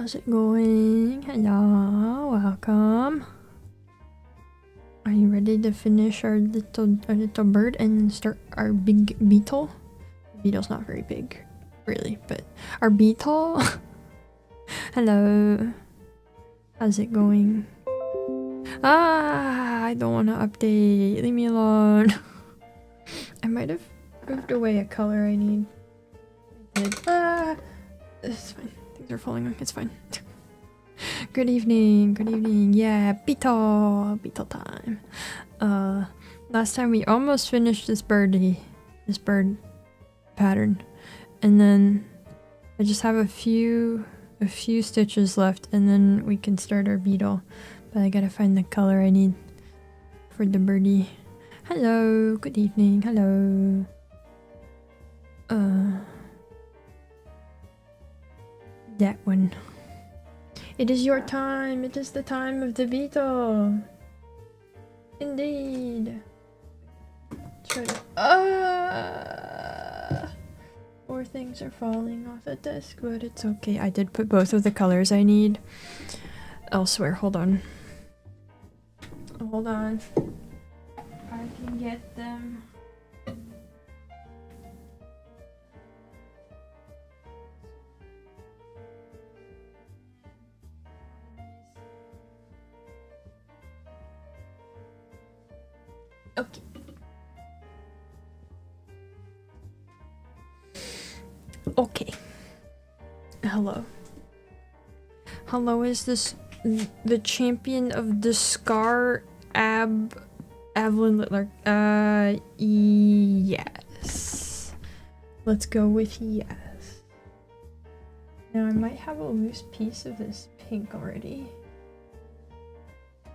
How's it going? Hello, welcome. Are you ready to finish our little bird and start our big beetle? Beetle's not very big, really, but our beetle. Hello. How's it going? Ah, I don't want to update. Leave me alone. I might have moved away a color I need. I did. Ah, it's fine. Things are falling. It's fine. Good evening. Good evening. Yeah, beetle time. Last time we almost finished this bird pattern, and then I just have a few stitches left, and then we can start our beetle. But I gotta find the color I need for the birdie. Hello. Good evening. Hello. That one. It is your time. It is the time of the beetle. Indeed. Try to. More things are falling off the desk, but it's okay. I did put both of the colors I need elsewhere. Hold on. Hold on. I can get them. Okay. Okay. Hello. Hello, is this the champion of the Scar Avalon Littler? Yes. Let's go with yes. Now I might have a loose piece of this pink already.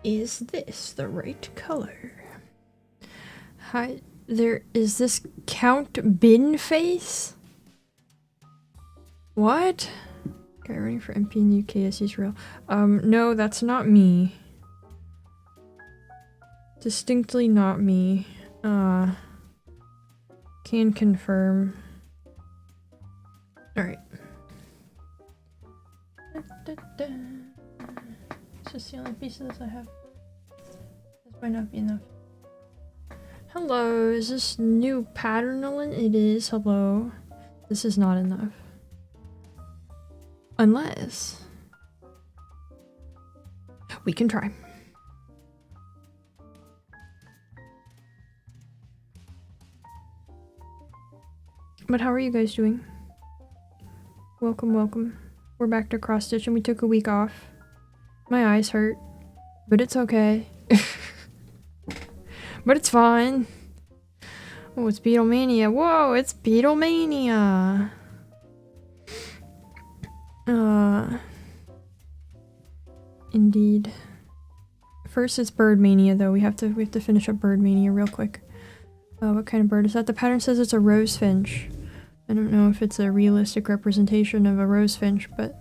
Is this the right color? Hi, there is this Count Bin face? What? Guy running for MP in the UK as he's real. No, that's not me. Distinctly not me. Can confirm. Alright. It's just the only pieces I have. This might not be enough. Hello, is this new pattern on? It is. Hello. This is not enough. Unless we can try. But how are you guys doing? Welcome, welcome. We're back to cross stitch and we took a week off. My eyes hurt, but it's okay. But it's fine. Oh, it's Beatlemania. Whoa, it's Beatlemania. Indeed. First it's Birdmania though. We have to finish up Birdmania real quick. What kind of bird is that? The pattern says it's a rosefinch. I don't know if it's a realistic representation of a rosefinch, but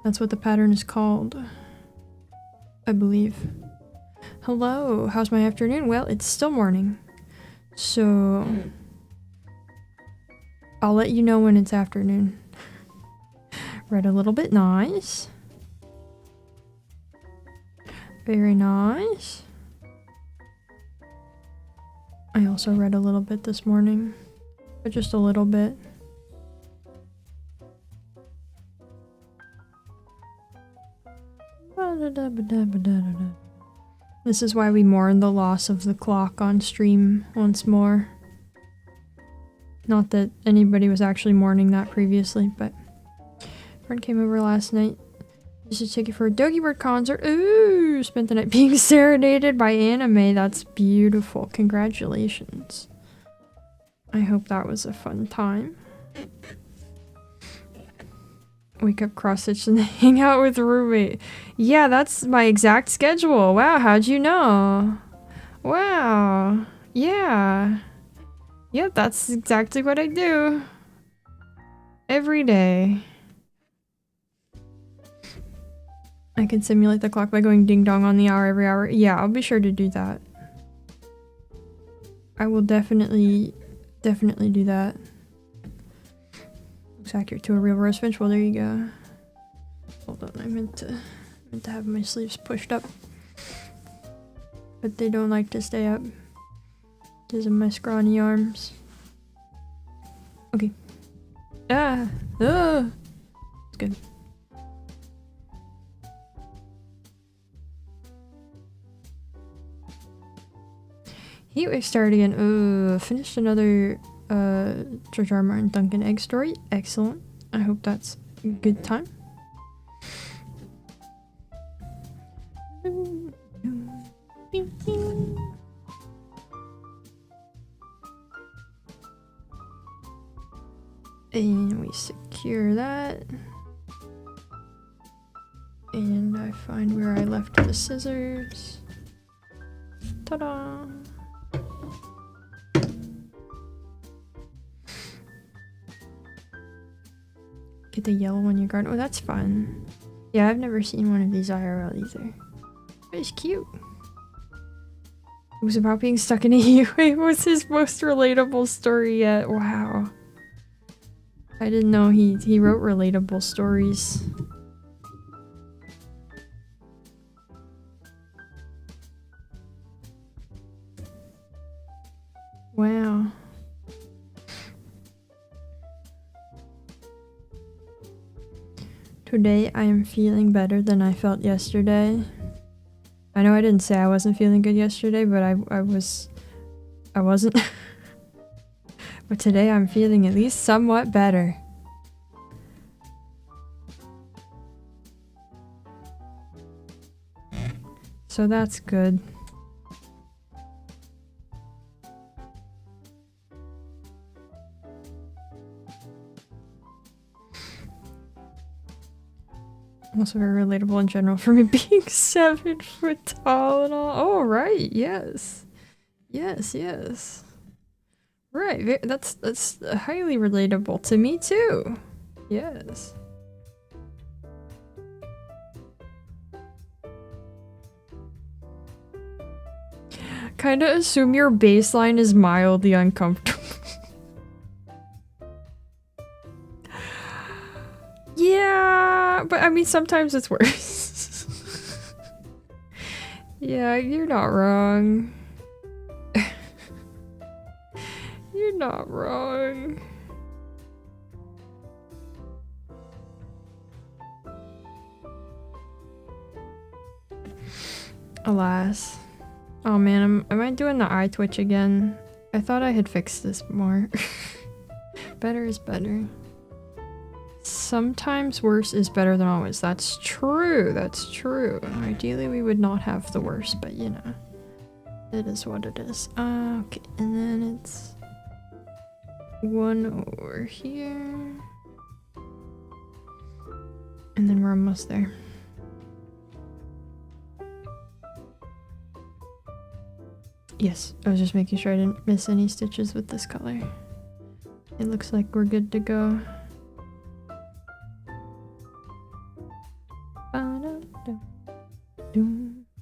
that's what the pattern is called. I believe. Hello, how's my afternoon? Well, it's still morning. So I'll let you know when it's afternoon. Read a little bit, nice. Very nice. I also read a little bit this morning, but just a little bit. This is why we mourn the loss of the clock on stream once more. Not that anybody was actually mourning that previously, but a friend came over last night. Just a ticket for a Doggy Bird concert. Ooh, spent the night being serenaded by anime. That's beautiful. Congratulations. I hope that was a fun time. Wake up, cross stitch, and hang out with a roommate. Yeah, that's my exact schedule. Wow, how'd you know? Wow. Yeah. Yep, that's exactly what I do. Every day. I can simulate the clock by going ding dong on the hour every hour. Yeah, I'll be sure to do that. I will definitely do that. Looks accurate to a real rosefinch. Well, there you go. Hold on, I meant to have my sleeves pushed up. But they don't like to stay up because of my scrawny arms. Okay. Ah! Ah! It's good. Heatwave started again. Finished another George R. R. Martin Duncan Egg story. Excellent. I hope that's a good time. And we secure that. And I find where I left the scissors. Ta-da! Get the yellow one in your garden. Oh, that's fun. Yeah, I've never seen one of these IRL either. But it's cute. It was about being stuck in a heat wave. Was his most relatable story yet. Wow. I didn't know he wrote relatable stories. Wow. Today I am feeling better than I felt yesterday. I know I didn't say I wasn't feeling good yesterday, but I wasn't. But today I'm feeling at least somewhat better. So that's good. Also very relatable in general for me being 7 foot tall and all. Oh, right. Yes. Yes, yes. Right. That's highly relatable to me too. Yes. Kinda assume your baseline is mildly uncomfortable. Yeah, but I mean, sometimes it's worse. Yeah, you're not wrong. You're not wrong. Alas. Oh man, am I doing the eye twitch again? I thought I had fixed this more. Better is better. Sometimes worse is better than always. That's true. That's true. Ideally, we would not have the worst, but you know, it is what it is. Okay, and then it's one over here, and then we're almost there. Yes, I was just making sure I didn't miss any stitches with this color. It looks like we're good to go.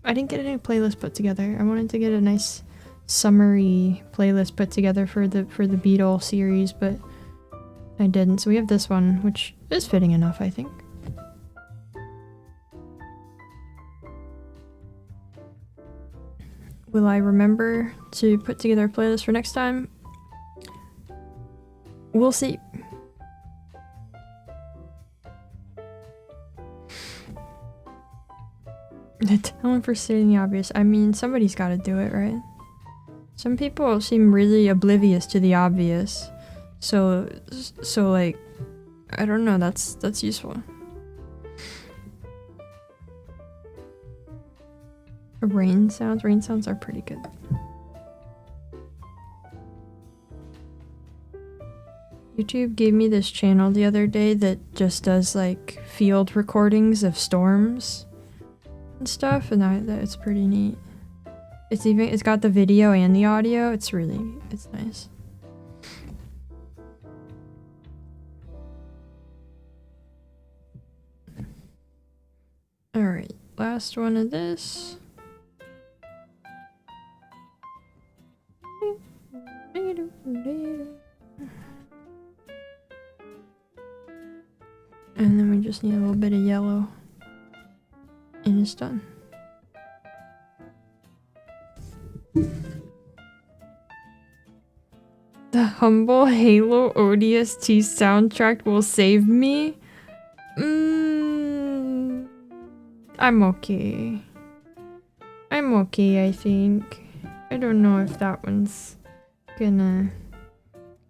I didn't get any playlist put together. I wanted to get a nice summary playlist put together for the Beetle series, but I didn't. So we have this one, which is fitting enough, I think. Will I remember to put together a playlist for next time? We'll see. Tell him for stating the obvious. I mean, somebody's got to do it, right? Some people seem really oblivious to the obvious. So like, I don't know, that's useful. Rain sounds? Rain sounds are pretty good. YouTube gave me this channel the other day that just does like field recordings of storms and stuff, and it's pretty neat. It's got the video and the audio. It's nice. All right, last one of this. And then we just need a little bit of yellow. And it's done. The humble Halo ODST soundtrack will save me? I'm okay. I'm okay, I think. I don't know if that one's gonna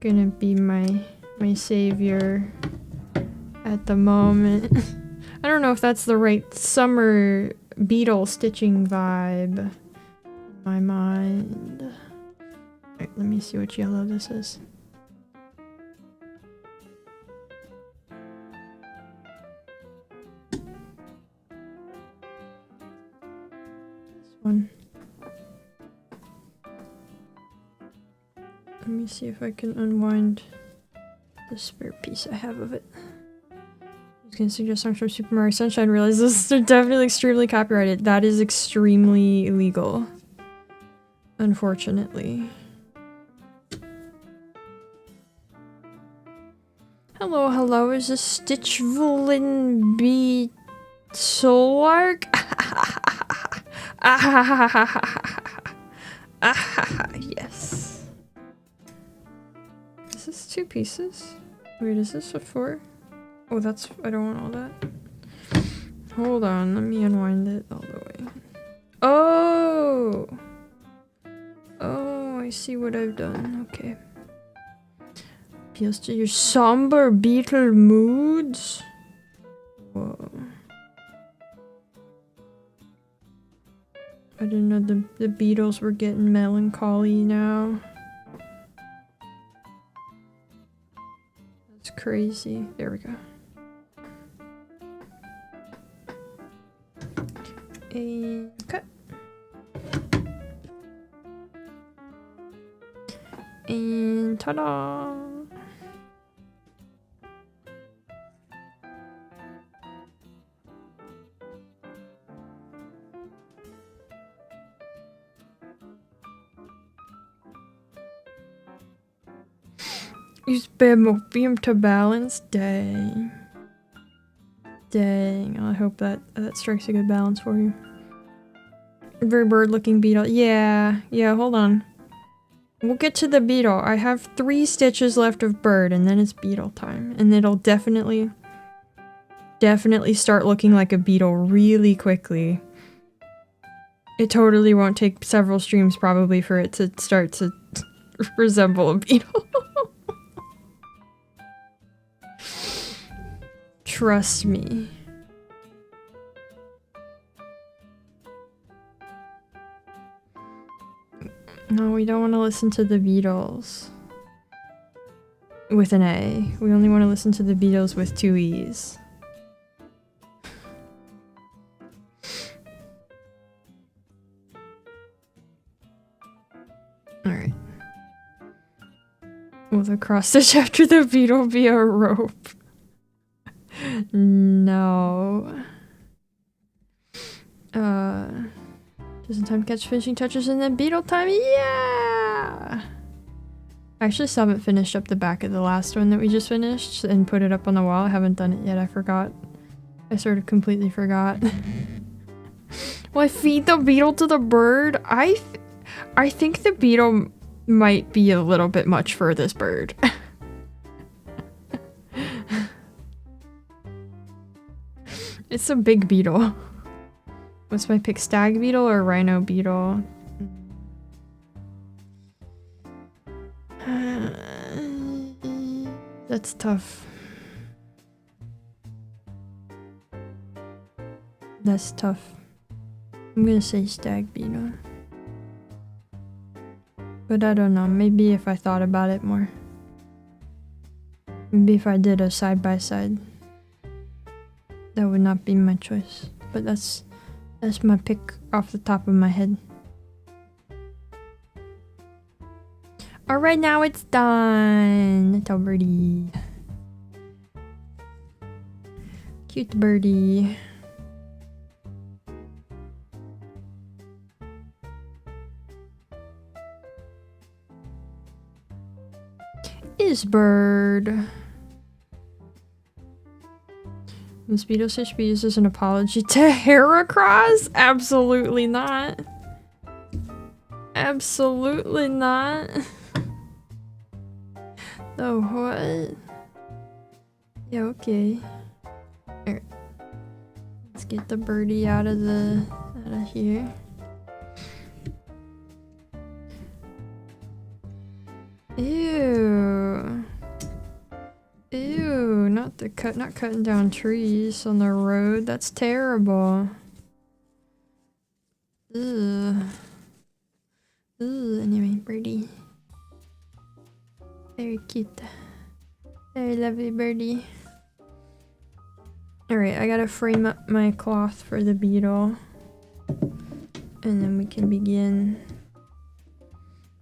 be my savior at the moment. I don't know if that's the right summer beetle stitching vibe in my mind. Alright, let me see which yellow this is. This one. Let me see if I can unwind the spare piece I have of it. I was gonna suggest songs from Super Mario Sunshine. Realize this is definitely extremely copyrighted. That is extremely illegal. Unfortunately. Hello, hello, is this Stitchvulin B Solark? Yes. Is this 2 pieces? Wait, is this a 4? Oh, that's- I don't want all that. Hold on, let me unwind it all the way. Oh! Oh, I see what I've done. Okay. Appeals to your somber beetle moods? Whoa. I didn't know the Beatles were getting melancholy now. That's crazy. There we go. And cut. And ta-da! Use Morphium to balance? Dang. Dang, I hope that strikes a good balance for you. Very bird-looking beetle. Yeah, hold on. We'll get to the beetle. I have 3 stitches left of bird, and then it's beetle time. And it'll definitely start looking like a beetle really quickly. It totally won't take several streams probably for it to start to resemble a beetle. Trust me. No, we don't want to listen to the Beatles with an A. We only want to listen to the Beatles with 2 E's. Alright. Will the cross stitch after the beetle be a rope? No. Just in time to catch finishing touches and then beetle time. Yeah! I actually still haven't finished up the back of the last one that we just finished and put it up on the wall. I haven't done it yet. I forgot. I sort of completely forgot. Will I feed the beetle to the bird? I think the beetle might be a little bit much for this bird. It's a big beetle. What's my pick? Stag beetle or rhino beetle? That's tough. That's tough. I'm gonna say stag beetle. But I don't know. Maybe if I thought about it more. Maybe if I did a side-by-side. That would not be my choice. But that's my pick off the top of my head. Alright, now it's done. Tell birdie. Cute birdie. Is bird. This beetle should be used as an apology to Heracross? Absolutely not. Absolutely not. Oh, what? Yeah, okay. Alright. Let's get the birdie out of here. Ew. Ew, not cutting down trees on the road. That's terrible. Ugh. Ugh, anyway, birdie. Very cute. Very lovely birdie. Alright, I gotta frame up my cloth for the beetle. And then we can begin.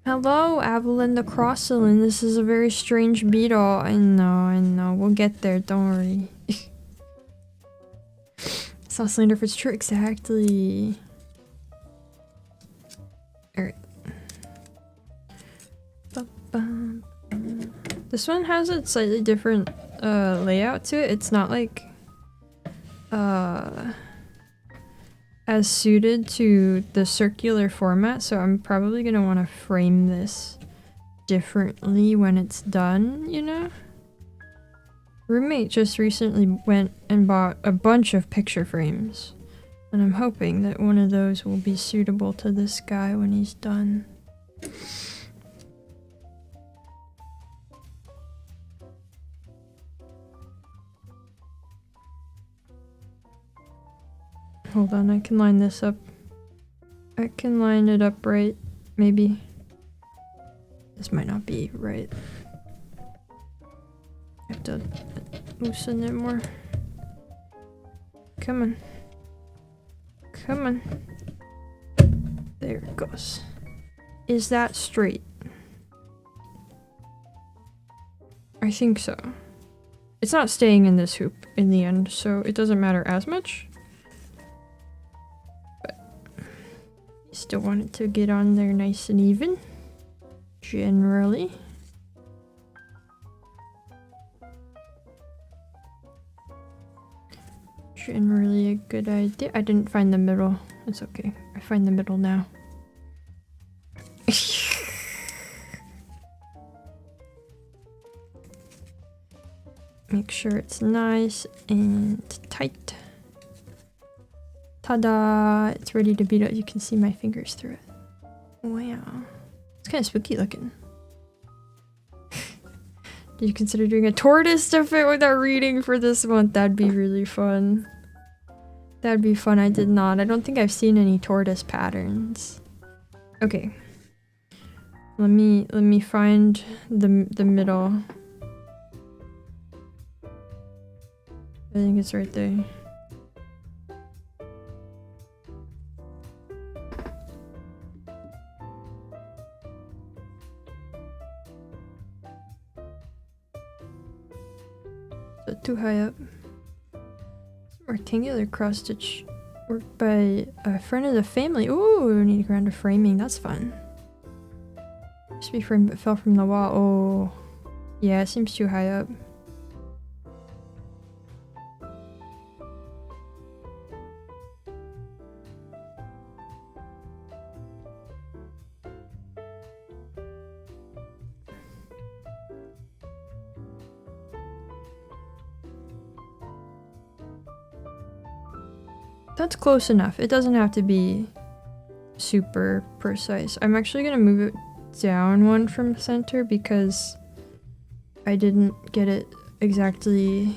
Hello, Avalyn the Crossalyn. This is a very strange beetle. I know. We'll get there, don't worry. It's not slander if it's true. Exactly. Alright. This one has a slightly different layout to it. It's not like as suited to the circular format, so I'm probably gonna want to frame this differently when it's done, you know? Roommate just recently went and bought a bunch of picture frames, and I'm hoping that one of those will be suitable to this guy when he's done. Hold on, I can line this up. I can line it up right, maybe. This might not be right. I have to loosen it more. Come on. Come on. There it goes. Is that straight? I think so. It's not staying in this hoop in the end, so it doesn't matter as much. Still want it to get on there nice and even. Generally. Generally a good idea. I didn't find the middle. It's okay. I find the middle now. Make sure it's nice and tight. Ta-da! It's ready to beat up. You can see my fingers through it. Wow. It's kind of spooky looking. Did you consider doing a tortoise to fit with our reading for this month? That'd be really fun. That'd be fun. I did not. I don't think I've seen any tortoise patterns. Okay. Let me find the middle. I think it's right there. Too high up. Rectangular cross stitch worked by a friend of the family. Ooh, we need a ground of framing. That's fun. Used to be framed but fell from the wall. Oh, yeah, it seems too high up. That's close enough. It doesn't have to be super precise. I'm actually gonna move it down one from center because I didn't get it exactly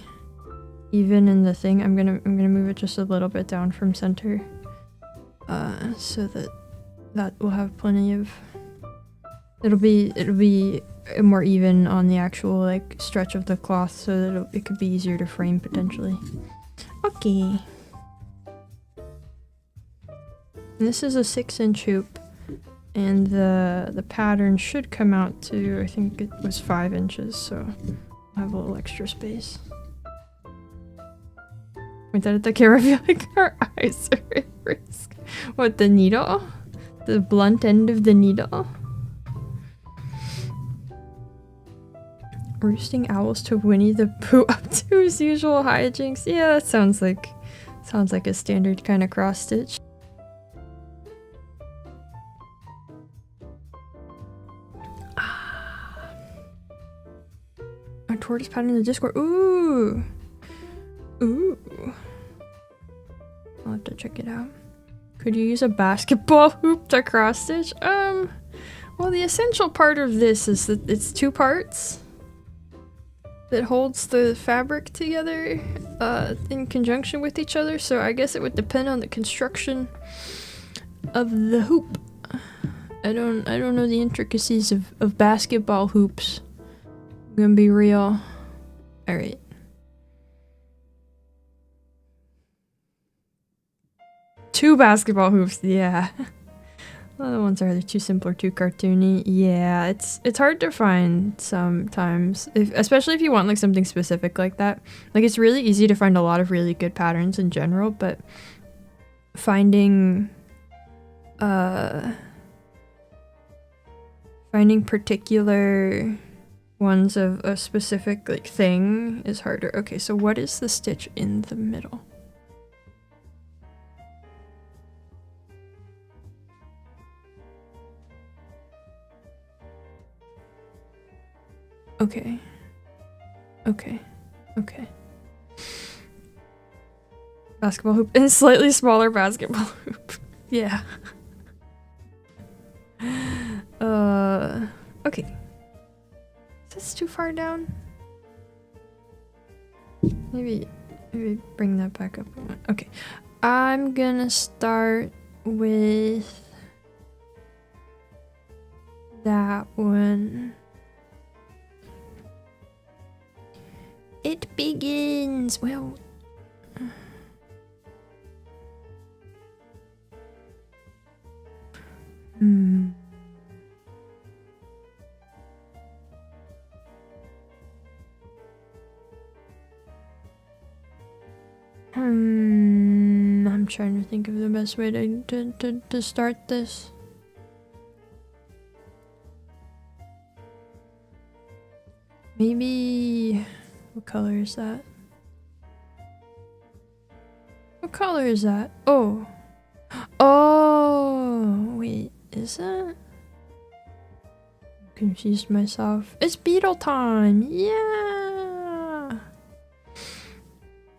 even in the thing. I'm gonna move it just a little bit down from center, so that will have plenty of. It'll be more even on the actual like stretch of the cloth, so that it could be easier to frame potentially. Okay. And this is a 6-inch hoop, and the pattern should come out to, I think it was 5 inches, so I'll have a little extra space. Point that at the camera, I feel like our eyes are at risk. What, the needle? The blunt end of the needle? Roosting owls to Winnie the Pooh up to his usual hijinks. Yeah, that sounds like a standard kind of cross stitch. A tortoise pattern in the Discord. Ooh. Ooh. I'll have to check it out. Could you use a basketball hoop to cross stitch? Well, the essential part of this is that it's 2 parts that holds the fabric together in conjunction with each other, so I guess it would depend on the construction of the hoop. I don't know the intricacies of basketball hoops. I'm gonna be real. Alright. Two basketball hoops, yeah. Other ones are either too simple or too cartoony. Yeah, it's hard to find sometimes, especially if you want like something specific like that. Like it's really easy to find a lot of really good patterns in general, but finding particular ones of a specific like thing is harder. Okay, so what is the stitch in the middle? Okay. Okay. Okay. Basketball hoop and slightly smaller basketball hoop. Yeah. Okay. Is this too far down? Maybe bring that back up. Okay. I'm gonna start with that one. It begins! Well... I'm trying to think of the best way to start this. Maybe... What color is that? What color is that? Oh! Oh! Wait, is that? Confused myself. It's beetle time! Yeah!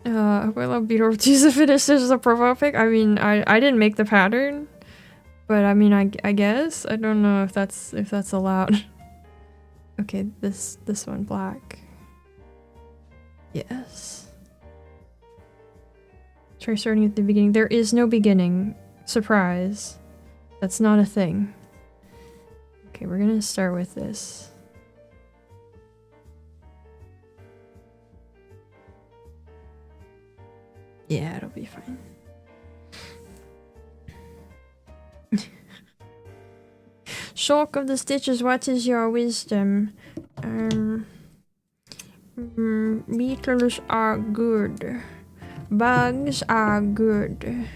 I love beetle to use the finish as a profile pic. I mean, I didn't make the pattern, but I mean, I guess. I don't know if that's allowed. Okay, this one black. Yes. Try starting at the beginning. There is no beginning. Surprise. That's not a thing. Okay, we're gonna start with this. Yeah, it'll be fine. Shulk of the stitches, what is your wisdom? Beetles are good. Bugs are good.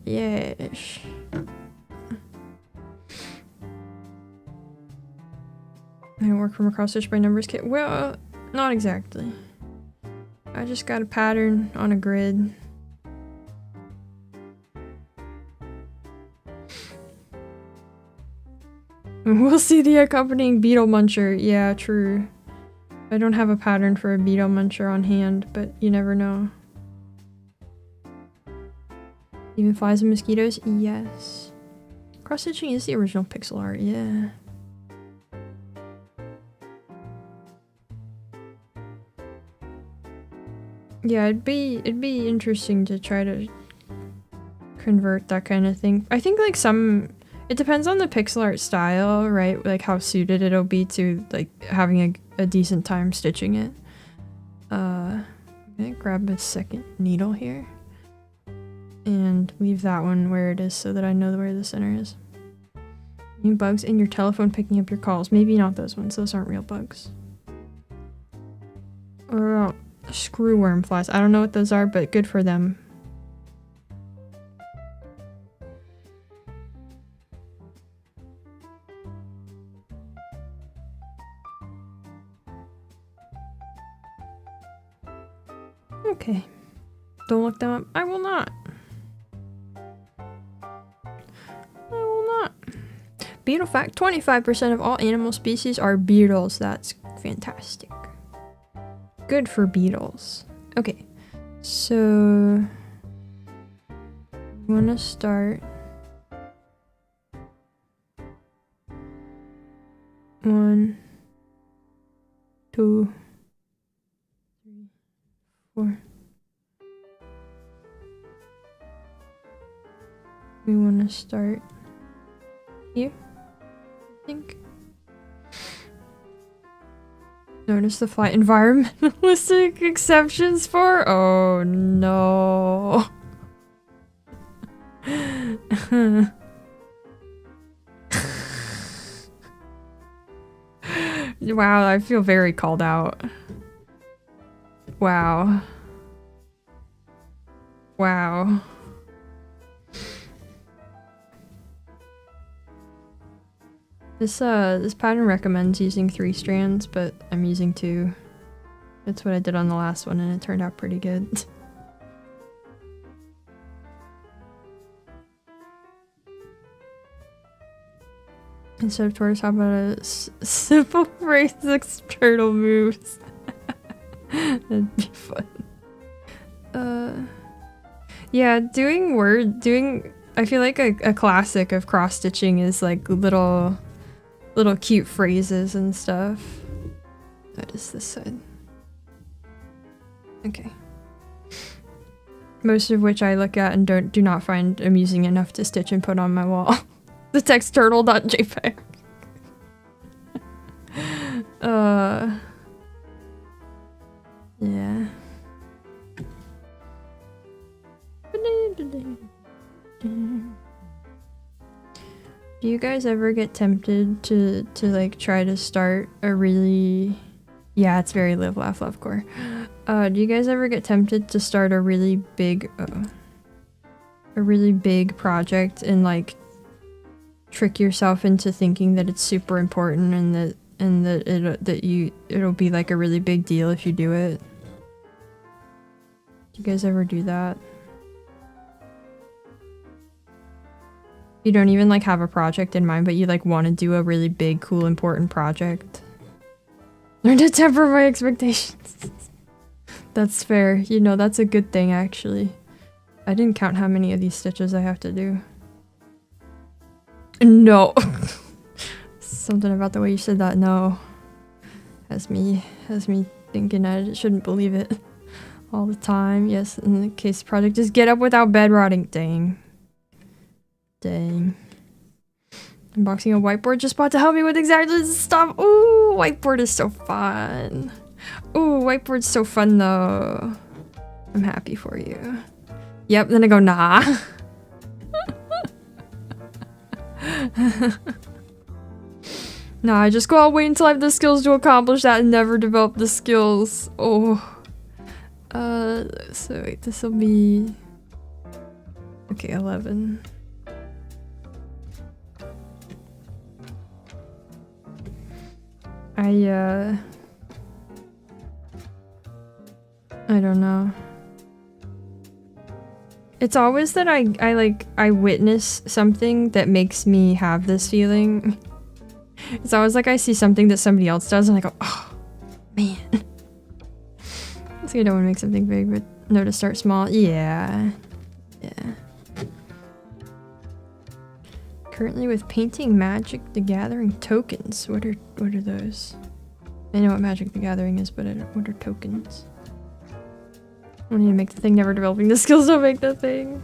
Yes. I work from a cross stitch by numbers kit. Well, not exactly. I just got a pattern on a grid. We'll see the accompanying beetle muncher. Yeah, true. I don't have a pattern for a beetle muncher on hand, but you never know. Even flies and mosquitoes? Yes. Cross-stitching is the original pixel art, yeah. Yeah, it'd be interesting to try to convert that kind of thing. I think like it depends on the pixel art style, right? Like how suited it'll be to like having a decent time stitching it. I'm gonna grab a second needle here and leave that one where it is so that I know where the center is. New bugs in your telephone picking up your calls. Maybe not those ones. Those aren't real bugs. Or screwworm flies. I don't know what those are, but good for them. Okay. Don't look them up. I will not. I will not. Beetle fact, 25% of all animal species are beetles. That's fantastic. Good for beetles. Okay. So... I want to start... 1, 2, 3, 4. We want to start here, I think. Notice the flight environmentalistic exceptions for? Oh no. Wow, I feel very called out. Wow. Wow. This pattern recommends using 3 strands, but I'm using 2. That's what I did on the last one and it turned out pretty good. Instead of tortoise, how about a simple phrase 6 turtle moves? That'd be fun. Yeah, I feel like a classic of cross-stitching is like little cute phrases and stuff. What is this side? Okay. Most of which I look at and do not find amusing enough to stitch and put on my wall. The text turtle.jpg. Yeah. Do you guys ever get tempted to like try to start a really... Yeah, it's very live, laugh, love core. Do you guys ever get tempted to start a really big project and like trick yourself into thinking that it's super important and that it'll be like a really big deal if you do it? Do you guys ever do that? You don't even like have a project in mind, but you like want to do a really big, cool, important project. Learn to temper my expectations. That's fair. You know, that's a good thing actually. I didn't count how many of these stitches I have to do. No. Something about the way you said that, no. Has me thinking I shouldn't believe it all the time. Yes, in the case project, just get up without bed rotting. Dang. Dang. Unboxing a whiteboard just bought to help me with exactly this stuff. Ooh, whiteboard is so fun. Ooh, whiteboard's so fun though. I'm happy for you. Yep, then I go, nah. Nah, I just go, I'll wait until I have the skills to accomplish that and never develop the skills. Oh. So wait, this'll be... Okay, 11. I don't know. It's always that I witness something that makes me have this feeling. It's always like I see something that somebody else does and I go, oh, man. So you don't want to make something big, but no to start small. Yeah. Yeah. Currently with painting Magic the Gathering tokens. What are those? I know what Magic the Gathering is, but I don't, what are tokens? I need to make the thing, never developing the skills to make the thing.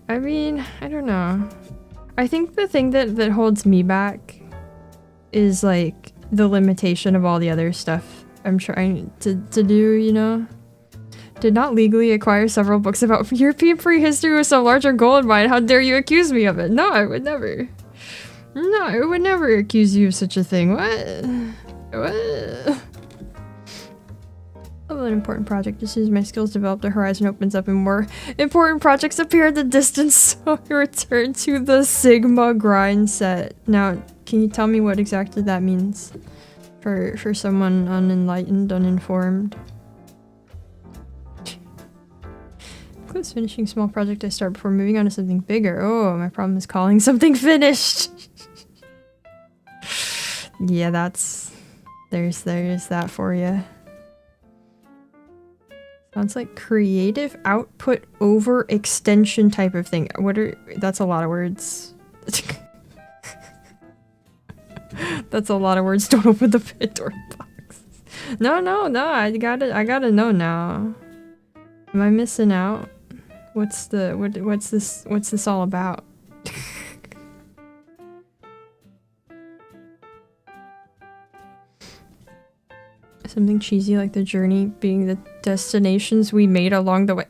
I mean, I don't know. I think the thing that holds me back is like the limitation of all the other stuff I'm trying to do, you know? Did not legally acquire several books about European prehistory with some larger goal in mind. How dare you accuse me of it? No, I would never. No, I would never accuse you of such a thing. What? What? Oh, an important project. As soon as my skills develop, the horizon opens up and more important projects appear in the distance, so I return to the Sigma grind set. Now, can you tell me what exactly that means? For someone unenlightened, uninformed? Close finishing small project I start before moving on to something bigger. Oh, my problem is calling something finished. Yeah, that's... There's that for you. Sounds like creative output over extension type of thing. That's a lot of words. That's a lot of words. Don't open the Pandora box. No, I gotta know now. Am I missing out? What's this all about? Something cheesy like the journey being the destinations we made along the way.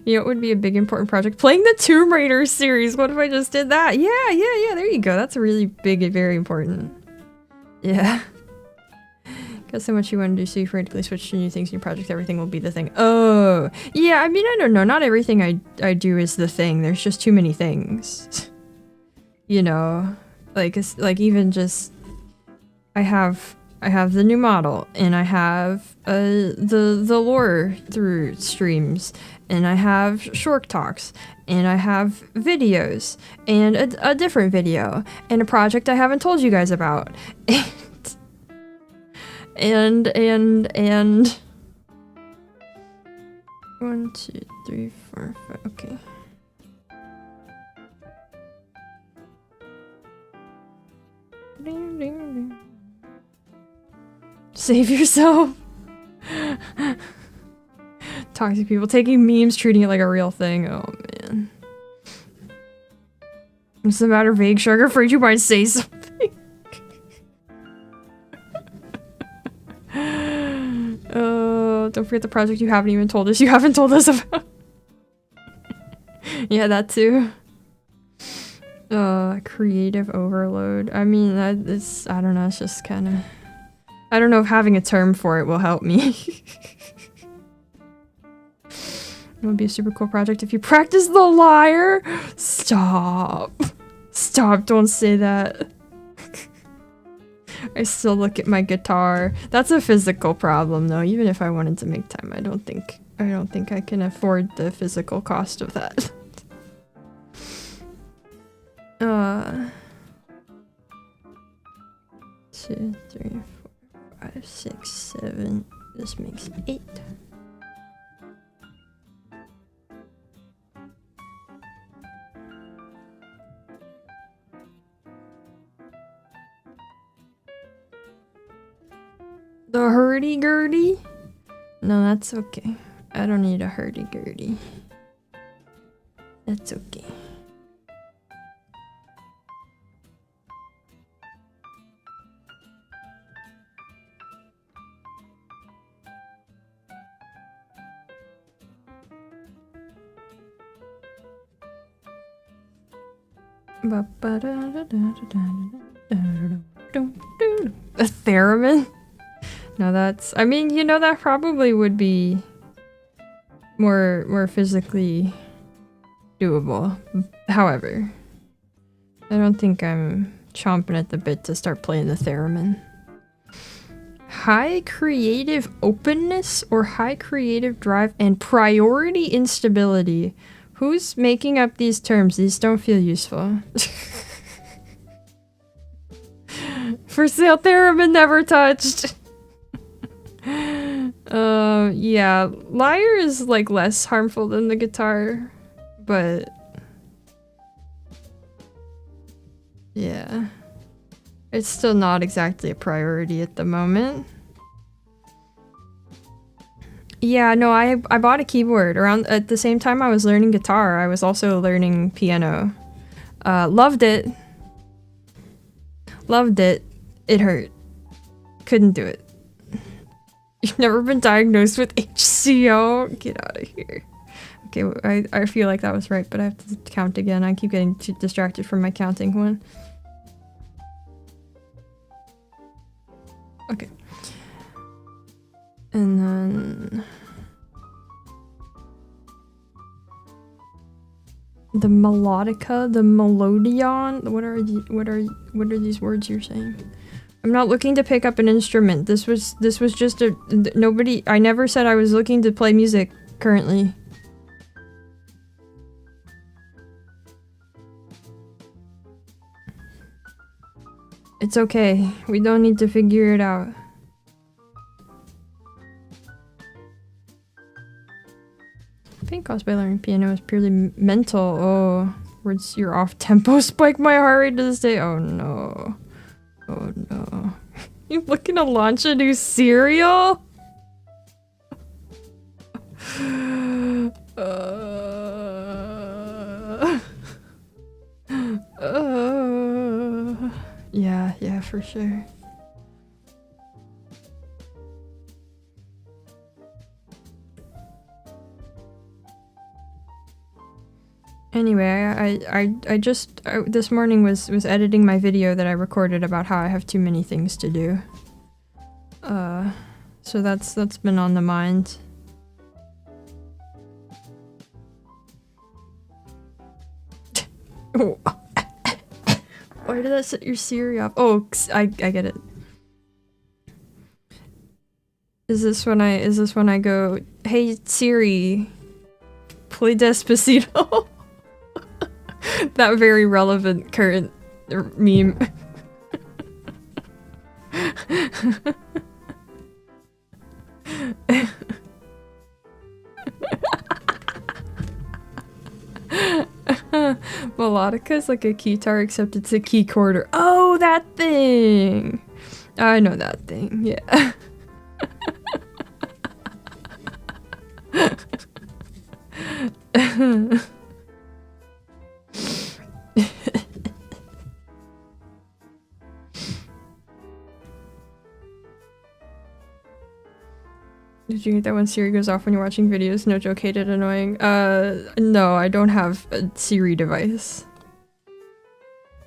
You know, it would be a big important project. Playing the Tomb Raider series. What if I just did that? Yeah, there you go. That's a really big and very important. Yeah. Got so much you want to do, so you frantically switch to new things in your project. Everything will be the thing. Oh, yeah, I mean, I don't know. Not everything I do is the thing. There's just too many things. You know? Like even just... I have the new model, and I have the lore through streams, and I have short talks, and I have videos, and a different video, and a project I haven't told you guys about, and 1, 2, 3, 4, 5. Okay. Save yourself. Toxic people taking memes, treating it like a real thing. Oh man. What's the matter, Vague Sugar? Afraid you might say something. Oh, don't forget the project you haven't even told us. You haven't told us about. Yeah, that too. Creative overload. I mean, I don't know. It's just kind of. I don't know if having a term for it will help me. It would be a super cool project if you practice the lyre. Stop. Stop, don't say that. I still look at my guitar. That's a physical problem though. Even if I wanted to make time, I don't think I can afford the physical cost of that. 2, 3, 4. 5, 6, 7. This makes 8. The hurdy-gurdy? No, that's okay. I don't need a hurdy-gurdy. That's okay. A theremin? No, that's... I mean, you know, that probably would be more physically doable. However, I don't think I'm chomping at the bit to start playing the theremin. High creative openness or high creative drive and priority instability. Who's making up these terms? These don't feel useful. For sale theremin never touched. Yeah, lyre is like less harmful than the guitar, but yeah, it's still not exactly a priority at the moment. Yeah, no, I bought a keyboard around at the same time I was learning guitar. I was also learning piano. Loved it. Loved it. It hurt. Couldn't do it. You've never been diagnosed with HCO? Get out of here. Okay, I feel like that was right, but I have to count again. I keep getting too distracted from my counting one. Okay. And then... the melodica, the melodion. What are these words you're saying? I'm not looking to pick up an instrument. This was just a nobody. I never said I was looking to play music currently. It's okay. We don't need to figure it out. Pain caused by learning piano is purely mental. Oh, words your off tempo spike my heart rate to this day. Oh no. Oh no. You looking to launch a new cereal? Yeah, for sure. Anyway, I just this morning was editing my video that I recorded about how I have too many things to do. So that's been on the mind. Oh. Why did that set your Siri off? Oh, I get it. Is this when I go, hey Siri, play Despacito? That very relevant current meme. Melodica is like a guitar, except it's a key quarter. Oh, that thing! I know that thing, yeah. Did you get that when Siri goes off when you're watching videos? No joke, hated annoying. No, I don't have a Siri device.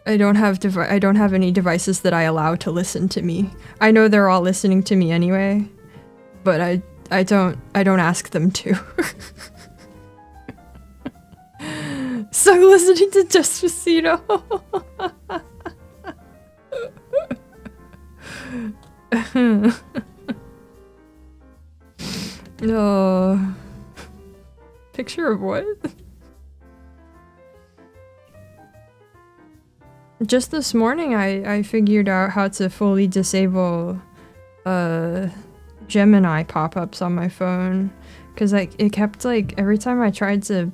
I don't have any devices that I allow to listen to me. I know they're all listening to me anyway, but I don't ask them to. So listening to Despacito. No. Picture of what? Just this morning I figured out how to fully disable Gemini pop-ups on my phone, because like it kept like every time I tried to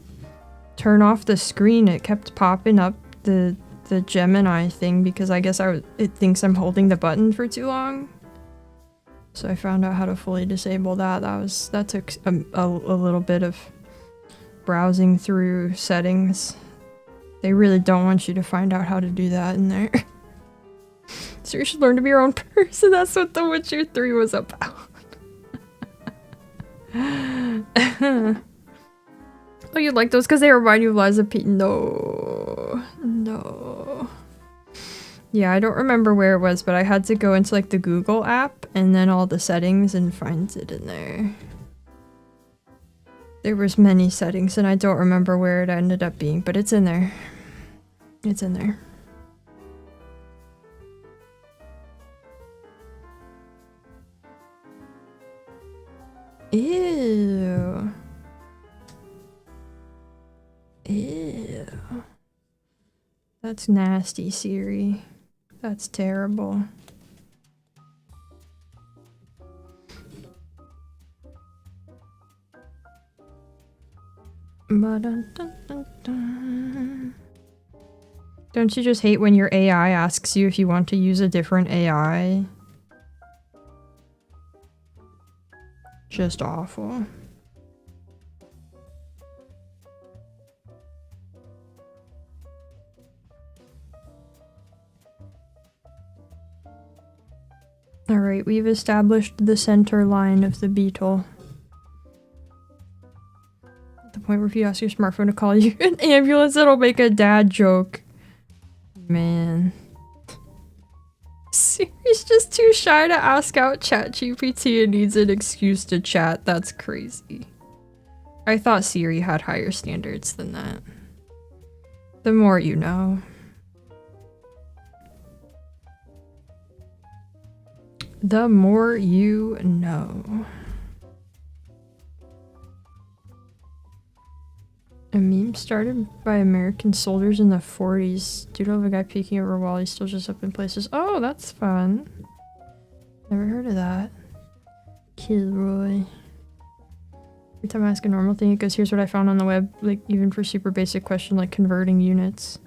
turn off the screen it kept popping up the Gemini thing, because I guess it thinks I'm holding the button for too long. So I found out how to fully disable that. That took a little bit of browsing through settings. They really don't want you to find out how to do that in there. So you should learn to be your own person. That's what The Witcher 3 was about. Oh, you like those because they remind you of Liza P. No. Yeah, I don't remember where it was, but I had to go into like the Google app and then all the settings and find it in there. There was many settings and I don't remember where it ended up being, but it's in there. It's in there. Ew. Ew. That's nasty, Siri. That's terrible. Don't you just hate when your AI asks you if you want to use a different AI? Just awful. Alright, we've established the center line of the beetle. At the point where if you ask your smartphone to call you an ambulance, it'll make a dad joke. Man. Siri's just too shy to ask out ChatGPT and needs an excuse to chat. That's crazy. I thought Siri had higher standards than that. The more you know. The more you know. Started by American soldiers in the 40s. Doodle of a guy peeking over a wall. He still just up in places. Oh, that's fun. Never heard of that. Kilroy. Every time I ask a normal thing, it goes, here's what I found on the web. Like, even for super basic question like converting units.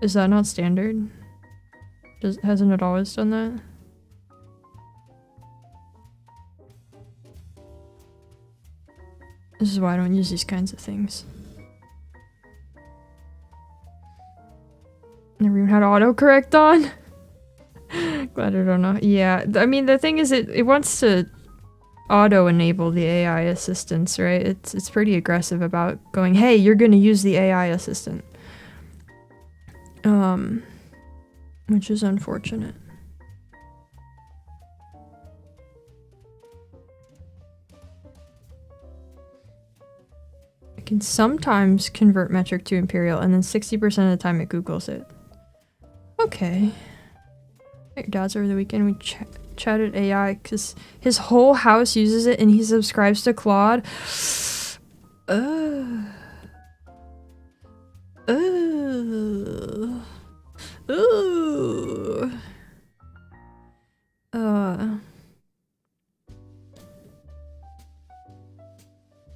Is that not standard? Hasn't it always done that? This is why I don't use these kinds of things. Never even had autocorrect on. Glad I don't know. Yeah, I mean, the thing is, it wants to auto-enable the AI assistants, right? It's pretty aggressive about going, hey, you're gonna use the AI assistant. Which is unfortunate. I can sometimes convert metric to imperial, and then 60% of the time it Googles it. Okay. At your dad's over the weekend, we chatted AI, because his whole house uses it, and he subscribes to Claude.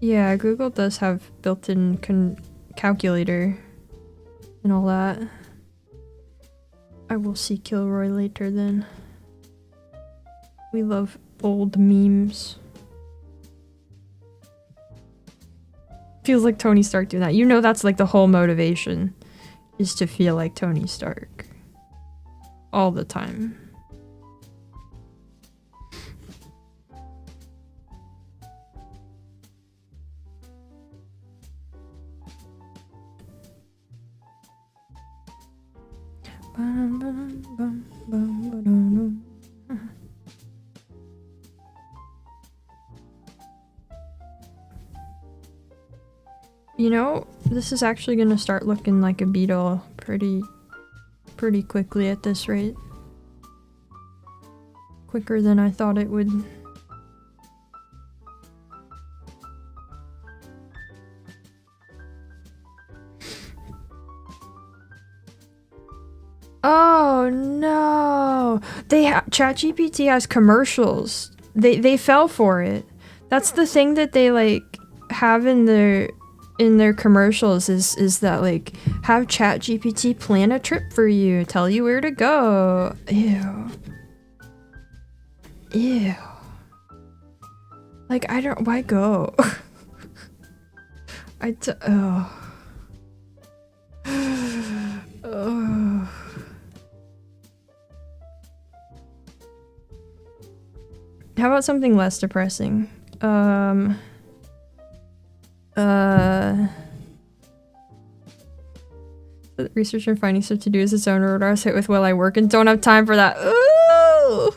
Yeah, Google does have built-in calculator and all that. I will see Kilroy later then. We love old memes. Feels like Tony Stark doing that. You know that's like the whole motivation, is to feel like Tony Stark. All the time. You know, this is actually gonna start looking like a beetle pretty quickly at this rate. Quicker than I thought it would. Oh no! ChatGPT has commercials. They fell for it. That's the thing that they like have in their commercials is that like have ChatGPT plan a trip for you, tell you where to go. Ew. Ew. Like why go? Oh. Oh. How about something less depressing? Research and finding stuff to do is its own road I was hit with while I work and don't have time for that. Ooh!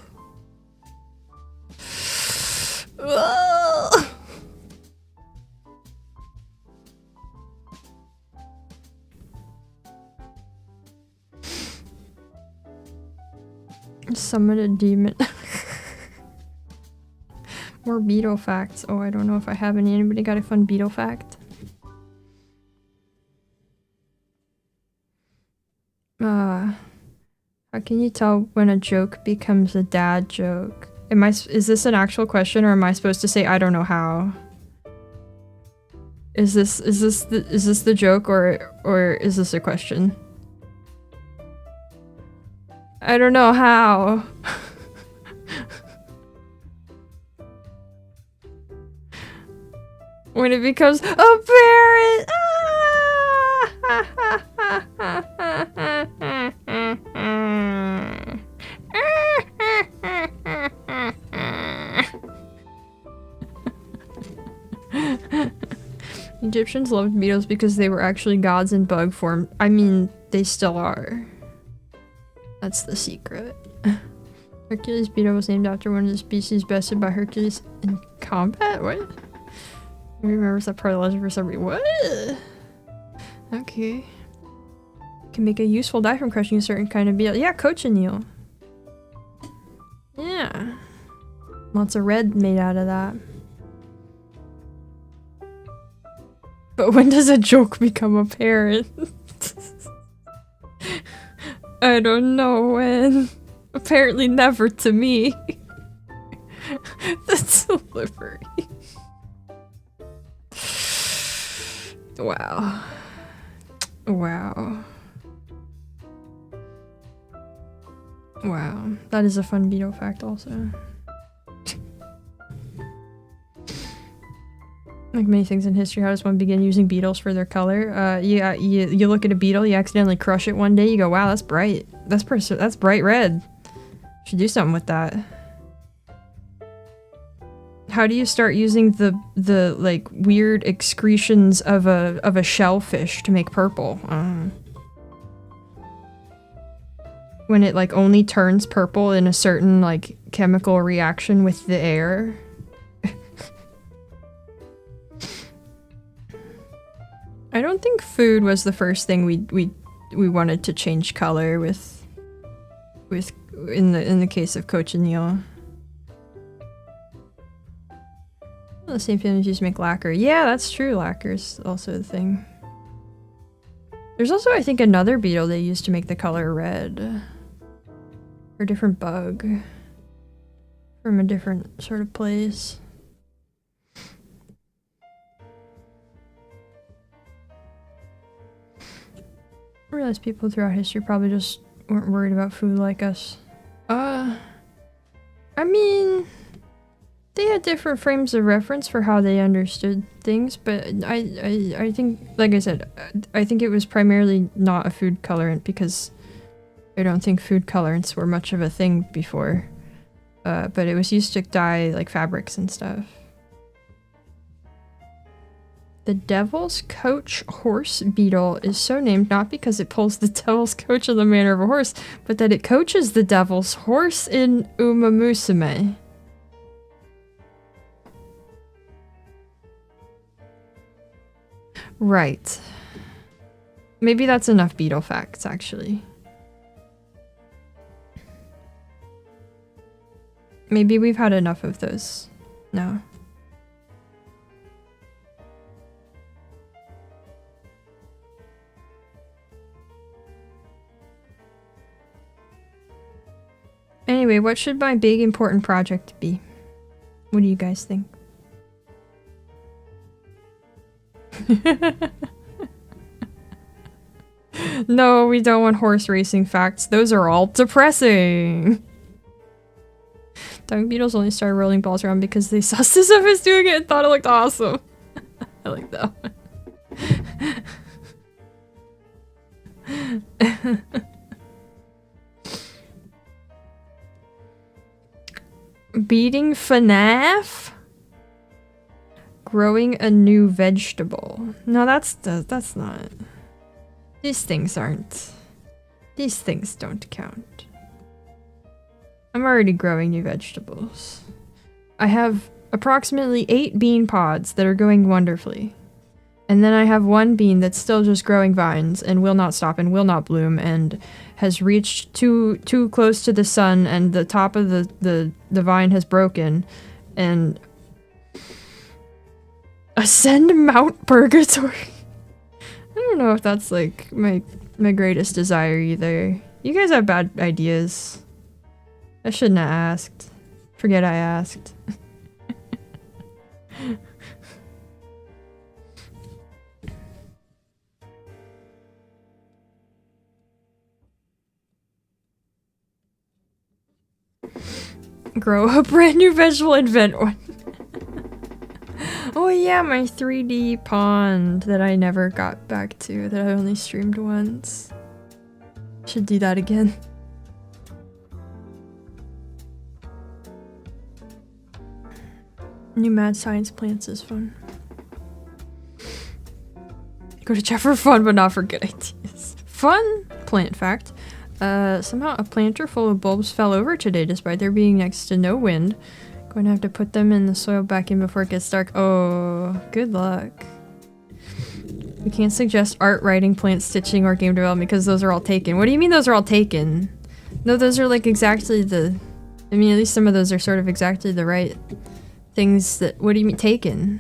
Summon a demon. More beetle facts. Oh, I don't know if I have any. Anybody got a fun beetle fact? How can you tell when a joke becomes a dad joke? Is this an actual question, or am I supposed to say I don't know how? Is this the joke, or is this a question? I don't know how. When it becomes a parrot! Egyptians loved beetles because they were actually gods in bug form. I mean, they still are. That's the secret. Hercules beetle was named after one of the species bested by Hercules in combat? What? He remembers that part of the legend for some reason. What? Okay. Can make a useful dye from crushing a certain kind of beetle. Yeah, cochineal. Yeah. Lots of red made out of that. But when does a joke become apparent? I don't know when. Apparently never to me. The delivery. Wow. Wow. Wow. That is a fun beetle fact also. Like many things in history, how does one begin using beetles for their color? You look at a beetle, you accidentally crush it one day, you go, wow, that's bright. That's bright red. Should do something with that. How do you start using the like weird excretions of a shellfish to make purple? When it like only turns purple in a certain like chemical reaction with the air. I don't think food was the first thing we wanted to change color with in the case of cochineal. Well, the same thing as used to make lacquer. Yeah, that's true. Lacquer's also the thing. There's also, I think, another beetle they used to make the color red. Or a different bug. From a different sort of place. I realize people throughout history probably just weren't worried about food like us. I mean, they had different frames of reference for how they understood things, but I think, like I said, I think it was primarily not a food colorant because I don't think food colorants were much of a thing before. But it was used to dye like fabrics and stuff. The Devil's Coach horse beetle is so named not because it pulls the devil's coach in the manner of a horse, but that it coaches the devil's horse in Uma Musume. Right. Maybe that's enough beetle facts, actually. Maybe we've had enough of those now. Anyway, what should my big important project be? What do you guys think? No, we don't want horse racing facts. Those are all depressing. Dung beetles only started rolling balls around because they saw Sisyphus doing it and thought it looked awesome. I like that one. Beating FNAF? Growing a new vegetable. No, that's not. These things aren't. These things don't count. I'm already growing new vegetables. I have approximately 8 bean pods that are going wonderfully. And then I have 1 bean that's still just growing vines and will not stop and will not bloom and has reached too close to the sun and the top of the vine has broken and ascend Mount Purgatory. I don't know if that's like my greatest desire either. You guys have bad ideas. I shouldn't have asked. Forget I asked. Grow a brand new vegetable, invent one. Oh yeah, my 3D pond that I never got back to, that I only streamed once. Should do that again. New mad science plants is fun. Go to chat for fun, but not for good ideas. Fun plant fact. Somehow a planter full of bulbs fell over today despite there being next to no wind. Going to have to put them in the soil back in before it gets dark. Oh, good luck. We can't suggest art, writing, plant stitching, or game development because those are all taken. What do you mean those are all taken? No, those are like exactly the... I mean, at least some of those are sort of exactly the right things that... What do you mean taken?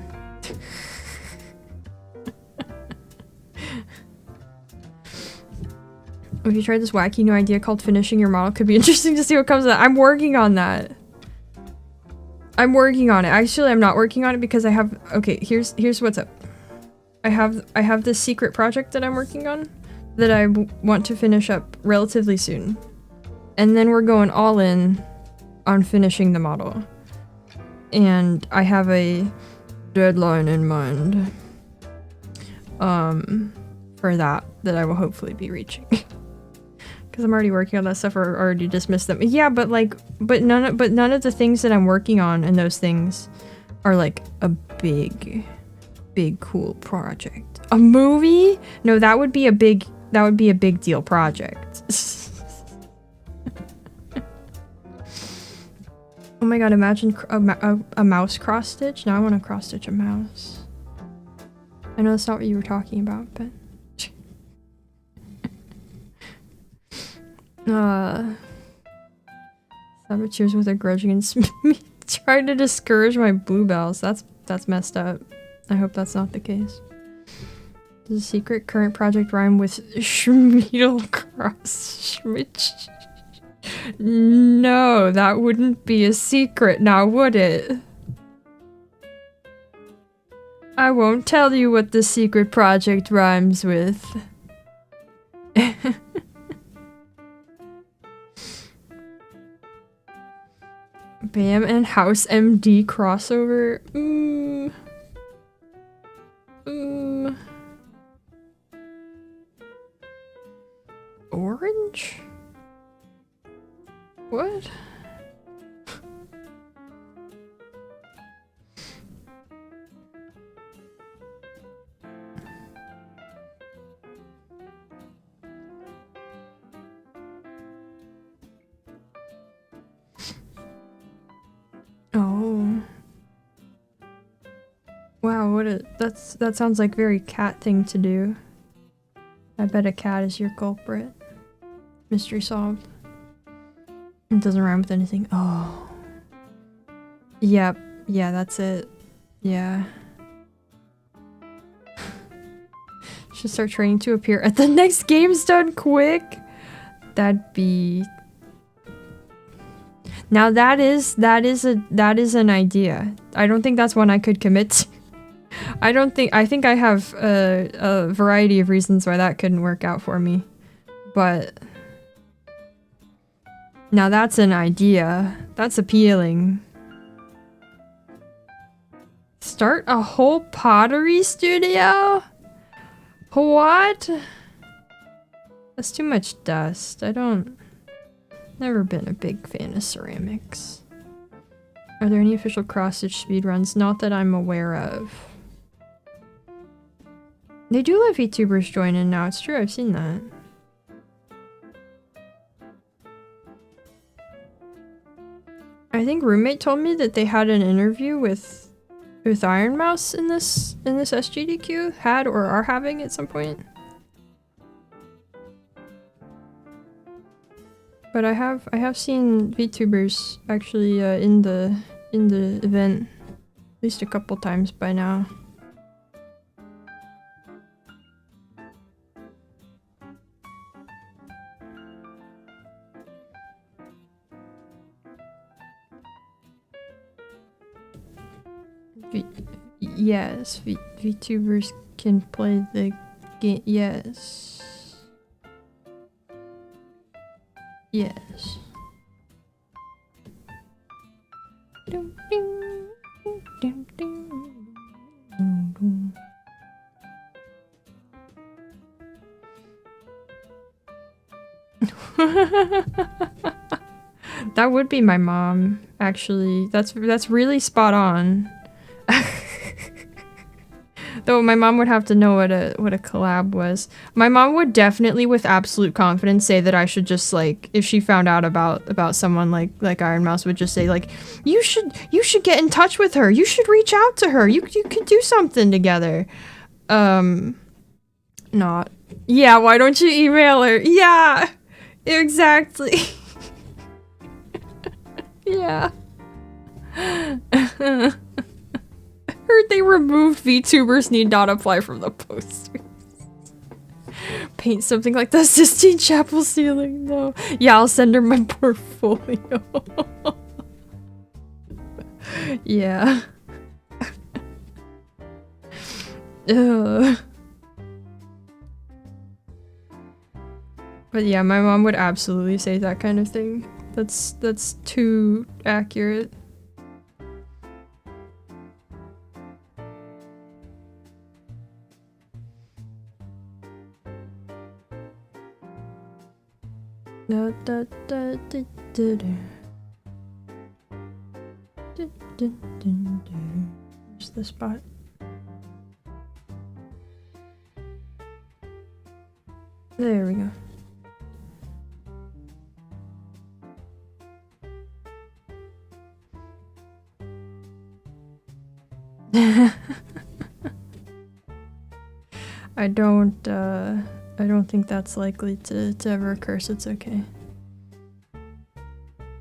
If you tried this wacky new idea called finishing your model, could be interesting to see what comes of that. I'm working on that. I'm working on it. Actually, I'm not working on it because I have... Okay, here's what's up. I have this secret project that I'm working on that I want to finish up relatively soon. And then we're going all in on finishing the model. And I have a deadline in mind for that I will hopefully be reaching. Because I'm already working on that stuff or already dismissed them. Yeah, but none of the things that I'm working on and those things are like a big cool project. A movie? No, that would be a big deal project. Oh my god, imagine a mouse cross stitch. Now I want to cross stitch a mouse. I know that's not what you were talking about, but saboteurs with a grudge against me trying to discourage my bluebells. That's messed up. I hope that's not the case. Does a secret current project rhyme with Schmiedel cross Schmitz? No, that wouldn't be a secret now, would it? I won't tell you what the secret project rhymes with. Bam and House MD crossover. Orange? What? Oh. Wow, that sounds like very cat thing to do. I bet a cat is your culprit. Mystery solved. It doesn't rhyme with anything. Oh. Yep. Yeah, that's it. Yeah. Should start training to appear at the next Game's Done quick. That'd be... Now that is an idea. I don't think that's one I could commit to. I think I have a variety of reasons why that couldn't work out for me. But now that's an idea. That's appealing. Start a whole pottery studio? What? That's too much dust. Never been a big fan of ceramics. Are there any official cross-stitch speedruns? Not that I'm aware of. They do let VTubers join in now, it's true, I've seen that. I think Roommate told me that they had an interview with Iron Mouse in this SGDQ, had or are having at some point. But I have seen VTubers actually in the event at least a couple times by now. Yes, VTubers can play the game. Yes. Yes. That would be my mom, actually. That's really spot on. Though my mom would have to know what a collab was. My mom would definitely, with absolute confidence, say that I should just, like, if she found out about someone like Iron Mouse, would just say, like, you should get in touch with her. You should reach out to her. You could do something together. Not. Yeah, why don't you email her? Yeah, exactly. Yeah. Heard they removed VTubers need not apply from the posters. paint something like the Sistine Chapel ceiling, though. Yeah, I'll send her my portfolio. Yeah. Ugh. But yeah, my mom would absolutely say that kind of thing. That's too accurate. Da, da, da, da, da, da. Da, da, da, da. Where's the spot? There we go. I don't think that's likely to ever occur, so it's okay.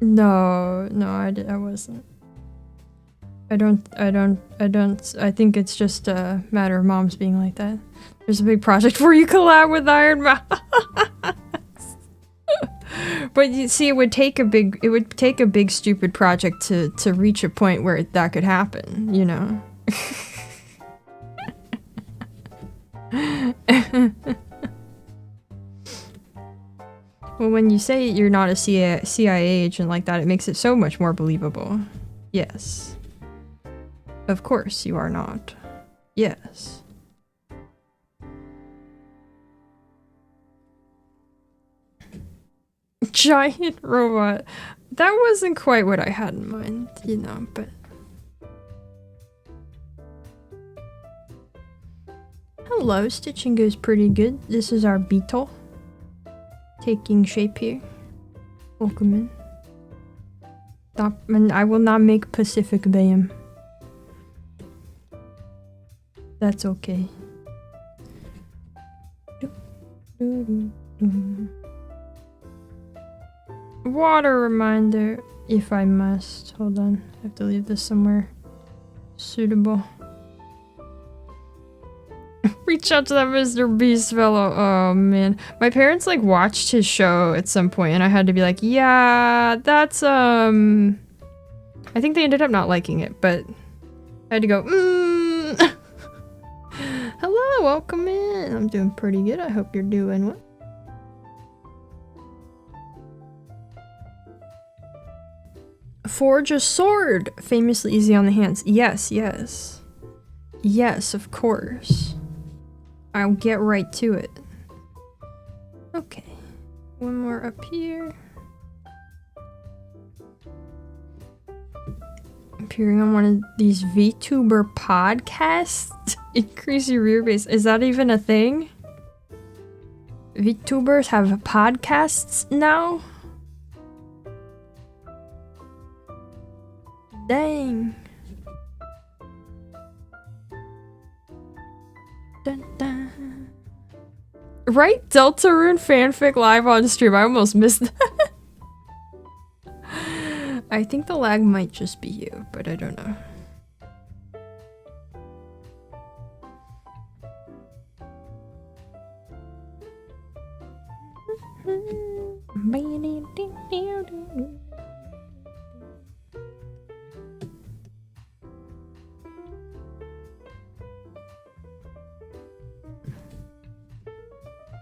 No, I wasn't. I think it's just a matter of moms being like that. There's a big project where you collab with Iron Max. But you see, it would take a big stupid project to reach a point where that could happen, you know? Well, when you say you're not a CIA agent like that, it makes it so much more believable. Yes. Of course you are not. Yes. Giant robot. That wasn't quite what I had in mind, you know, but... Hello, stitching goes pretty good. This is our beetle. Taking shape here. Welcome in. Stop, and I will not make Pacific Bayam. That's okay. Water reminder, if I must. Hold on, I have to leave this somewhere suitable. Reach out to that Mr. Beast fellow. Oh man. My parents like watched his show at some point and I had to be like, yeah, that's I think they ended up not liking it, but I had to go, Hello, welcome in. I'm doing pretty good. I hope you're doing well. Forge a sword. Famously easy on the hands. Yes, yes. Yes, of course. I'll get right to it. Okay. One more up here. Appearing on one of these VTuber podcasts? Increase your viewer base. Is that even a thing? VTubers have podcasts now? Dang. Dun, dun. Right? Deltarune fanfic live on stream. I almost missed that. I think the lag might just be you, but I don't know.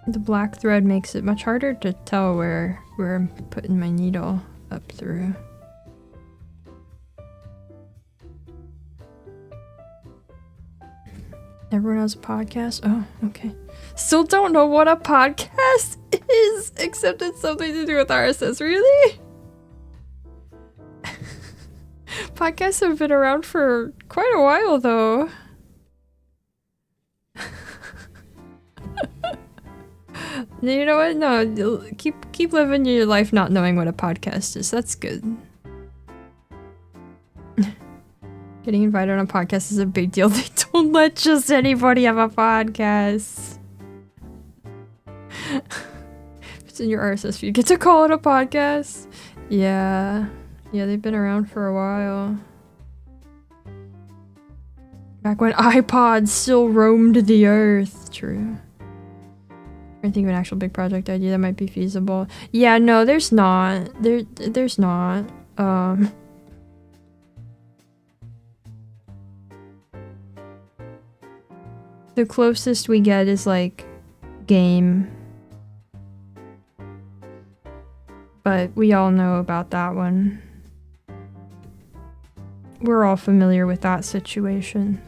The black thread makes it much harder to tell where I'm putting my needle up through. Everyone has a podcast? Oh, okay. Still don't know what a podcast is, except it's something to do with RSS, really? Podcasts have been around for quite a while, though. You know what? No, keep living your life not knowing what a podcast is. That's good. Getting invited on a podcast is a big deal. They don't let just anybody have a podcast. If it's in your RSS feed, you get to call it a podcast. Yeah. Yeah, they've been around for a while. Back when iPods still roamed the earth. True. I think of an actual big project idea that might be feasible. Yeah, no, there's not. There's not. The closest we get is like game. But we all know about that one. We're all familiar with that situation.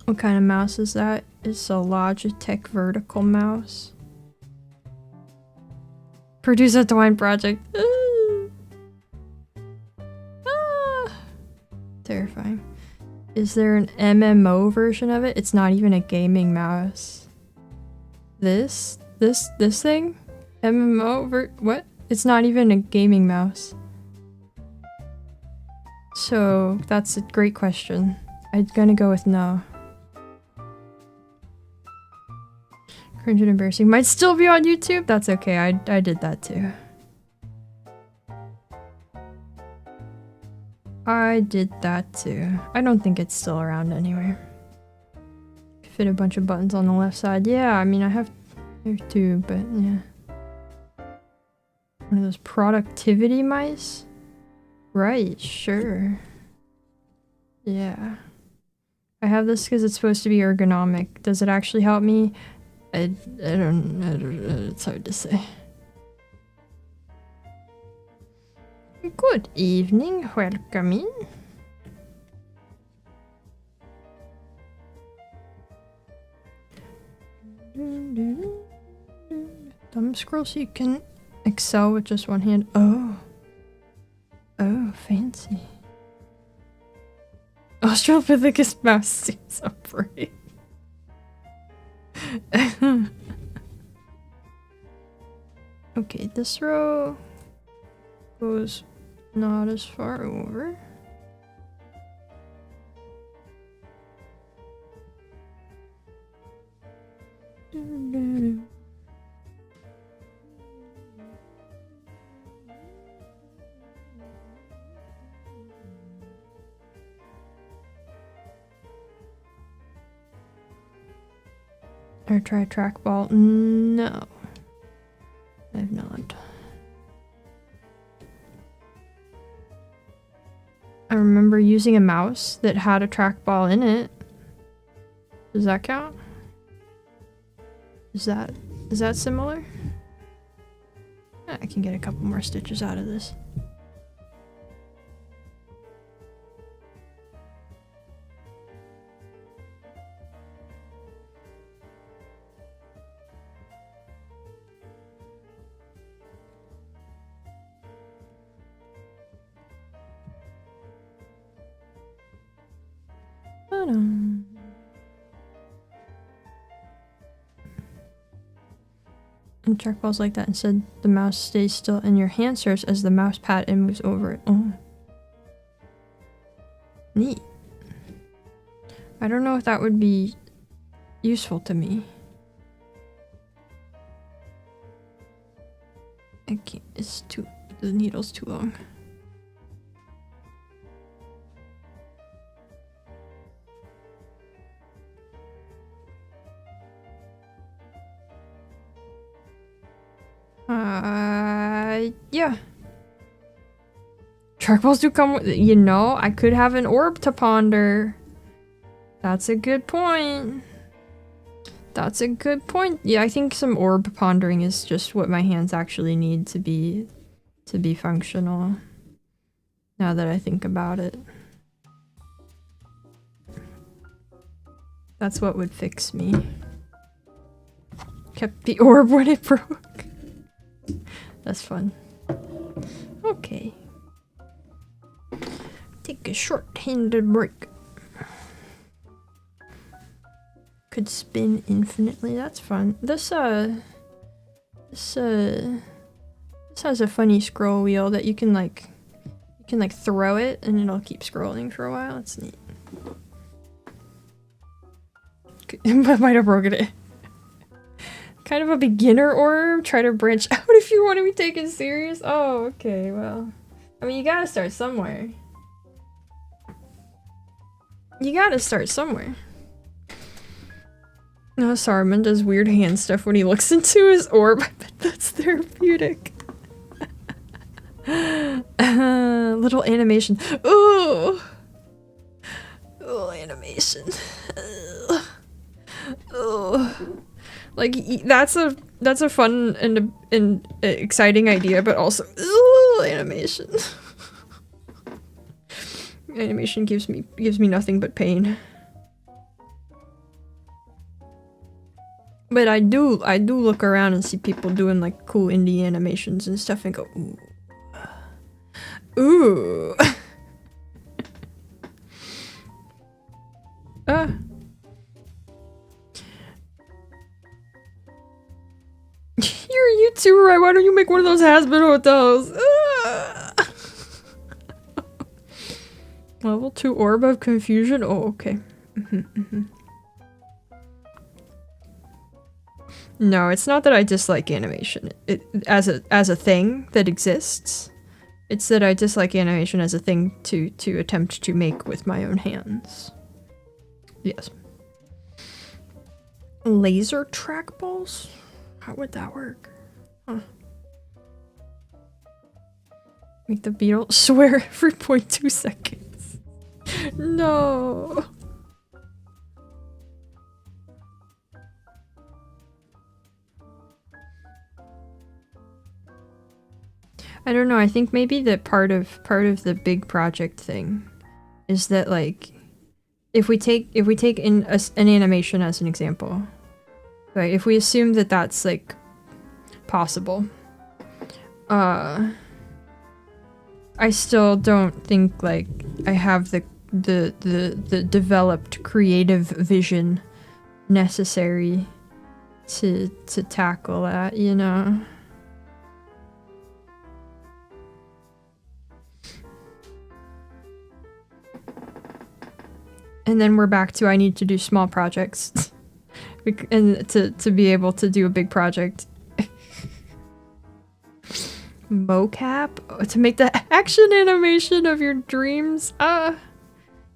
What kind of mouse is that? It's a Logitech vertical mouse. Produce a twine project. Terrifying. Is there an MMO version of it? It's not even a gaming mouse. This thing? MMO what? It's not even a gaming mouse. So that's a great question. I'm gonna go with no. Cringe and embarrassing. Might still be on YouTube? That's okay, I did that too. I did that too. I don't think it's still around anywhere. Fit a bunch of buttons on the left side. Yeah, I mean I have there too, but yeah. One of those productivity mice? Right, sure. Yeah. I have this because it's supposed to be ergonomic. Does it actually help me? I don't, it's hard to say. Good evening, welcome in. Thumb scroll so you can excel with just one hand. Oh. Oh, fancy. Australopithecus mouse seems upright. Okay, this row goes not as far over. Or try trackball? No. I've not. I remember using a mouse that had a trackball in it. Does that count? Is that similar? I can get a couple more stitches out of this. And trackballs like that. Instead, the mouse stays still and your hand serves as the mouse pad and moves over it. Oh. Neat. I don't know if that would be useful to me. I can't, it's too, the needle's too long. Yeah. Trackballs do come with, you know, I could have an orb to ponder. That's a good point. That's a good point. Yeah, I think some orb pondering is just what my hands actually need to be functional. Now that I think about it. That's what would fix me. Kept the orb when it broke. That's fun. Okay. Take a short-handed break. Could spin infinitely. That's fun. This has a funny scroll wheel that you can like throw it and it'll keep scrolling for a while. It's neat. I might have broken it. Kind of a beginner orb. Try to branch out if you want to be taken serious. Oh, okay. Well, I mean, you gotta start somewhere. You gotta start somewhere. Saruman does weird hand stuff when he looks into his orb. I bet that's therapeutic. Little animation. Ooh! Oh, animation. Oh. Like, that's a fun and exciting idea, but also, ooh, animation. Animation gives me nothing but pain. But I do look around and see people doing like cool indie animations and stuff and go, ooh. Ooh. You're a YouTuber, right? Why don't you make one of those has-been hotels? Level 2 Orb of Confusion? Oh, okay. No, it's not that I dislike animation as a thing that exists. It's that I dislike animation as a thing to attempt to make with my own hands. Yes. Laser trackballs? How would that work? Huh. Make the beetle swear every 0.2 seconds. No. I don't know, I think maybe that part of the big project thing is that, like, if we take an animation as an example, right, if we assume that that's like possible, I still don't think like I have the developed creative vision necessary to tackle that, you know. And then we're back to I need to do small projects and to be able to do a big project. Mocap? To make the action animation of your dreams?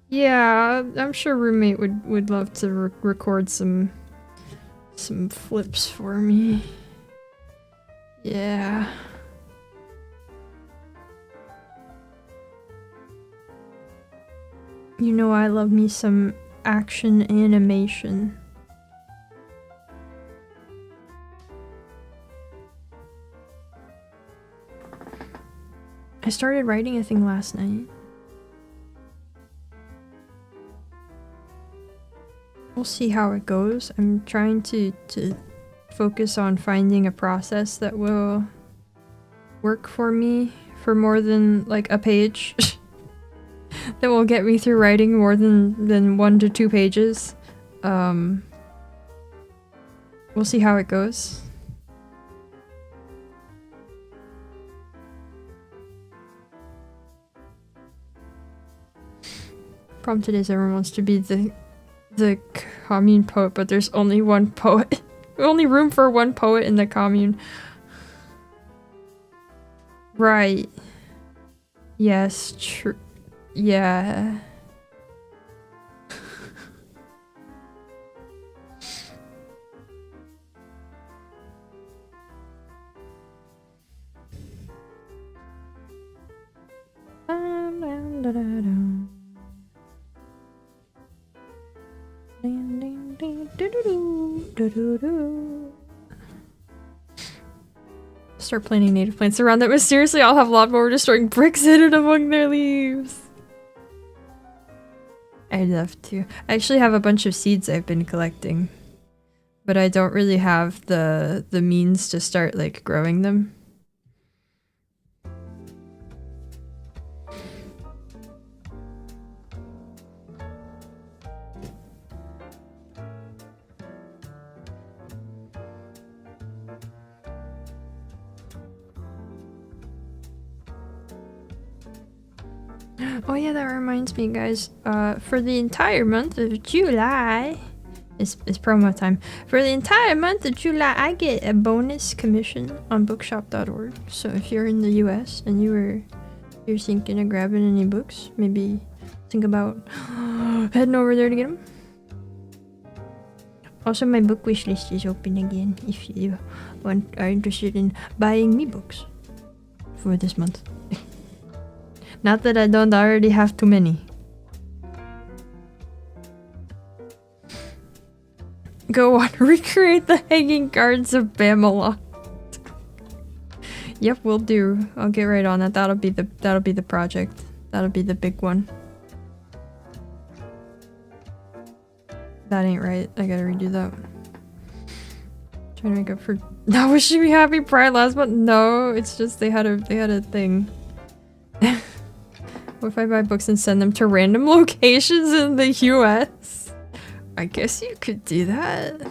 Yeah, I'm sure roommate would love to record some flips for me. Yeah. You know I love me some action animation. I started writing a thing last night. We'll see how it goes. I'm trying to focus on finding a process that will work for me for more than like a page. That will get me through writing more than 1 to 2 pages. We'll see how it goes. Problem today is everyone wants to be the commune poet, but there's only one poet. Only room for one poet in the commune. Right. Yes, true. Yeah. Start planting native plants around that mysteriously I'll have lawnmower destroying bricks hidden among their leaves. I'd love to. I actually have a bunch of seeds I've been collecting, but I don't really have the means to start like growing them. Oh yeah, that reminds me, guys. For the entire month of July, it's promo time. For the entire month of July, I get a bonus commission on bookshop.org. So if you're in the US and you're thinking of grabbing any books, maybe think about heading over there to get them. Also, my book wish list is open again if you are interested in buying me books for this month. Not that I don't already have too many. Go on, recreate the hanging guards of Bamalot. Yep, will do. I'll get right on that. That'll be the project. That'll be the big one. That ain't right. I gotta redo that. Trying to make up for not wishing me happy Pride last month. No, it's just they had a thing. What if I buy books and send them to random locations in the US? I guess you could do that.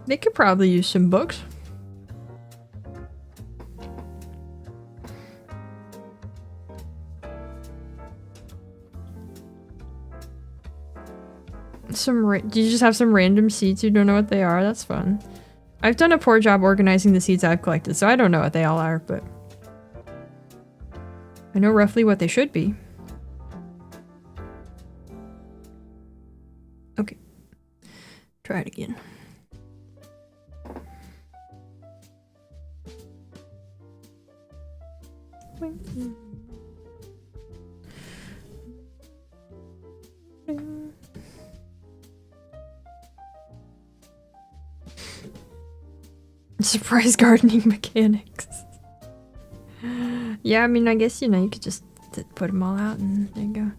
They could probably use some books. Do you just have some random seeds you don't know what they are? That's fun. I've done a poor job organizing the seeds I've collected, so I don't know what they all are, but I know roughly what they should be. Okay. Try it again. Surprise gardening mechanics. Yeah, I mean, I guess, you know, you could just put them all out and there you go.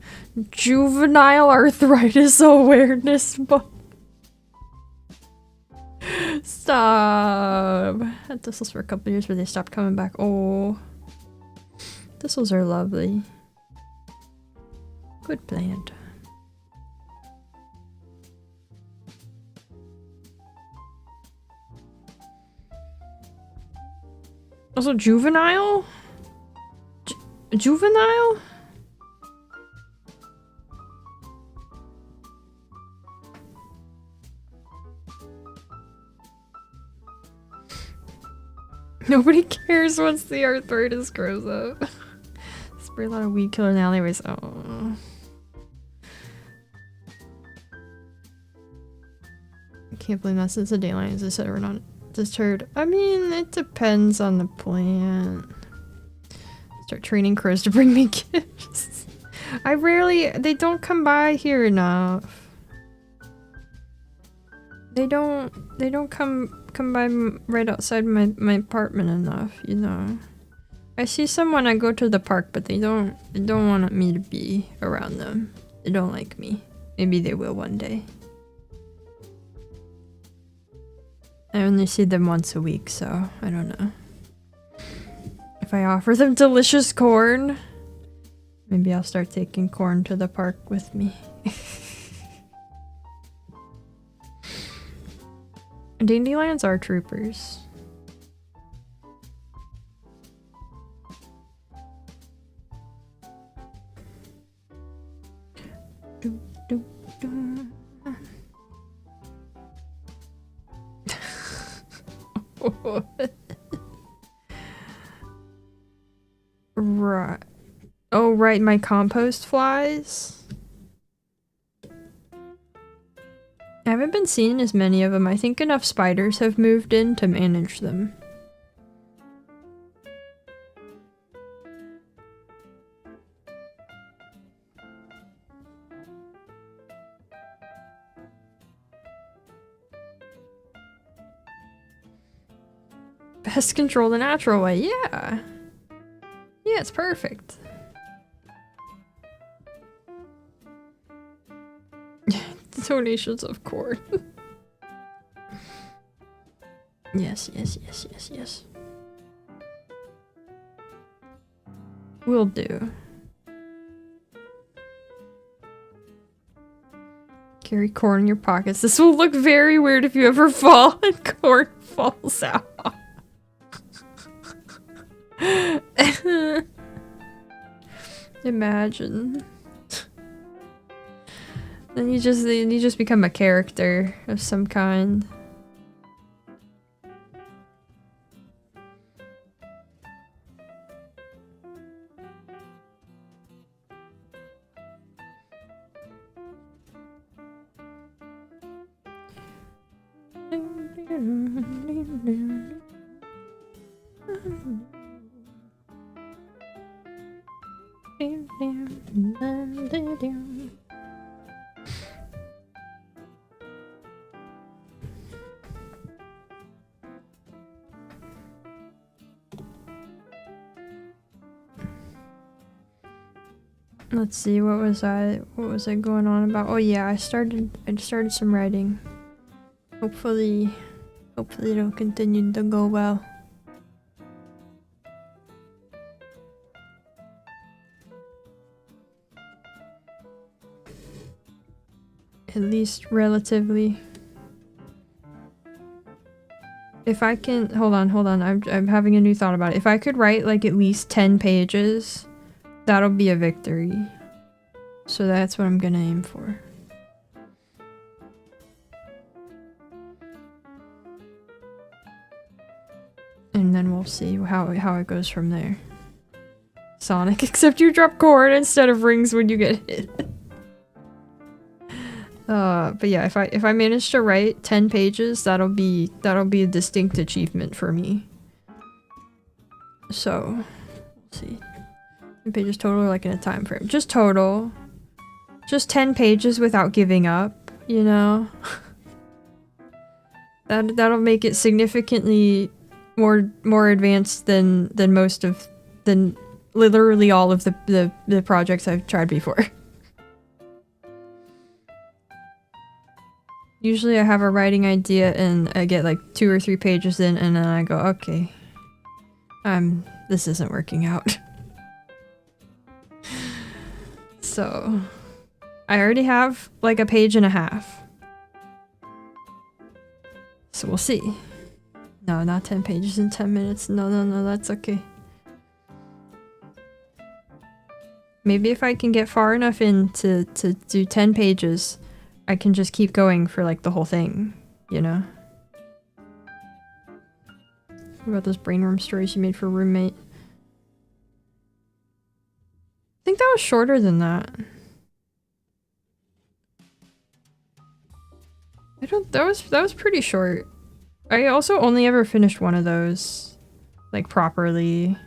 Juvenile arthritis awareness book. Stop. I had thistles for a couple years where they stopped coming back. Oh. Thistles are lovely. Good plant. Also, juvenile? Juvenile? Nobody cares once the arthritis grows up. Spray a lot of weed killer in alleyways. Oh. I can't believe that since the daylight, as I said, we're not deterred. I mean, it depends on the plant. Start training crows to bring me gifts. They don't come by here enough. They don't come by right outside my apartment enough, you know. I see some when I go to the park, but they don't want me to be around them. They don't like me. Maybe they will one day. I only see them once a week, so I don't know. If I offer them delicious corn, maybe I'll start taking corn to the park with me. Dandelions are troopers. Right. Oh, right, my compost flies. I haven't been seeing as many of them. I think enough spiders have moved in to manage them. Pest control the natural way, yeah. Yeah, it's perfect. Donations of corn. Yes. Will do. Carry corn in your pockets. This will look very weird if you ever fall and corn falls out. Imagine. Then you just become a character of some kind. Let's see, what was I going on about? Oh yeah, I started some writing. Hopefully it'll continue to go well. At least relatively. If I can, hold on, I'm having a new thought about it. If I could write like at least 10 pages, that'll be a victory. So that's what I'm gonna aim for. And then we'll see how it goes from there. Sonic, except you drop corn instead of rings when you get hit. But yeah, if I manage to write 10 pages, that'll be a distinct achievement for me. So, let's see. 10 pages total or like in a time frame? Just total. Just 10 pages without giving up, you know? That'll make it significantly more advanced than literally all of the projects I've tried before. Usually I have a writing idea and I get like 2 or 3 pages in and then I go, okay, this isn't working out. So, I already have like a page and a half. So we'll see. No, not 10 pages in 10 minutes. No, that's okay. Maybe if I can get far enough in to do 10 pages, I can just keep going for like the whole thing, you know? What about those brainworm stories you made for Roommate? I think that was shorter than that. That was pretty short. I also only ever finished one of those, like, properly.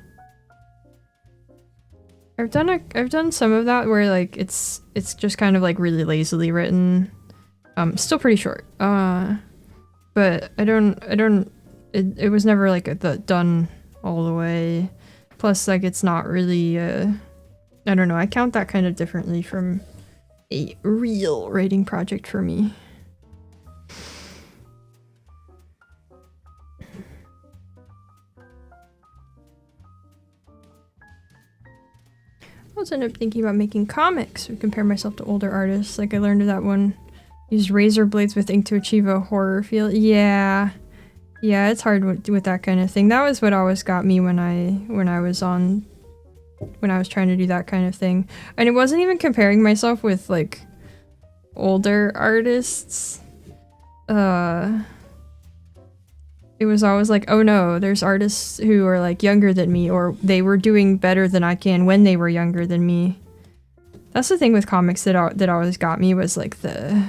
I've done some of that where like it's just kind of like really lazily written. Still pretty short. But it was never like done all the way. Plus like it's not really I don't know, I count that kind of differently from a real writing project for me. I also ended up thinking about making comics to compare myself to older artists. Like I learned that one. Use razor blades with ink to achieve a horror feel. Yeah, it's hard with that kind of thing. That was what always got me when I was trying to do that kind of thing. And it wasn't even comparing myself with like older artists. It was always like, oh no, there's artists who are like younger than me, or they were doing better than I can when they were younger than me. That's the thing with comics that always got me, was like the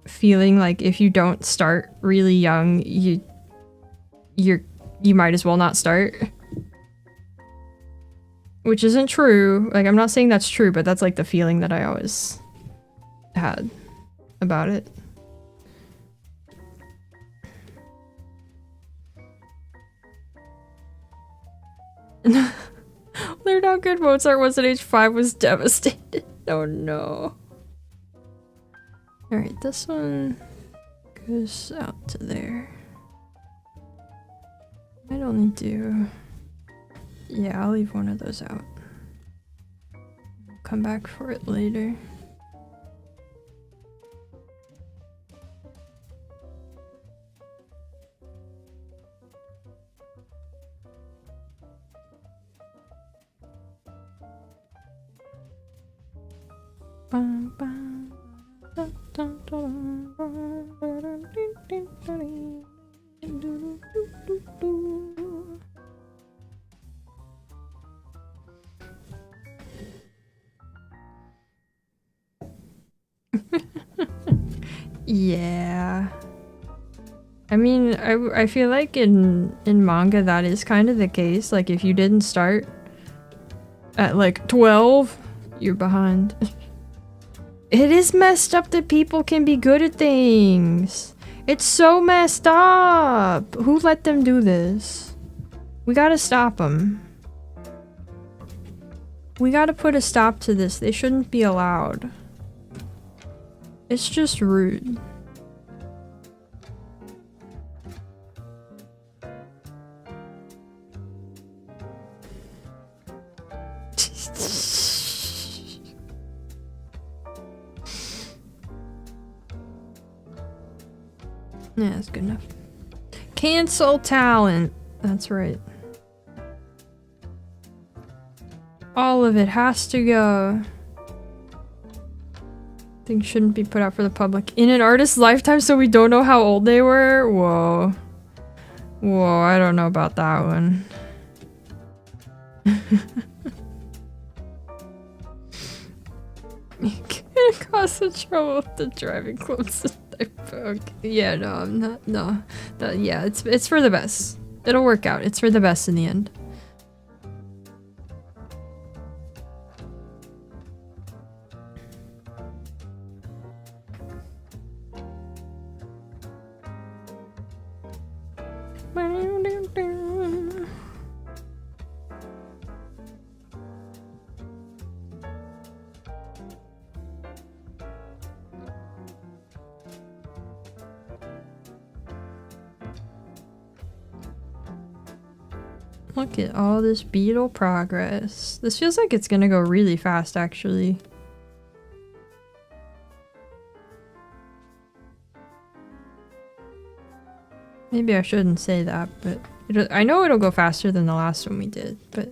feeling like if you don't start really young, you might as well not start. Which isn't true. Like, I'm not saying that's true, but that's like the feeling that I always had about it. Learned how good Mozart was at age 5 was devastated. Oh no. Alright, this one goes out to there. I'd only do... Yeah, I'll leave one of those out. I'll come back for it later. Yeah. I mean, I feel like in manga that is kind of the case. Like, if you didn't start at like 12, you're behind. It is messed up that people can be good at things. It's so messed up. Who let them do this? We gotta stop them. We gotta put a stop to this. They shouldn't be allowed. It's just rude. Yeah, that's good enough. Cancel talent. That's right. All of it has to go. Things shouldn't be put out for the public in an artist's lifetime, so we don't know how old they were. Whoa. Whoa, I don't know about that one. You can't cause the trouble with the driving clubs. Okay. Yeah, no, I'm not. No, yeah, it's for the best. It'll work out. It's for the best in the end. Look at all this beetle progress. This feels like it's gonna go really fast, actually. Maybe I shouldn't say that, but I know it'll go faster than the last one we did, but...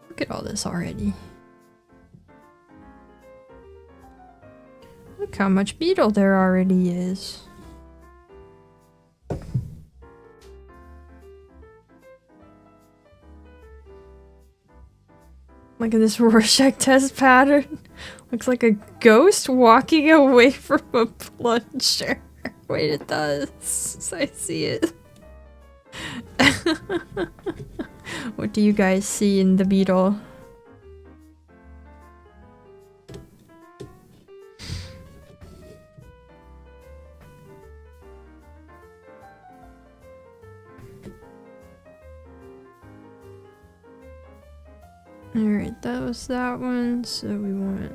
Look at all this already. Look how much beetle there already is. Look at this Rorschach test pattern. Looks like a ghost walking away from a plunger. Wait, it does. I see it. What do you guys see in the beetle? Alright, that was that one, so we want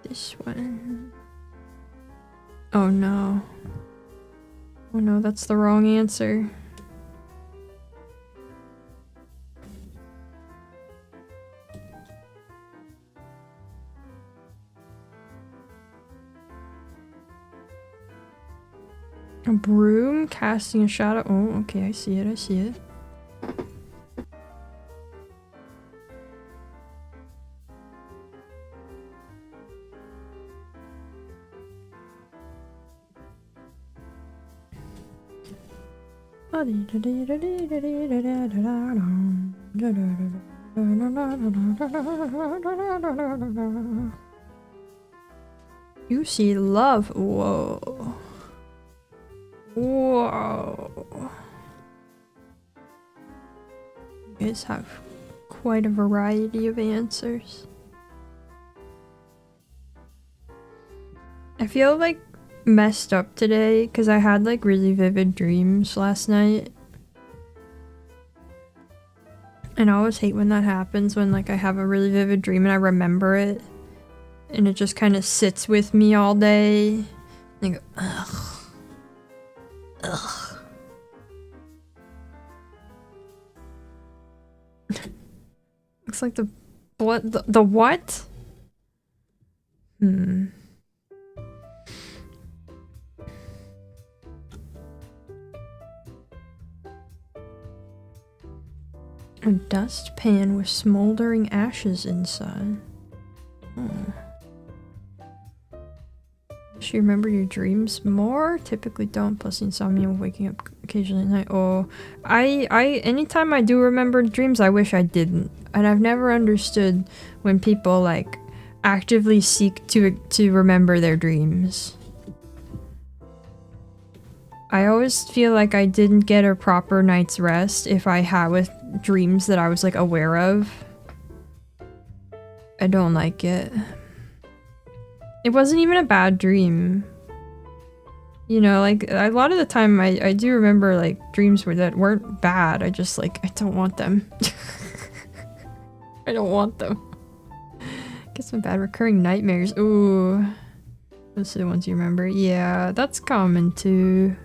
this one. Oh no. Oh no, that's the wrong answer. A broom casting a shadow. Oh, okay, I see it, I see it. You see love. Whoa. Whoa. You guys have quite a variety of answers. I feel like messed up today because I had like really vivid dreams last night. And I always hate when that happens, when like I have a really vivid dream and I remember it and it just kind of sits with me all day. And I go, ugh. Ugh. Looks like the blood. The what? A dustpan with smoldering ashes inside. Oh. Wish you remember your dreams more? Typically don't, plus insomnia, waking up occasionally at night. Oh, anytime I do remember dreams, I wish I didn't. And I've never understood when people, like, actively seek to remember their dreams. I always feel like I didn't get a proper night's rest if I had with dreams that I was, like, aware of. I don't like it. It wasn't even a bad dream. You know, like, a lot of the time I do remember, like, dreams that weren't bad. I just, like, I don't want them. I don't want them. Get some bad recurring nightmares. Ooh. Those are the ones you remember. Yeah, that's common too.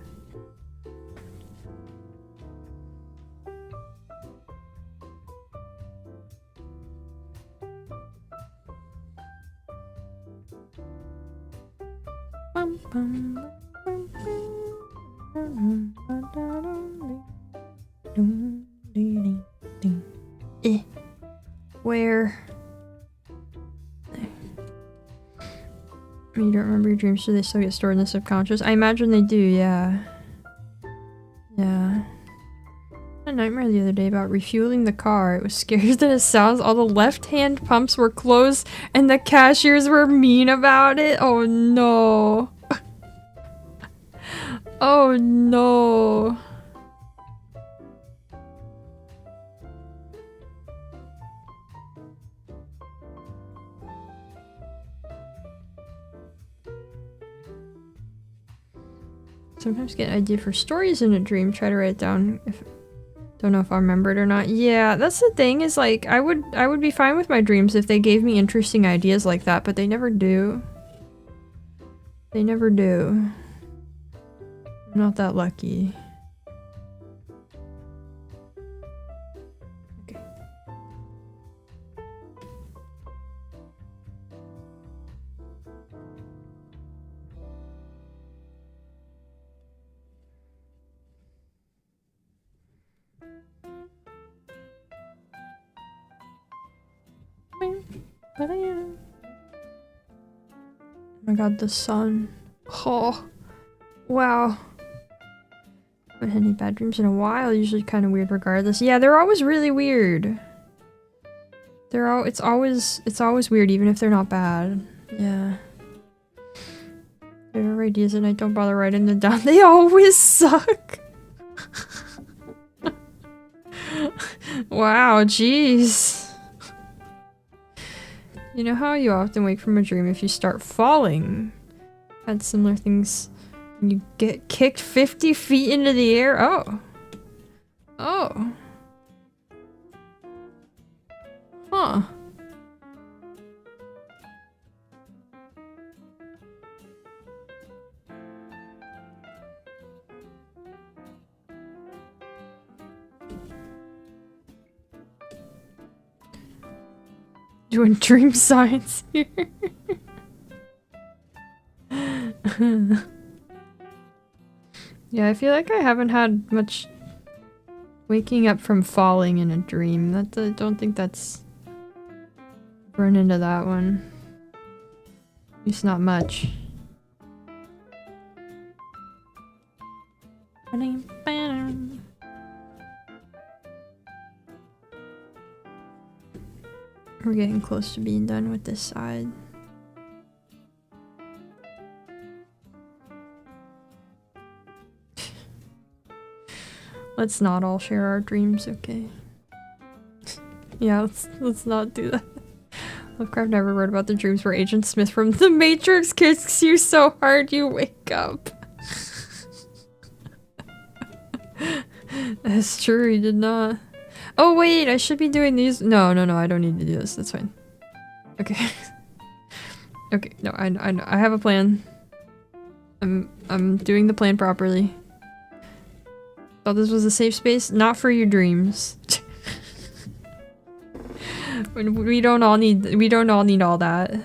Where? You don't remember your dreams, so they still get stored in the subconscious? I imagine they do, yeah. Yeah. I had a nightmare the other day about refueling the car. It was scarier than it sounds. All the left-hand pumps were closed and the cashiers were mean about it. Oh no. Oh no. Sometimes get an idea for stories in a dream. Try to write it down. Don't know if I remember it or not. Yeah, that's the thing is like I would be fine with my dreams if they gave me interesting ideas like that, but they never do. They never do. I'm not that lucky. Okay. Oh my god, the sun. Oh, wow. I haven't had any bad dreams in a while. Usually kind of weird regardless. Yeah, they're always really weird. It's always weird even if they're not bad. Yeah. There are ideas and I don't bother writing them down. They always suck. Wow, jeez. You know how you often wake from a dream if you start falling? Had similar things. You get kicked 50 feet into the air? Oh. Oh. Huh. Doing dream science here. Yeah, I feel like I haven't had much waking up from falling in a dream. I don't think that's run into that one. At least not much. We're getting close to being done with this side. Let's not all share our dreams, okay? Yeah, let's not do that. Lovecraft never wrote about the dreams where Agent Smith from The Matrix kicks you so hard you wake up. That's true, he did not. Oh wait, I should be doing these. No, I don't need to do this. That's fine. Okay. Okay, no, I have a plan. I'm doing the plan properly. Thought this was a safe space, not for your dreams. we don't all need all that.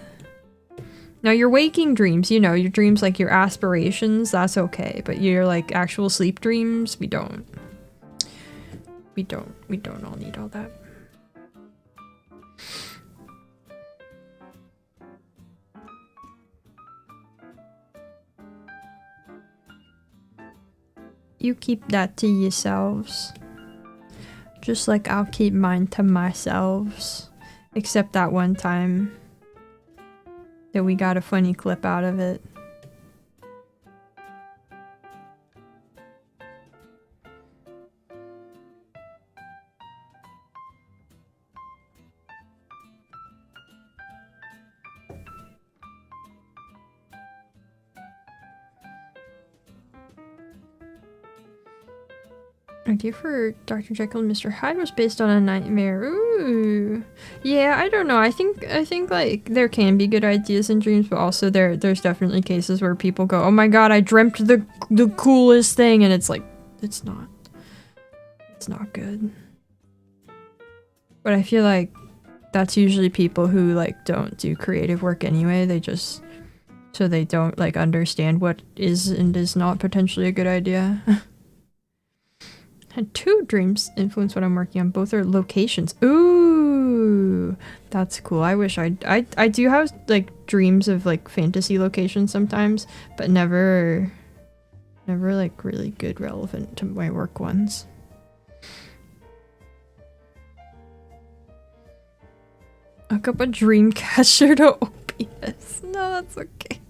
Now your waking dreams, you know, your dreams like your aspirations, that's okay, but your like actual sleep dreams, we don't all need all that. You keep that to yourselves. Just like I'll keep mine to myself. Except that one time that we got a funny clip out of it. Idea for Dr. Jekyll and Mr. Hyde was based on a nightmare. Ooh. Yeah, I don't know. I think like there can be good ideas in dreams, but also there's definitely cases where people go, "Oh my god, I dreamt the coolest thing," and it's like it's not good. But I feel like that's usually people who like don't do creative work anyway. They just so they don't like understand what is and is not potentially a good idea. Had 2 dreams influence what I'm working on. Both are locations. Ooh, that's cool. I wish I do have like dreams of like fantasy locations sometimes, but never like really good relevant to my work ones. Hook up a Dreamcatcher to OBS. No, that's okay.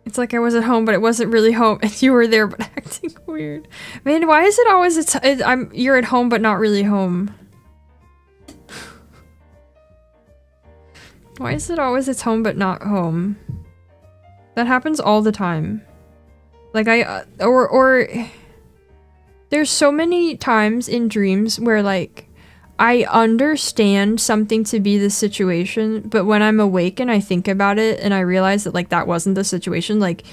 It's like I was at home, but it wasn't really home, and you were there, but acting weird. Man, why is it always you're at home, but not really home? Why is it always it's home, but not home? That happens all the time. Like or there's so many times in dreams where like I understand something to be the situation, but when I'm awake and I think about it and I realize that like that wasn't the situation, like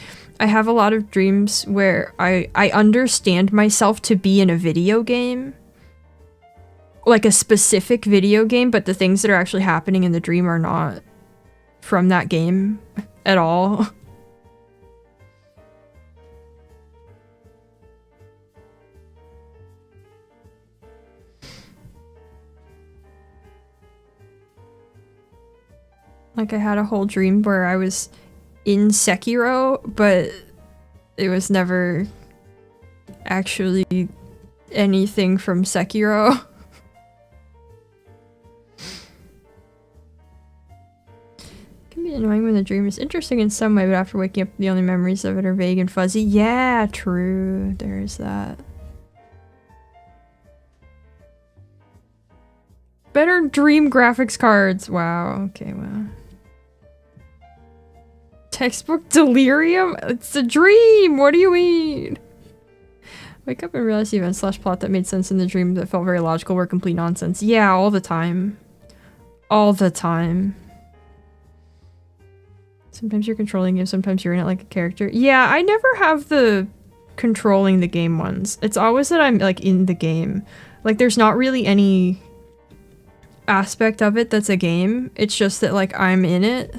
I have a lot of dreams where I understand myself to be in a video game, like a specific video game, but the things that are actually happening in the dream are not from that game at all. Like I had a whole dream where I was in Sekiro, but it was never actually anything from Sekiro. It can be annoying when the dream is interesting in some way, but after waking up the only memories of it are vague and fuzzy. Yeah, true. There is that. Better dream graphics cards. Wow. Okay, wow. Textbook delirium? It's a dream! What do you mean? Wake up and realize the event / plot that made sense in the dream that felt very logical were complete nonsense. Yeah, all the time. All the time. Sometimes you're controlling him, sometimes you're in it like a character. Yeah, I never have the controlling the game ones. It's always that I'm like in the game. Like there's not really any aspect of it that's a game. It's just that like I'm in it.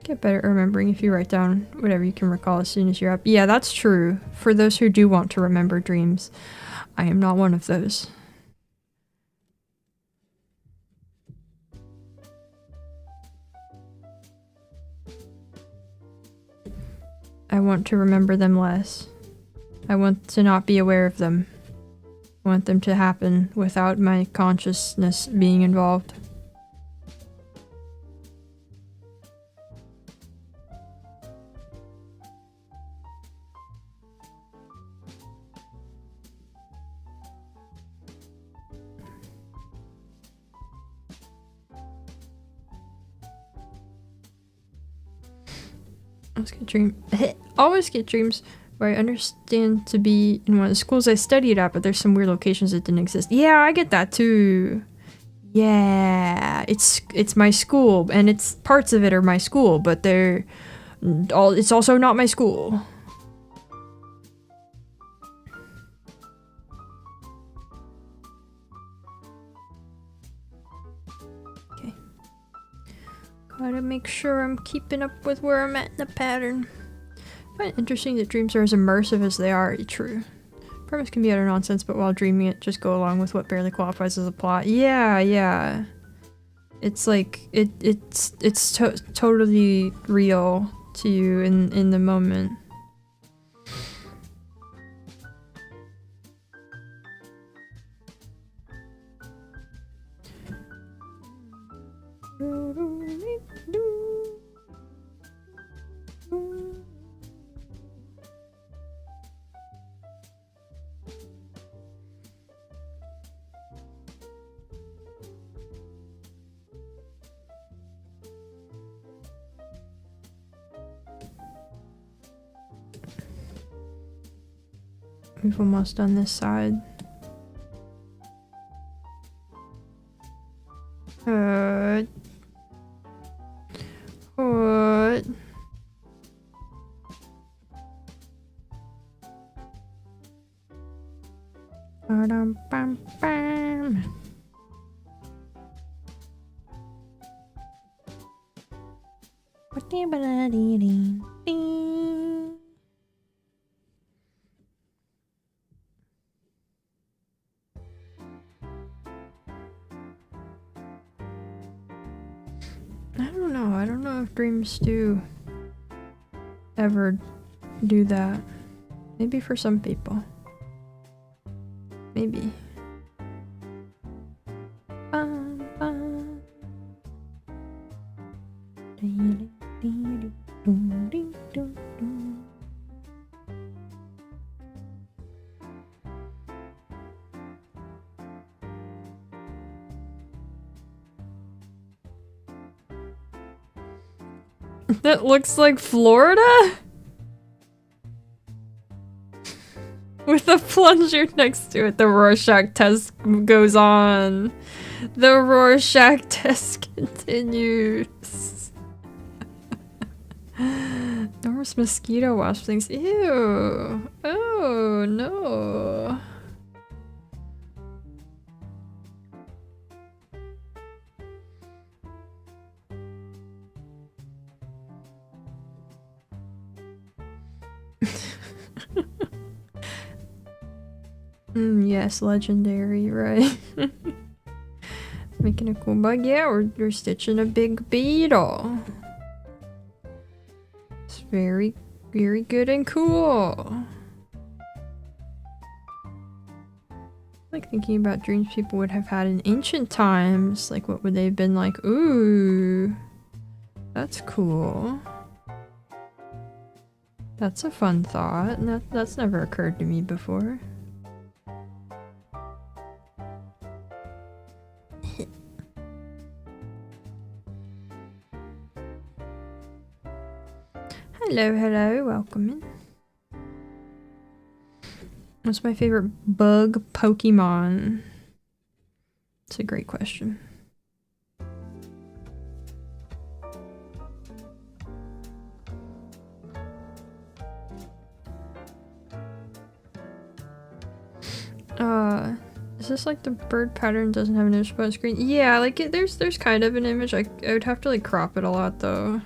Get better at remembering if you write down whatever you can recall as soon as you're up. Yeah, that's true. For those who do want to remember dreams. I am not one of those. I want to remember them less. I want to not be aware of them. I want them to happen without my consciousness being involved. Always get dreams where I understand to be in one of the schools I studied at, but there's some weird locations that didn't exist. Yeah, I get that too. Yeah, it's my school, and it's parts of it are my school, but it's also not my school. Okay. Gotta make sure I'm keeping up with where I'm at in the pattern. I find it interesting that dreams are as immersive as they are. True. Premise can be utter nonsense, but while dreaming it, just go along with what barely qualifies as a plot. Yeah, yeah. it's like it's totally real to you in the moment. We've almost done this side. What? Ba-dum-bum-bum. I don't know if dreams do ever do that. Maybe for some people. Maybe. That looks like Florida? With a plunger next to it. The Rorschach test goes on. The Rorschach test continues. Norris mosquito wasp things. Ew. Oh, no. Yes, legendary, right? Making a cool bug. Yeah, we're stitching a big beetle. It's very, very good and cool. Like thinking about dreams people would have had in ancient times. Like what would they have been like? Ooh, that's cool. That's a fun thought, and that's never occurred to me before. Hello, welcome in. What's my favorite bug Pokemon? It's a great question. Is this like the bird pattern doesn't have an image on screen? Yeah, like there's kind of an image. I would have to like crop it a lot though.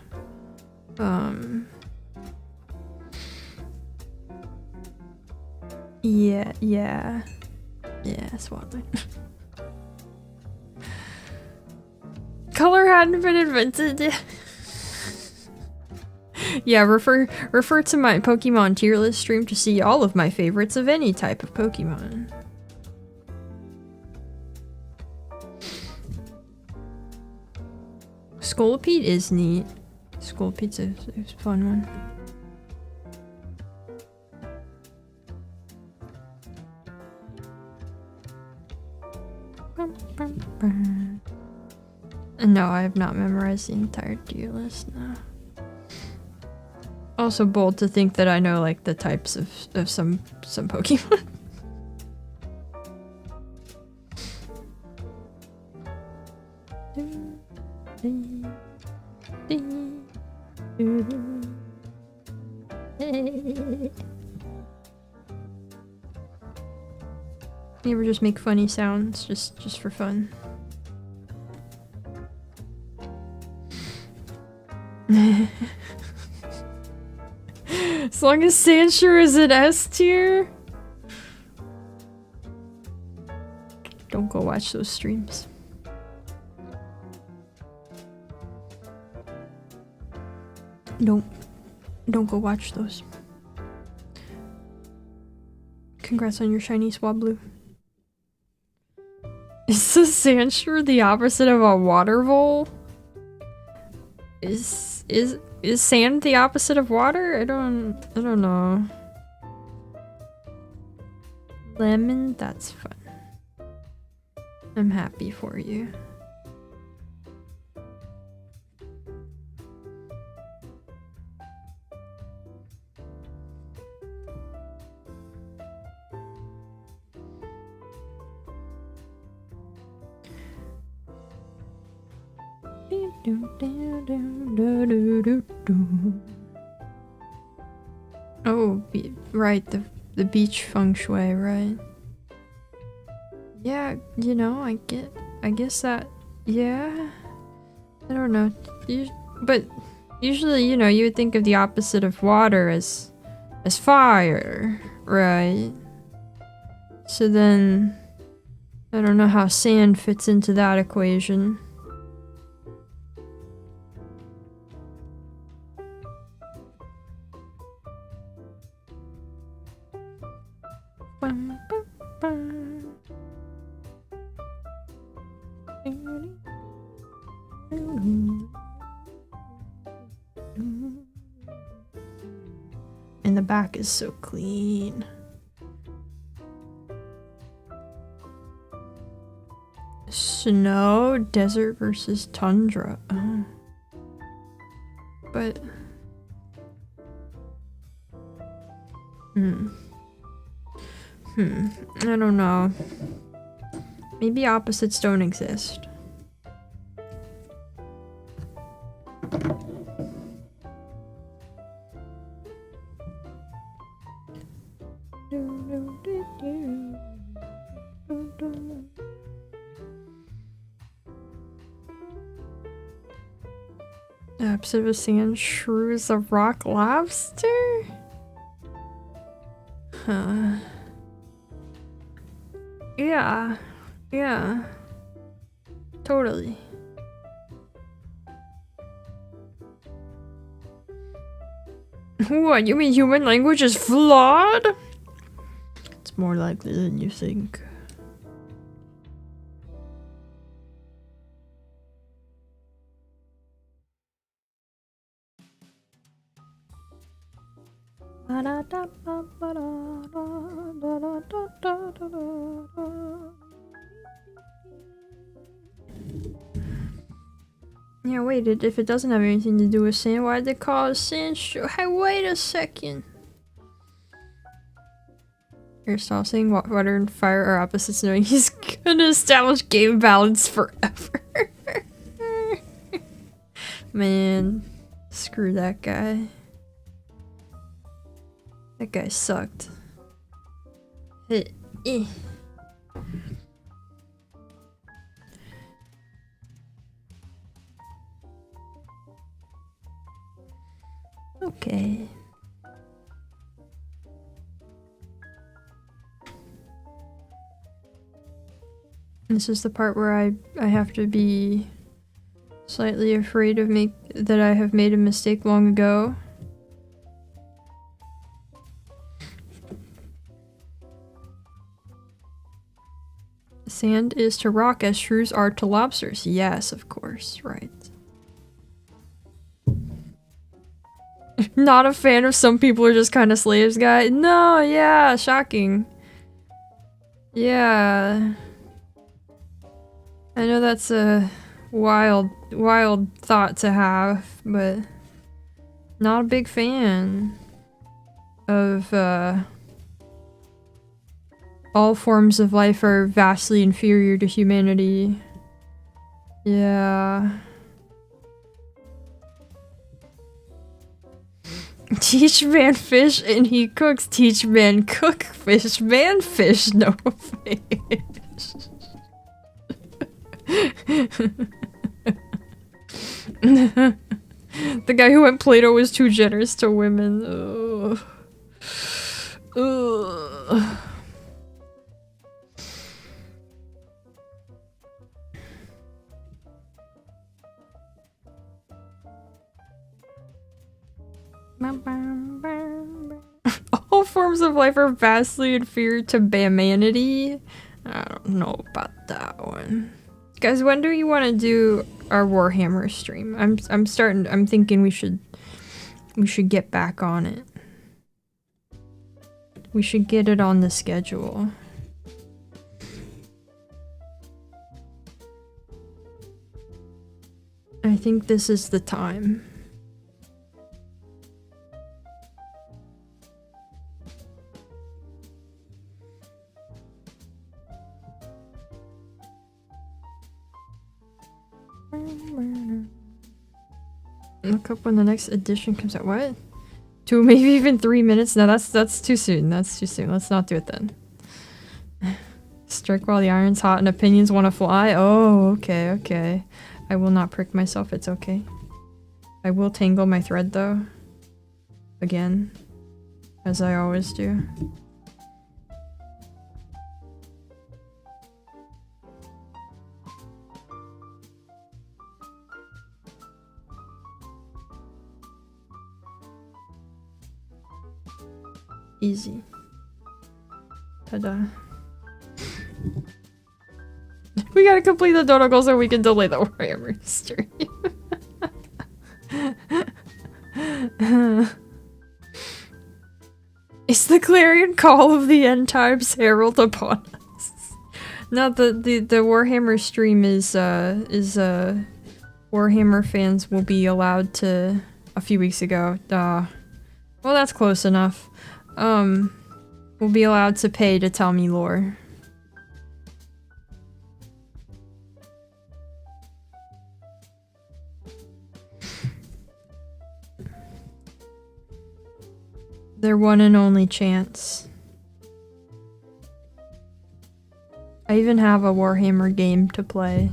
Yeah, Swadley. Color hadn't been invented yet. Yeah, refer to my Pokemon tier list stream to see all of my favorites of any type of Pokemon. Scolipede is neat. Scolpide's a fun one. No, I have not memorized the entire tier list, no. Also bold to think that I know like the types of some Pokemon. You ever just make funny sounds just for fun? As long as Sandshrew is an S tier. Don't go watch those streams. Don't go watch those. Congrats on your shiny Swablu. Is the sand shrew the opposite of a water vole? Is sand the opposite of water? I don't know. Lemon, that's fun. I'm happy for you. Oh, right, the beach feng shui, right? Yeah, you know, I guess that, yeah. I don't know. But usually, you know, you would think of the opposite of water as fire, right? So then, I don't know how sand fits into that equation. And the back is so clean. Snow, desert versus tundra. Oh. But I don't know. Maybe opposites don't exist. The opposite of a sand shrew is a rock lobster? Huh. Yeah. Totally. What, you mean human language is flawed? It's more likely than you think. Yeah, wait, if it doesn't have anything to do with sand, why'd they call it sand shrew? Hey, wait a second. Aristotle saying water and fire are opposites, knowing he's gonna establish game balance forever. Man, screw that guy. That guy sucked. Okay. This is the part where I have to be slightly afraid of that I have made a mistake long ago. Sand is to rock as shrews are to lobsters. Yes, of course, right. Not a fan of some people are just kind of slaves, guy. No, yeah, shocking. Yeah. I know that's a wild thought to have, but not a big fan of, all forms of life are vastly inferior to humanity. Yeah. Teach man fish and he cooks. Teach man cook fish. Man fish, no fish. The guy who went Plato was too generous to women. Ugh. Ugh. All forms of life are vastly inferior to humanity. I don't know about that one. Guys, when do you want to do our Warhammer stream? I'm thinking we should get back on it. We should get it on the schedule. I think this is the time. Look up when the next edition comes out. What? 2, maybe even 3 minutes? No, that's too soon. That's too soon. Let's not do it then. Strike while the iron's hot and opinions want to fly. Oh, okay, okay. I will not prick myself. It's okay. I will tangle my thread though. Again. As I always do. Easy. Ta-da. We gotta complete the dodo goal so we can delay the Warhammer stream. It's the clarion call of the end times herald upon us. No, the Warhammer stream is Warhammer fans will be allowed to a few weeks ago. Well, that's close enough. Will be allowed to pay to tell me lore. Their one and only chance. I even have a Warhammer game to play.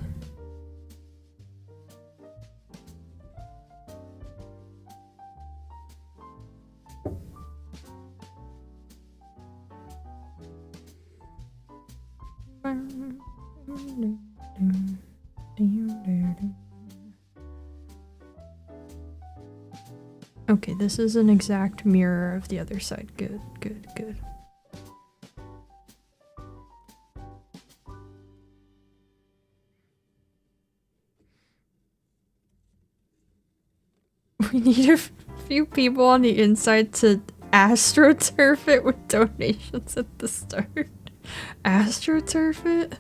Okay, this is an exact mirror of the other side. Good, good, good. We need a few people on the inside to astroturf it with donations at the start. Astroturf it?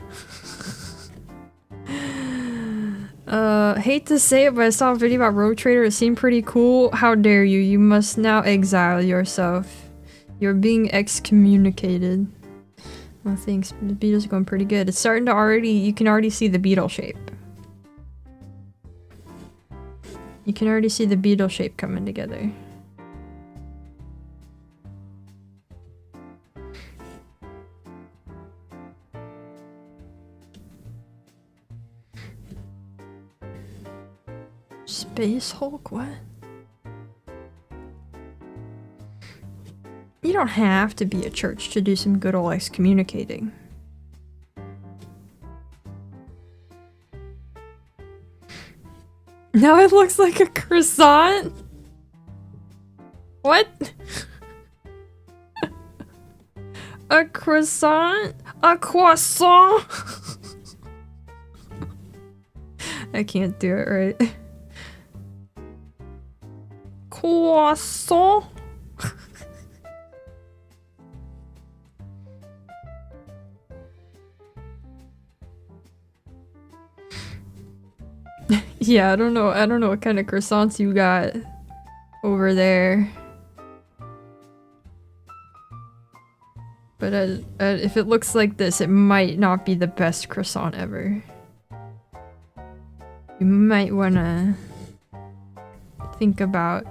Hate to say it, but I saw a video about Road Trader. It seemed pretty cool. How dare you? You must now exile yourself. You're being excommunicated. Well, thanks. The beetle's going pretty good. It's starting to already... You can already see the beetle shape. You can already see the beetle shape coming together. Space Hulk? What? You don't have to be a church to do some good ol' excommunicating. Now it looks like a croissant? What? A croissant? A croissant? I can't do it right. Croissant? Yeah, I don't know what kind of croissants you got over there. But if it looks like this, it might not be the best croissant ever. You might wanna think about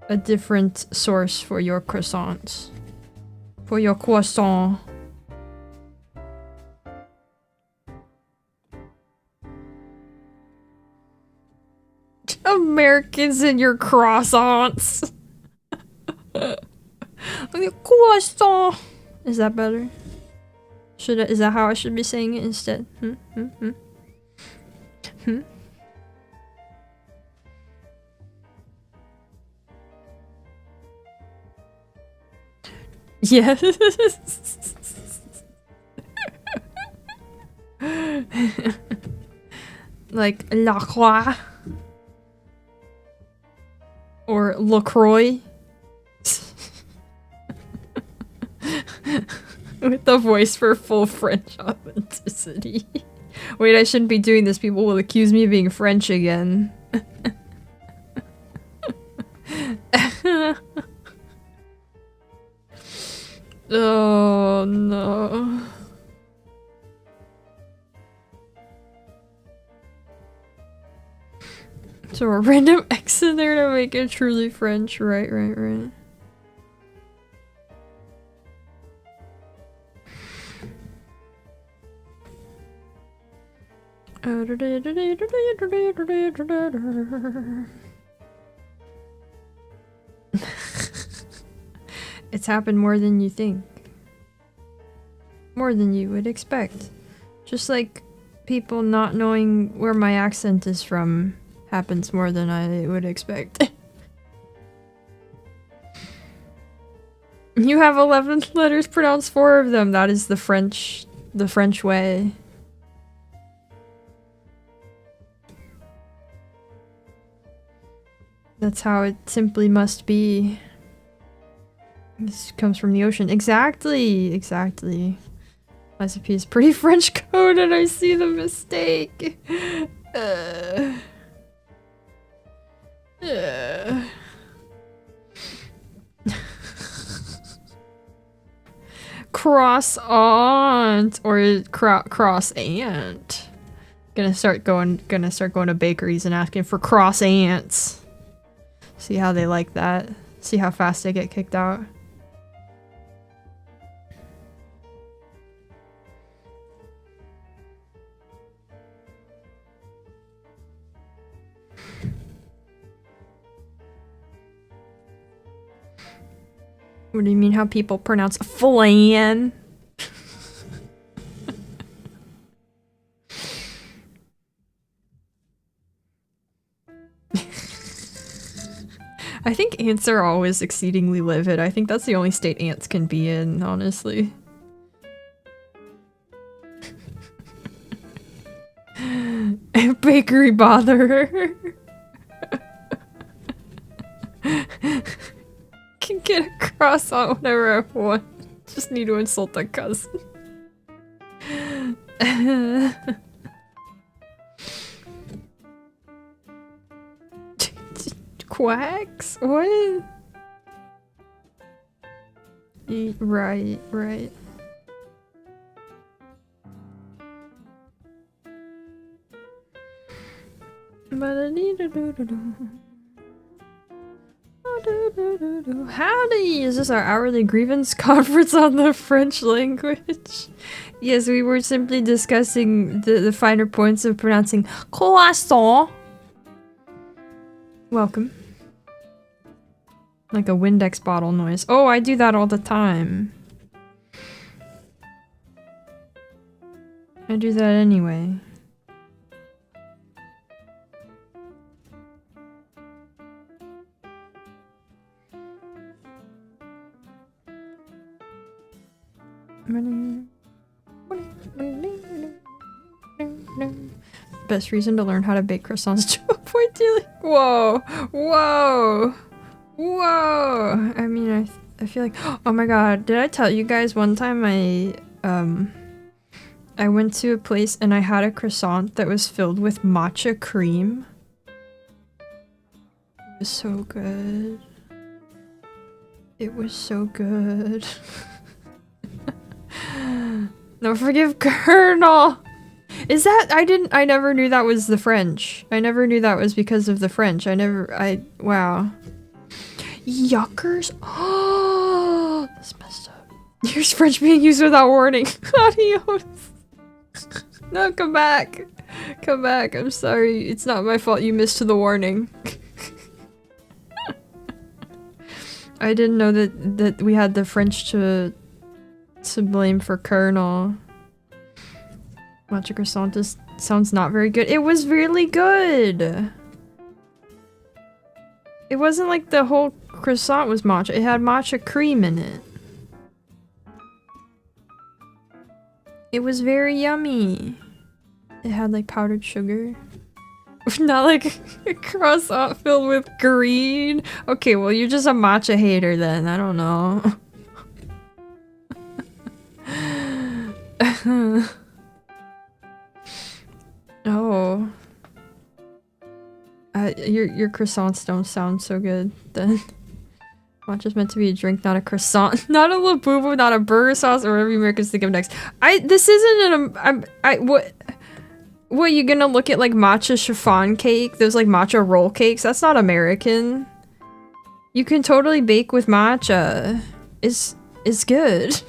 a different source for your croissants. For your croissant. Americans and your croissants. Croissant. Is that better? Is that how I should be saying it instead? Yes. Like La Croix. Or LaCroix. With the voice for full French authenticity. Wait, I shouldn't be doing this. People will accuse me of being French again. Oh no. So a random X in there to make it truly French. Right. It's happened more than you think. More than you would expect. Just like people not knowing where my accent is from happens more than I would expect. You have 11 letters, pronounce 4 of them. That is the French way. That's how it simply must be. This comes from the ocean. Exactly. Recipe is pretty French coded. I see the mistake. Croissant or cross ant. Gonna start going to bakeries and asking for cross ants. See how they like that. See how fast they get kicked out. What do you mean how people pronounce flan? I think ants are always exceedingly livid. I think that's the only state ants can be in, honestly. Bakery bother. Can get a croissant whenever I want. Just need to insult a cousin. Quacks? What? Right. Howdy! Is this our hourly grievance conference on the French language? Yes, we were simply discussing the finer points of pronouncing croissant. Welcome. Like a Windex bottle noise. Oh, I do that all the time. I do that anyway. Best reason to learn how to bake croissants to avoid dealing. Whoa. I mean, I feel like, oh my god, did I tell you guys one time I went to a place and I had a croissant that was filled with matcha cream. It was so good. It was so good. No, forgive Colonel! Is that- I never knew that was the French. I never knew that was because of the French. Wow. Yuckers? Oh, that's messed up. Here's French being used without warning. Adios. No, come back. Come back. I'm sorry. It's not my fault you missed the warning. I didn't know that we had the French to blame for Colonel. Matcha croissant sounds not very good. It was really good. It wasn't like the whole croissant was matcha. It had matcha cream in it. It was very yummy. It had like powdered sugar. Not like a croissant filled with green. Okay, well you're just a matcha hater then. I don't know. Oh. Your croissants don't sound so good then. Matcha's meant to be a drink, not a croissant. Not a labubu, not a burger sauce, or whatever you Americans think of next. This isn't what, you gonna look at like matcha chiffon cake? Those like matcha roll cakes? That's not American. You can totally bake with matcha. It's good.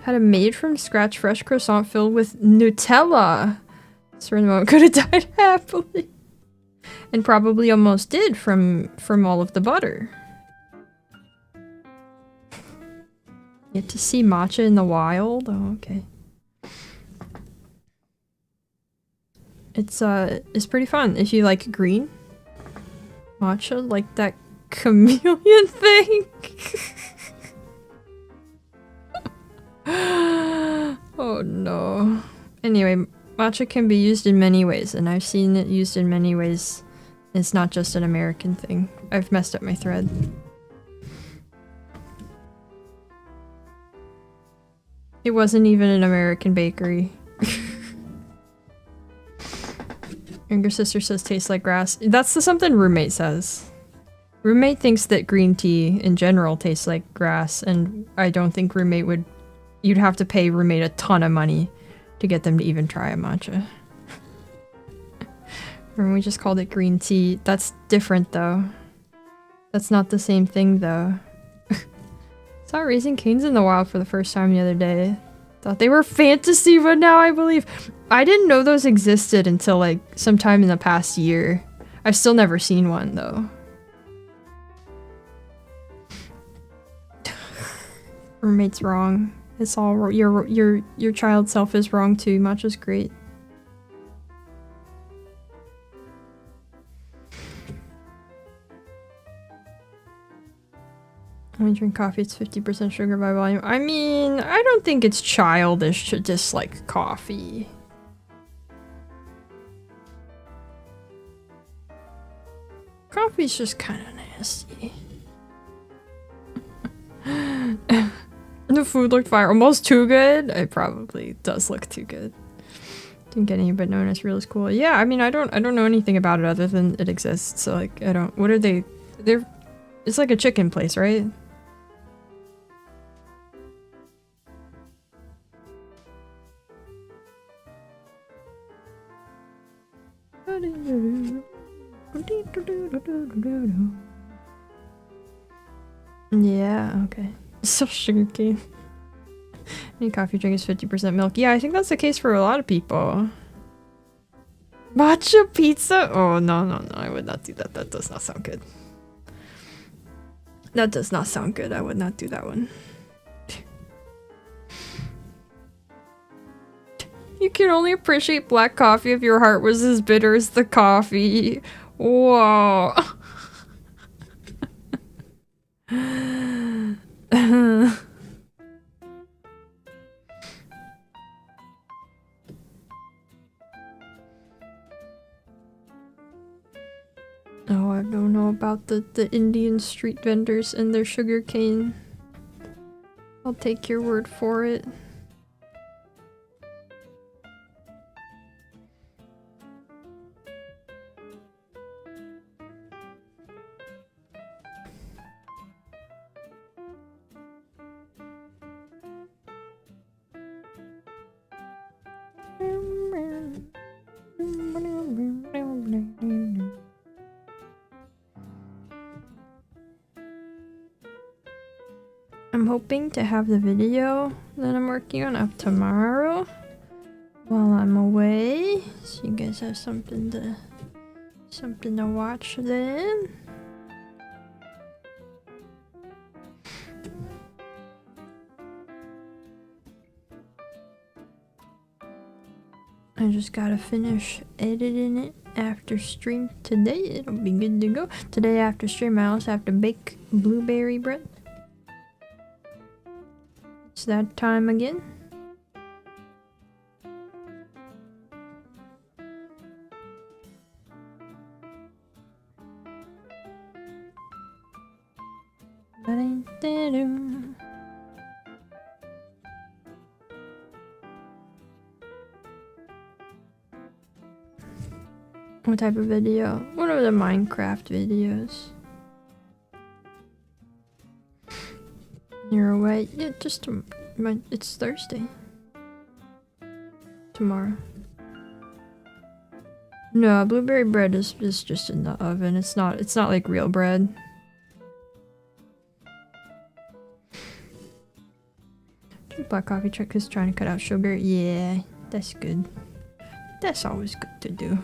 Had a made from scratch fresh croissant filled with Nutella. Serena could have died happily. And probably almost did from all of the butter. Get to see matcha in the wild? Oh, okay. It's pretty fun if you like green matcha, like that chameleon thing. Oh no. Anyway, matcha can be used in many ways, and I've seen it used in many ways. It's not just an American thing. I've messed up my thread. It wasn't even an American bakery. Younger sister says tastes like grass. That's something roommate says. Roommate thinks that green tea in general tastes like grass, and I don't think roommate would... You'd have to pay roommate a ton of money to get them to even try a matcha. Remember we just called it green tea. That's different though. That's not the same thing though. Saw Raising Cane's in the wild for the first time the other day. Thought they were fantasy, but now I believe. I didn't know those existed until like sometime in the past year. I've still never seen one though. Roommate's wrong. It's all your child self is wrong too. Matcha's great. When you drink coffee, it's 50% sugar by volume. I mean, I don't think it's childish to dislike coffee. Coffee's just kind of nasty. The food looked fire. Almost too good? It probably does look too good. Didn't get any, but known as real is cool. Yeah, I mean, I don't know anything about it other than it exists. So like, I don't. What are they? It's like a chicken place, right? Yeah, okay. So sugarcane. Any coffee drink is 50% milk. Yeah, I think that's the case for a lot of people. Matcha pizza? Oh, no, I would not do that. That does not sound good. That does not sound good. I would not do that one. You can only appreciate black coffee if your heart was as bitter as the coffee. Whoa. Oh, I don't know about the Indian street vendors and their sugar cane. I'll take your word for it. I'm hoping to have the video that I'm working on up tomorrow while I'm away, so you guys have something to watch then. I just gotta finish editing it after stream today. It'll be good to go. Today after stream I also have to bake blueberry bread. It's that time again. What type of video? One of the Minecraft videos. You're away. Yeah, just it's Thursday. Tomorrow. No, blueberry bread is just in the oven. It's not like real bread. Black coffee truck is trying to cut out sugar. Yeah, that's good. That's always good to do.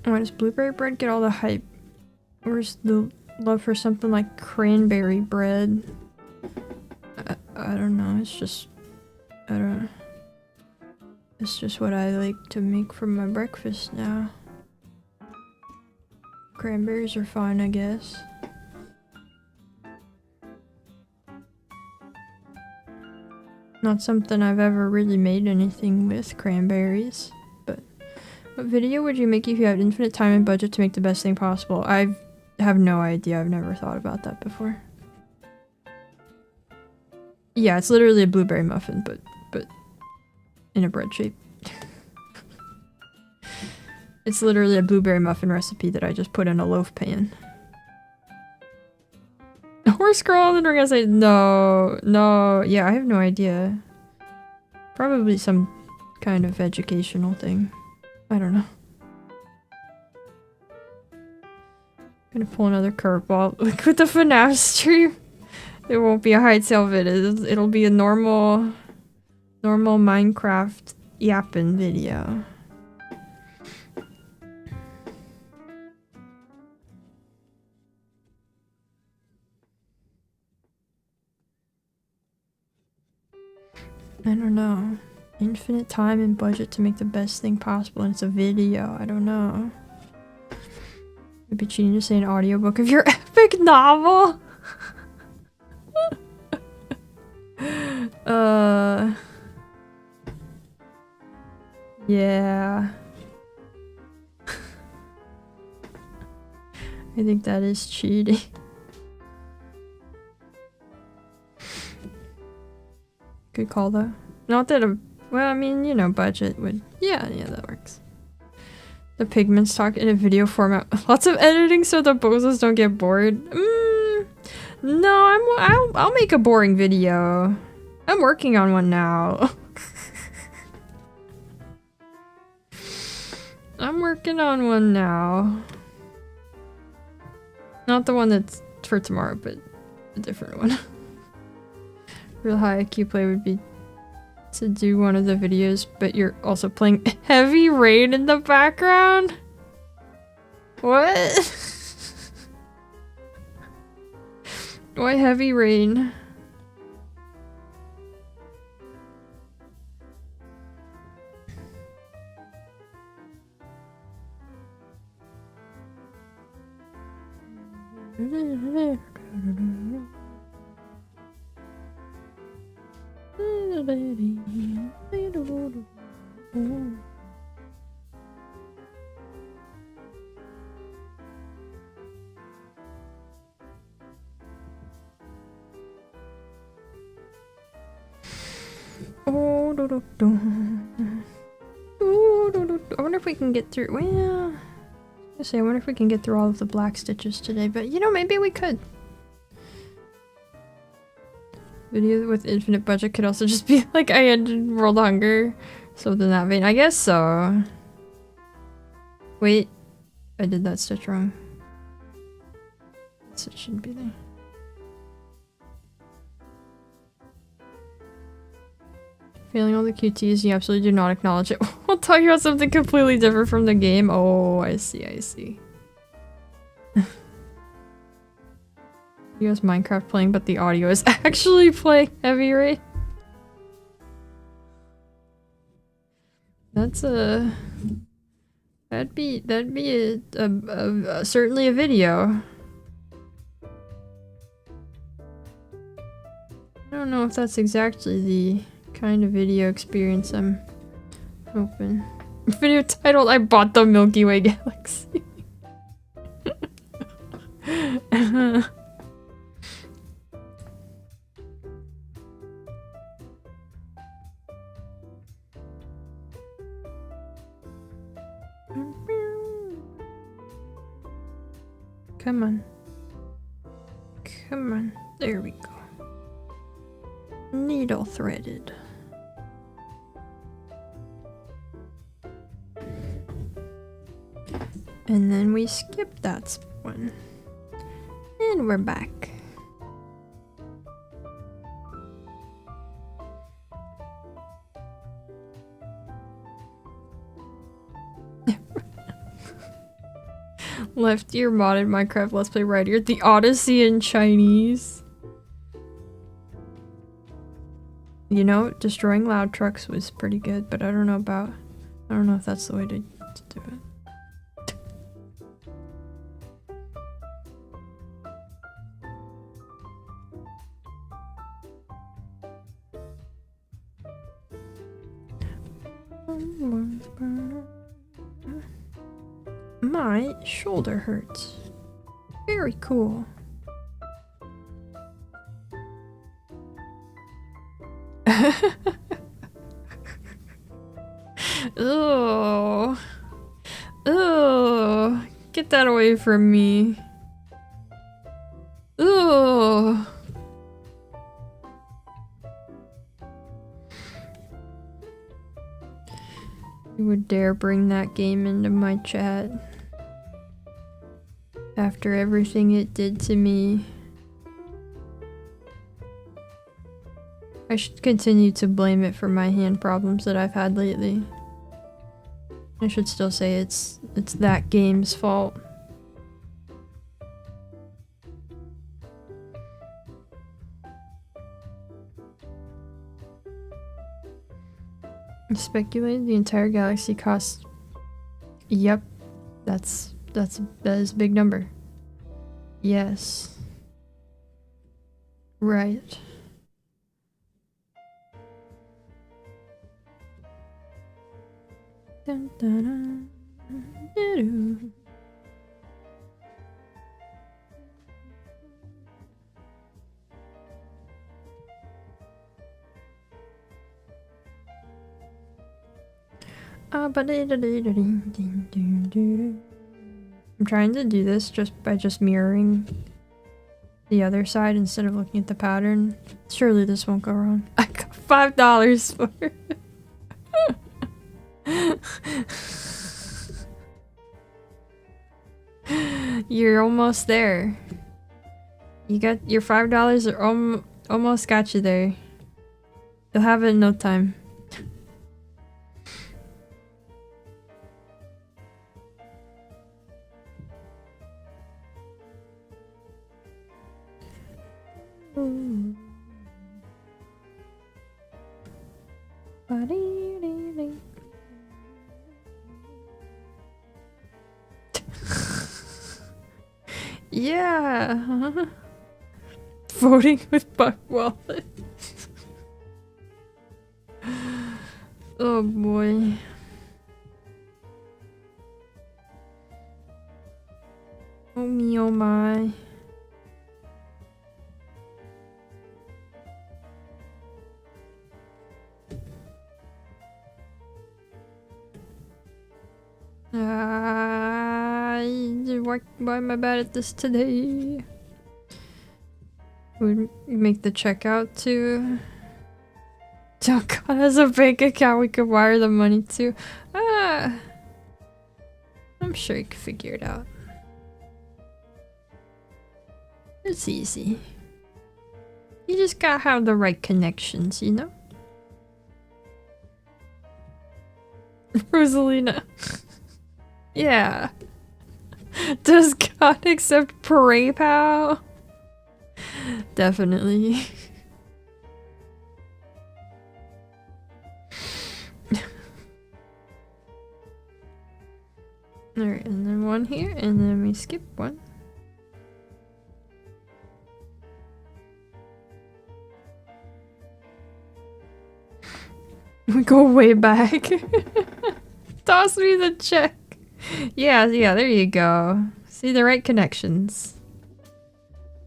Why does blueberry bread get all the hype? Where's the love for something like cranberry bread? I don't know, it's just... I don't know. It's just what I like to make for my breakfast now. Cranberries are fine, I guess. Not something I've ever really made anything with cranberries. What video would you make if you had infinite time and budget to make the best thing possible? I have no idea. I've never thought about that before. Yeah, it's literally a blueberry muffin, but in a bread shape. It's literally a blueberry muffin recipe that I just put in a loaf pan. A horse girl on the ring, I say no. Yeah, I have no idea. Probably some kind of educational thing. I don't know. Gonna pull another curveball. Like with the FNAF stream, it won't be a hide tail vid. It'll be a normal Minecraft yapping video. I don't know. Infinite time and budget to make the best thing possible, and it's a video. I don't know. It'd be cheating to say an audiobook of your epic novel. Yeah. I think that is cheating. Good call though. Not that a well, I mean, you know, budget would... Yeah, that works. The pigments talk in a video format. Lots of editing so the bozos don't get bored. No, I'll make a boring video. I'm working on one now. I'm working on one now. Not the one that's for tomorrow, but a different one. Real high IQ play would be to do one of the videos, but you're also playing Heavy Rain in the background? What? Why Heavy Rain? I wonder if we can get through. Well, I wonder if we can get through all of the black stitches today, but you know, maybe we could. Video with infinite budget could also just be like I ended World Hunger. Something in that vein. I guess so. Wait. I did that stitch wrong. That stitch shouldn't be there. Failing all the QTs, you absolutely do not acknowledge it. We'll talk about something completely different from the game. Oh, I see. US Minecraft playing, but the audio is actually playing Heavy Rain. That's a... That'd be certainly a video. I don't know if that's exactly the kind of video experience I'm hoping. Video titled, I bought the Milky Way Galaxy. Come on. Come on. There we go. Needle threaded. And then we skip that one. And we're back. Left ear modded Minecraft Let's Play right ear. The Odyssey in Chinese. You know, destroying loud trucks was pretty good, but I don't know if that's the way to do it. My shoulder hurts. Very cool. Oh, oh, get that away from me. Oh. You would dare bring that game into my chat after everything it did to me. I should continue to blame it for my hand problems that I've had lately. I should still say it's that game's fault. Speculated the entire galaxy costs. Yep, that is a big number. Yes. Right. Dun, dun, dun, doo-doo. I'm trying to do this by mirroring the other side instead of looking at the pattern. Surely this won't go wrong. I got $5 for it. You're almost there. You got your $5 are almost got you there. You'll have it in no time. Yeah. Voting with my wallet. Oh boy. Oh me, oh my. Why am I bad at this today? Would make the checkout to... Oh god, has a bank account we could wire the money to. Ah, I'm sure you can figure it out. It's easy. You just gotta have the right connections, you know? Rosalina. Yeah. Does God accept PayPal? Definitely. Alright, and then one here, and then we skip one. We go way back. Toss me the check. Yeah, there you go. See, the right connections.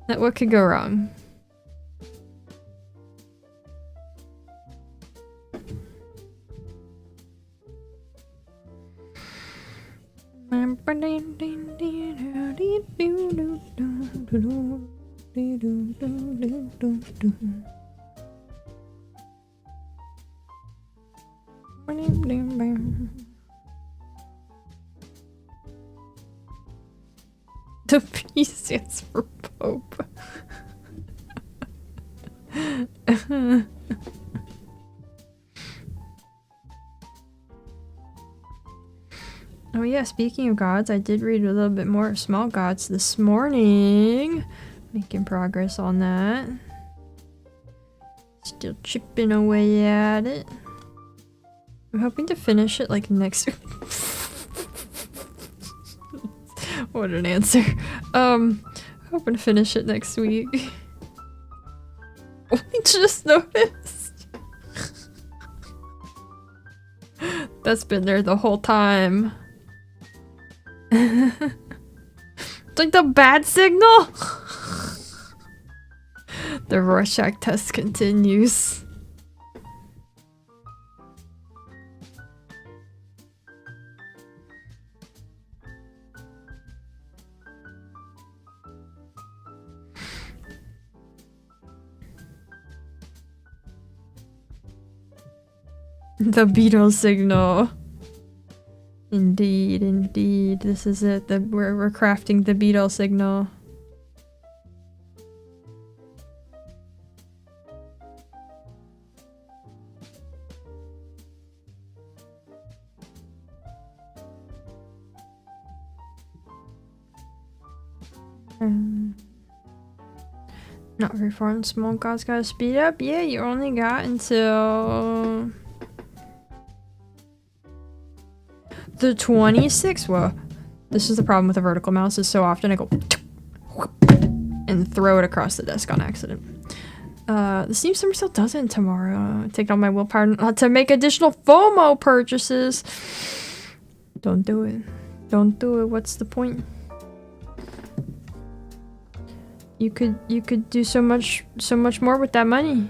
What could go wrong? The P stands for Pope. Oh yeah, speaking of gods, I did read a little bit more of Small Gods this morning. Making progress on that. Still chipping away at it. I'm hoping to finish it like next week. What an answer. Hoping to finish it next week. I just noticed. That's been there the whole time. It's like the bad signal. The Rorschach test continues. The beetle signal. Indeed, indeed. This is it. We're crafting the beetle signal. Not very far in Small Gods gotta speed up. Yeah, you only got until the 26th. Whoa. This is the problem with the vertical mouse, is so often I go and throw it across the desk on accident. The Steam Summer Sale does end tomorrow. Take all my willpower not to make additional FOMO purchases. Don't do it. Don't do it. What's the point? You could do so much more with that money.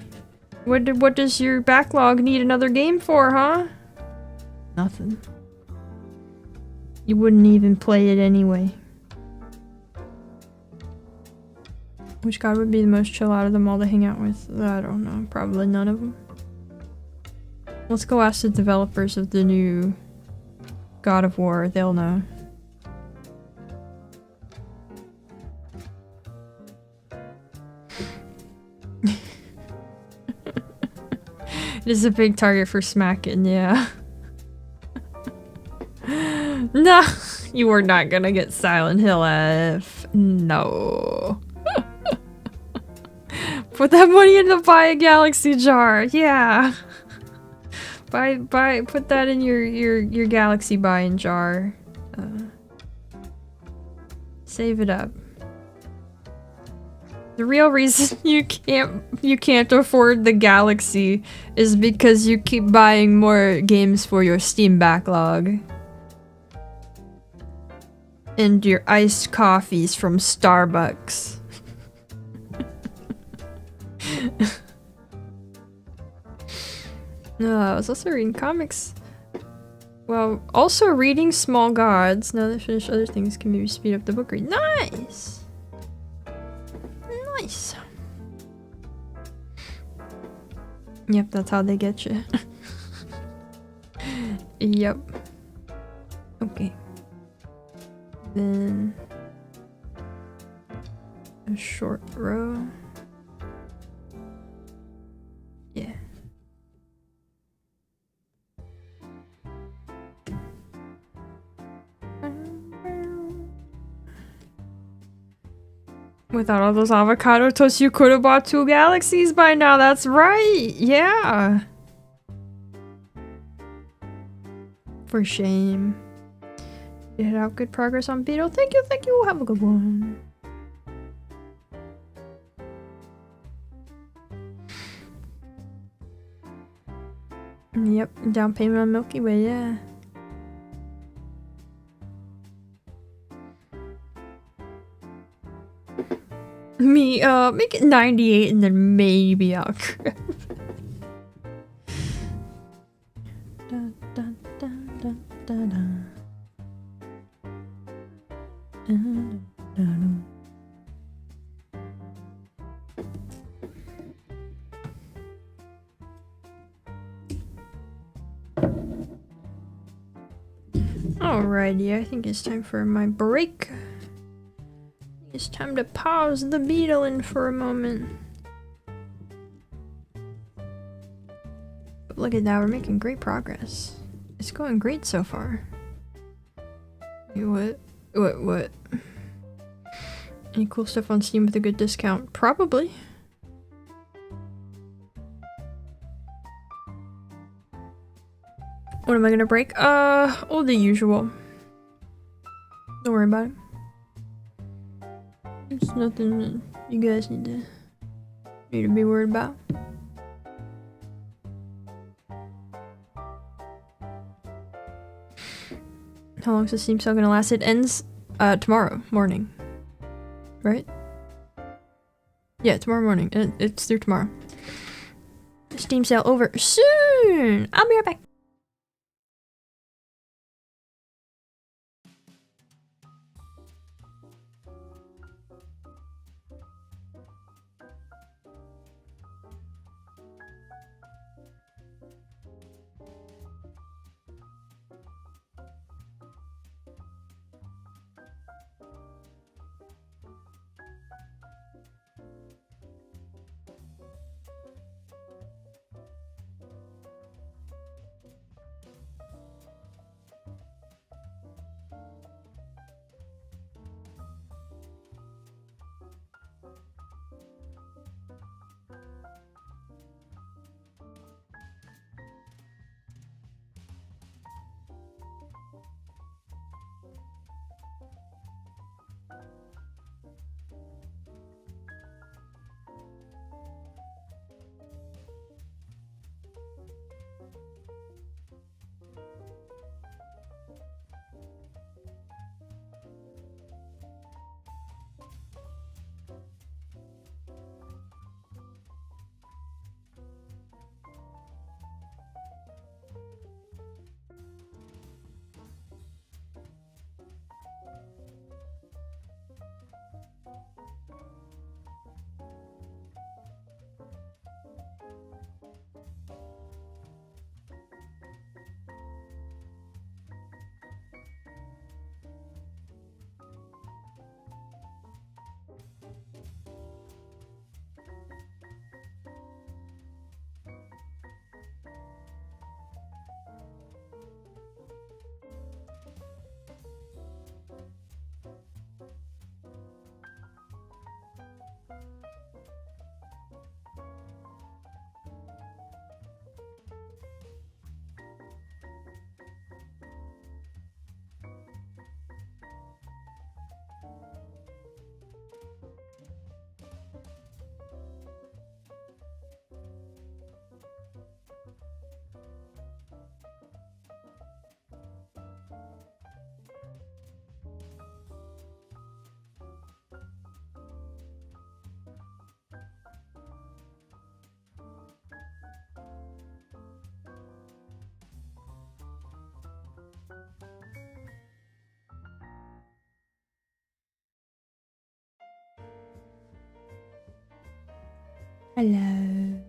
What does your backlog need another game for, huh? Nothing. You wouldn't even play it anyway. Which god would be the most chill out of them all to hang out with? I don't know. Probably none of them. Let's go ask the developers of the new God of War. They'll know. It is a big target for smacking, yeah. No, you are not gonna get Silent Hill F. No. Put that money into buy a Galaxy jar. Yeah. Put that in your Galaxy buying jar. Save it up. The real reason you can't afford the Galaxy is because you keep buying more games for your Steam backlog. And your iced coffees from Starbucks. No, I was also reading comics. Well, also reading Small Gods. Now that I finish other things, can maybe speed up the book read. Nice! Nice. Yep, that's how they get you. Yep. Okay. Then a short row. Yeah. Without all those avocado toasts, you could have bought 2 Galaxies by now. That's right. Yeah. For shame. You had out good progress on beetle. Thank you, thank you. Have a good one. Yep, down payment on Milky Way, yeah. Me, make it 98 and then maybe I'll grab it. Dun, dun, dun, dun, dun, dun. Dun, dun, dun. Alrighty, I think it's time for my break. It's time to pause the beetling for a moment. But look at that, we're making great progress. It's going great so far. What? What? Any cool stuff on Steam with a good discount? Probably. What am I gonna break? All the usual. Don't worry about it. It's nothing that you guys need to be worried about. How long is the Steam sale gonna last? It ends tomorrow morning. Right? Yeah, tomorrow morning. It's through tomorrow. Steam sale over soon! I'll be right back. Hello.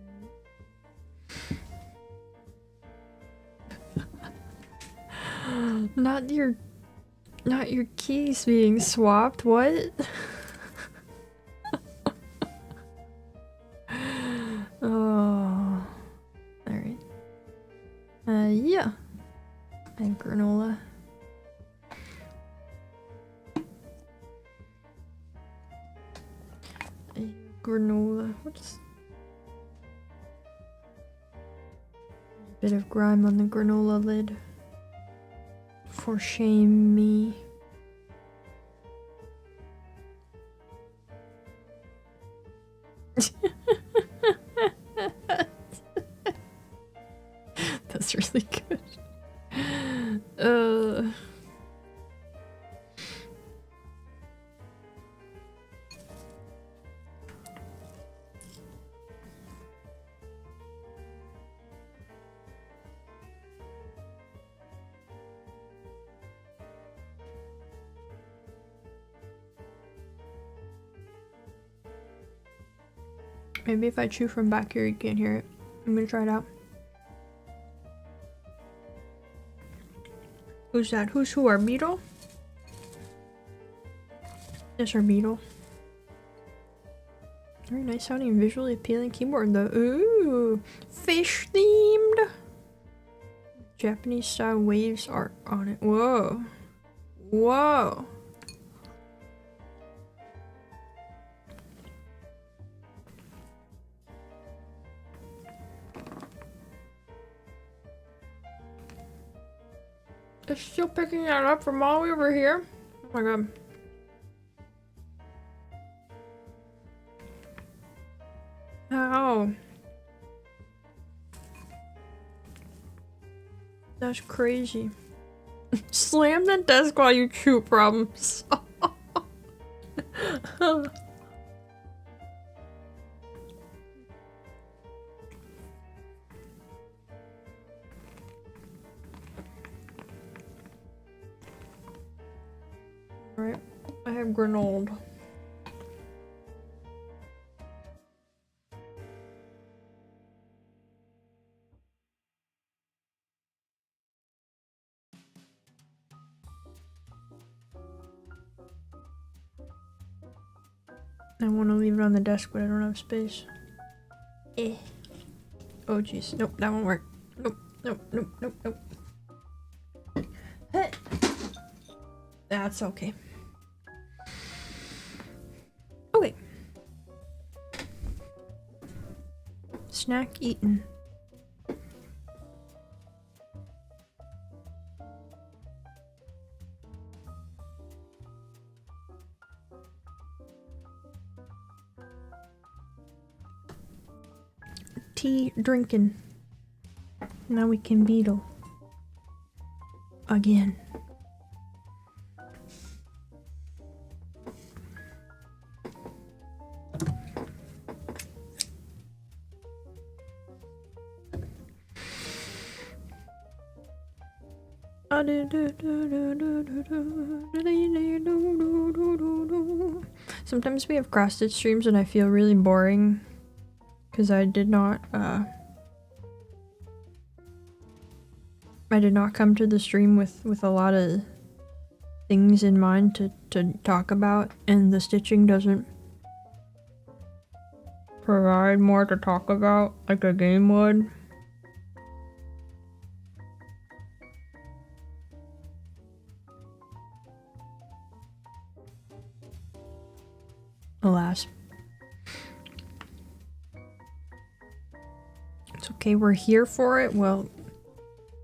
Not your keys being swapped, what? Oh. Alright. Yeah. I have granola. Granola. What's a bit of grime on the granola lid. For shame me. That's really good. Maybe if I chew from back here, you can't hear it. I'm gonna try it out. Who's that? Who's who? Our beetle? Yes, our beetle. Very nice sounding, visually appealing keyboard though. Ooh, fish themed. Japanese style waves art on it. Whoa. Whoa. It's still picking that up from all the way over here. Oh my god. Ow. That's crazy. Slam the desk while you chew problems. Alright, I have granola. I want to leave it on the desk, but I don't have space. Eh. Oh jeez. Nope, that won't work. Nope, nope, nope, nope, nope. Hey. That's okay. Okay. Snack eaten. Tea drinking. Now we can beetle. Again. Sometimes we have cross-stitch streams and I feel really boring because I did not come to the stream with a lot of things in mind to talk about, and the stitching doesn't provide more to talk about like a game would. Alas. It's okay, we're here for it. Well,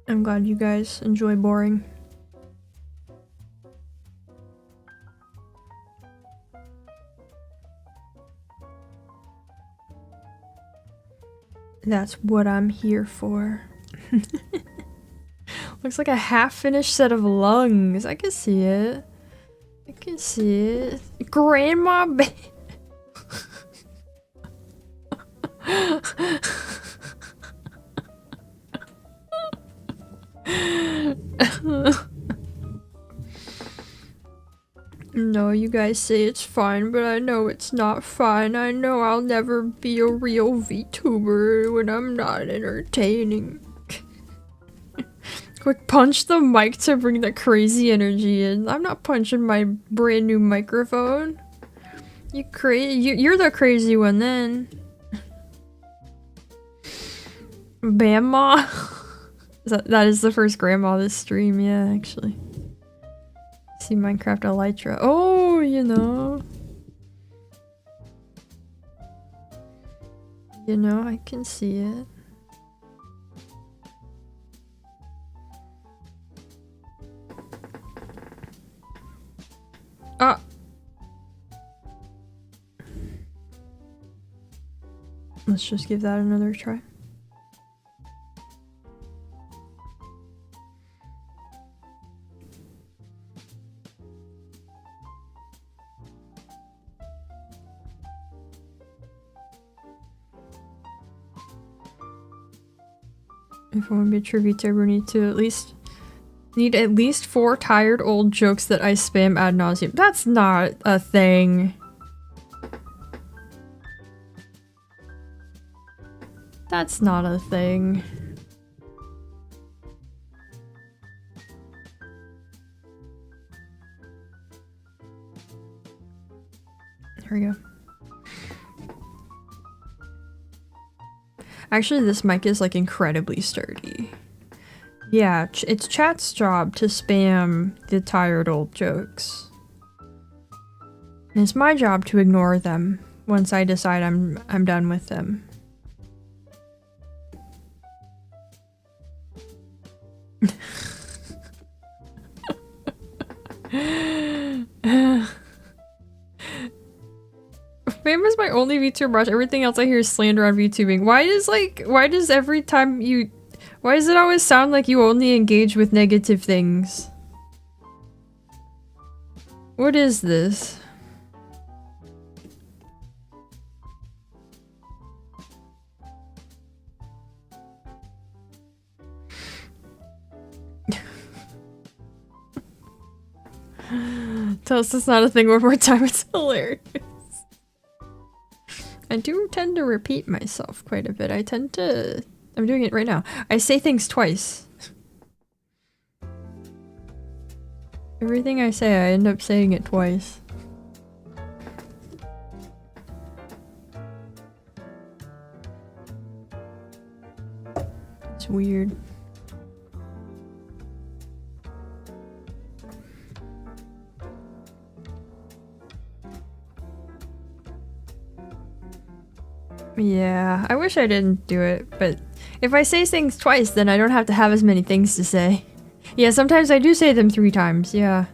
I'm glad you guys enjoy boring. That's what I'm here for. Looks like a half-finished set of lungs. I can see it. I can see it. Grandma No, you guys say it's fine, but I know it's not fine. I know I'll never be a real VTuber when I'm not entertaining. Quick, punch the mic to bring the crazy energy in. I'm not punching my brand new microphone. You're the crazy one then. Bamma. That is the first grandma this stream, yeah, actually. See Minecraft Elytra. Oh, you know. You know, I can see it. Ah! Let's just give that another try. If I want to be a true VTuber, we need at least 4 tired old jokes that I spam ad nauseum. That's not a thing. That's not a thing. Here we go. Actually, this mic is like incredibly sturdy. Yeah, it's chat's job to spam the tired old jokes. And it's my job to ignore them once I decide I'm done with them. Fam is my only VTuber brush. Everything else I hear is slander on VTubing. Why does it always sound like you only engage with negative things? What is this? Tell us it's not a thing one more time, it's hilarious. I do tend to repeat myself quite a bit. I'm doing it right now. I say things twice. Everything I say, I end up saying it twice. It's weird. Yeah, I wish I didn't do it, but if I say things twice, then I don't have to have as many things to say. Yeah, sometimes I do say them 3 times, yeah.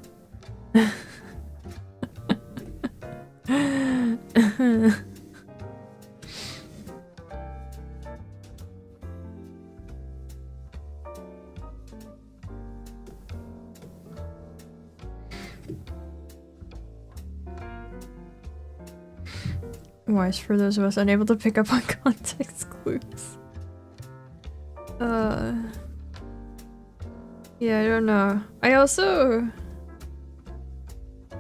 Wise for those of us unable to pick up on context clues. Yeah, I don't know. I also...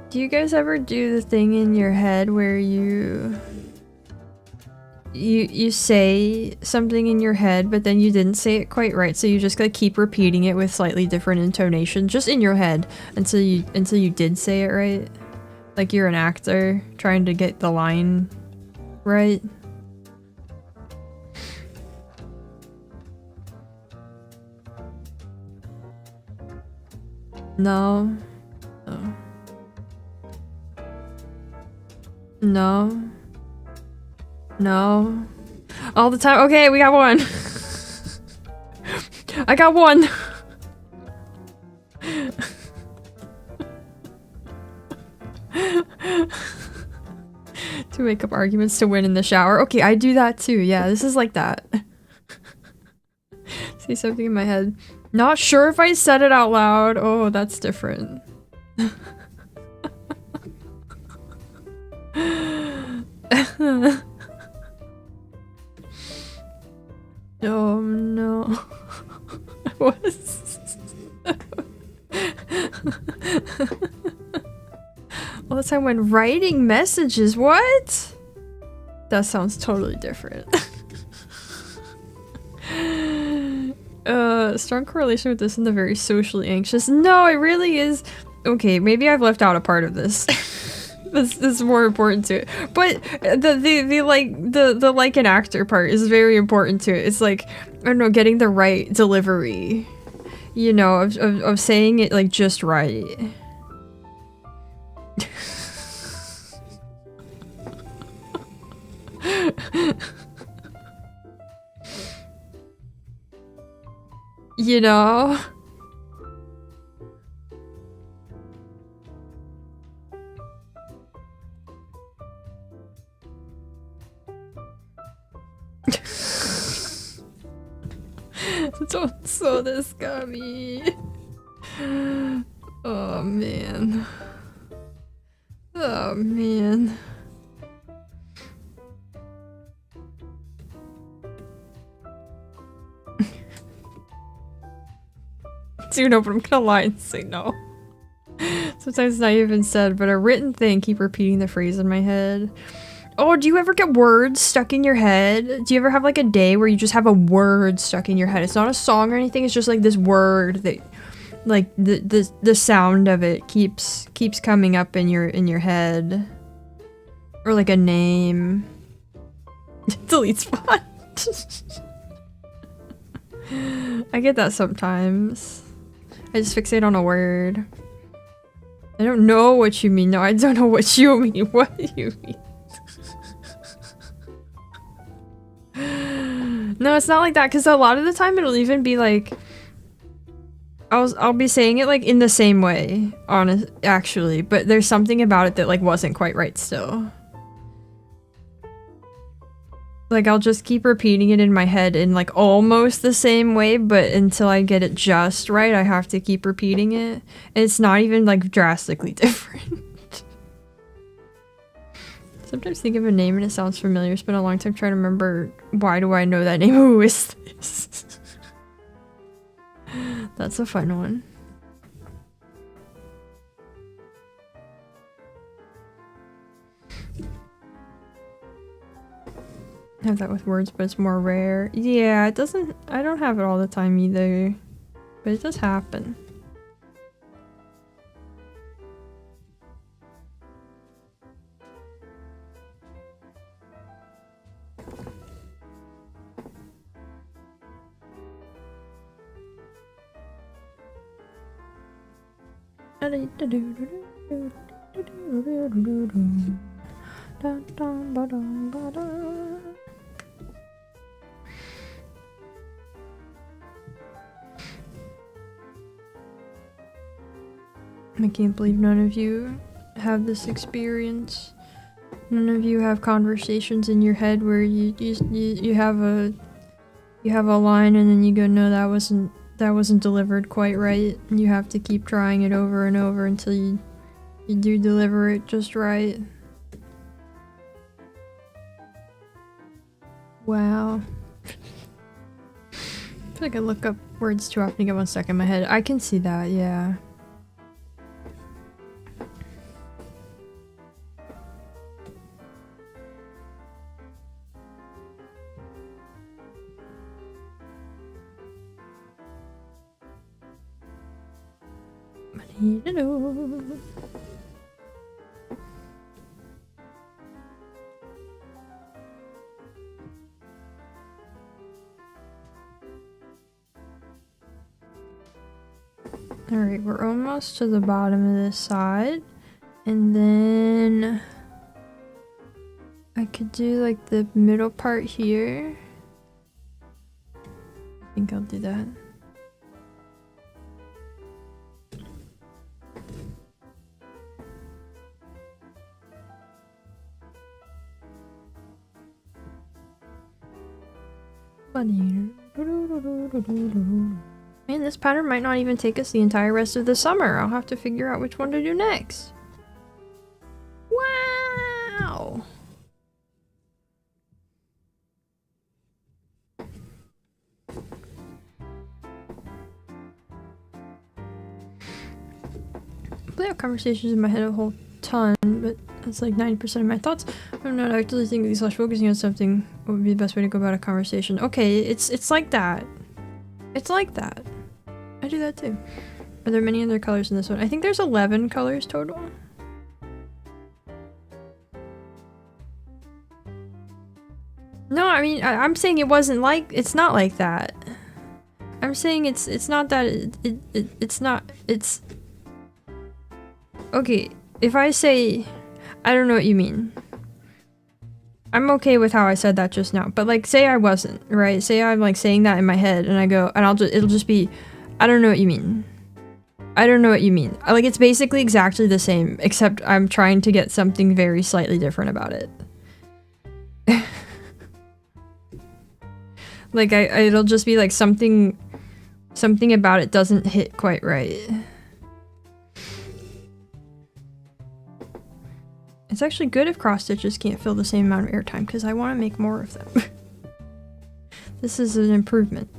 Do you guys ever do the thing in your head where you say something in your head, but then you didn't say it quite right, so you just gotta keep repeating it with slightly different intonation, just in your head, until you did say it right? Like you're an actor trying to get the line right? No. No. No. No. All the time. Okay, we got one. I got one. To make up arguments to win in the shower. Okay, I do that too. Yeah, this is like that. See something in my head. Not sure if I said it out loud. Oh, that's different. Oh no. What is all the time when writing messages, what? That sounds totally different. Strong correlation with this and the very socially anxious. No, it really is. Okay, maybe I've left out a part of this. This is more important to it. But the like an actor part is very important to it. It's like, I don't know, getting the right delivery. You know, of saying it like just right. You know? Don't sew this gummy. Oh man. Oh man. Dude, no, but I'm gonna lie and say no. Sometimes it's not even said, but a written thing, keep repeating the phrase in my head. Oh, do you ever get words stuck in your head? Do you ever have like a day where you just have a word stuck in your head? It's not a song or anything, it's just like this word that like the sound of it keeps coming up in your head. Or like a name. Delete spot. I get that sometimes. I just fixate on a word. I don't know what you mean. No, I don't know what you mean. What do you mean? No, it's not like that, because a lot of the time it'll even be like I'll be saying it like in the same way, actually, but there's something about it that like wasn't quite right still. Like I'll just keep repeating it in my head in like almost the same way, but until I get it just right, I have to keep repeating it. And it's not even like drastically different. Sometimes think of a name and it sounds familiar. It's been a long time trying to remember, why do I know that name? Who is this? That's a fun one. I have that with words, but it's more rare. Yeah, it doesn't, I don't have it all the time either, but it does happen. I can't believe none of you have this experience. None of you have conversations in your head where you have a line and then you go, no, that wasn't delivered quite right, and you have to keep trying it over and over until you do deliver it just right. Wow. I feel like I look up words too often to get one stuck in my head. I can see that, yeah. Alright, we're almost to the bottom of this side. And then I could do like the middle part here. I think I'll do that. Man, this pattern might not even take us the entire rest of the summer. I'll have to figure out which one to do next. Wow! I have conversations in my head a whole ton, but that's like 90% of my thoughts. I'm not actually thinking / focusing on something. What would be the best way to go about a conversation? Okay, it's like that. It's like that. I do that too. Are there many other colors in this one? I think there's 11 colors total. No, I mean, I'm saying it wasn't like, it's not like that. I'm saying it's not that, it's not, it's... Okay, if I say, I don't know what you mean. I'm okay with how I said that just now, but like, say I wasn't, right? Say I'm like saying that in my head and I go, and it'll just be, I don't know what you mean. I don't know what you mean. Like, it's basically exactly the same, except I'm trying to get something very slightly different about it. Like, it'll just be like something Something about it doesn't hit quite right. It's actually good if cross stitches can't fill the same amount of airtime because I want to make more of them. This is an improvement.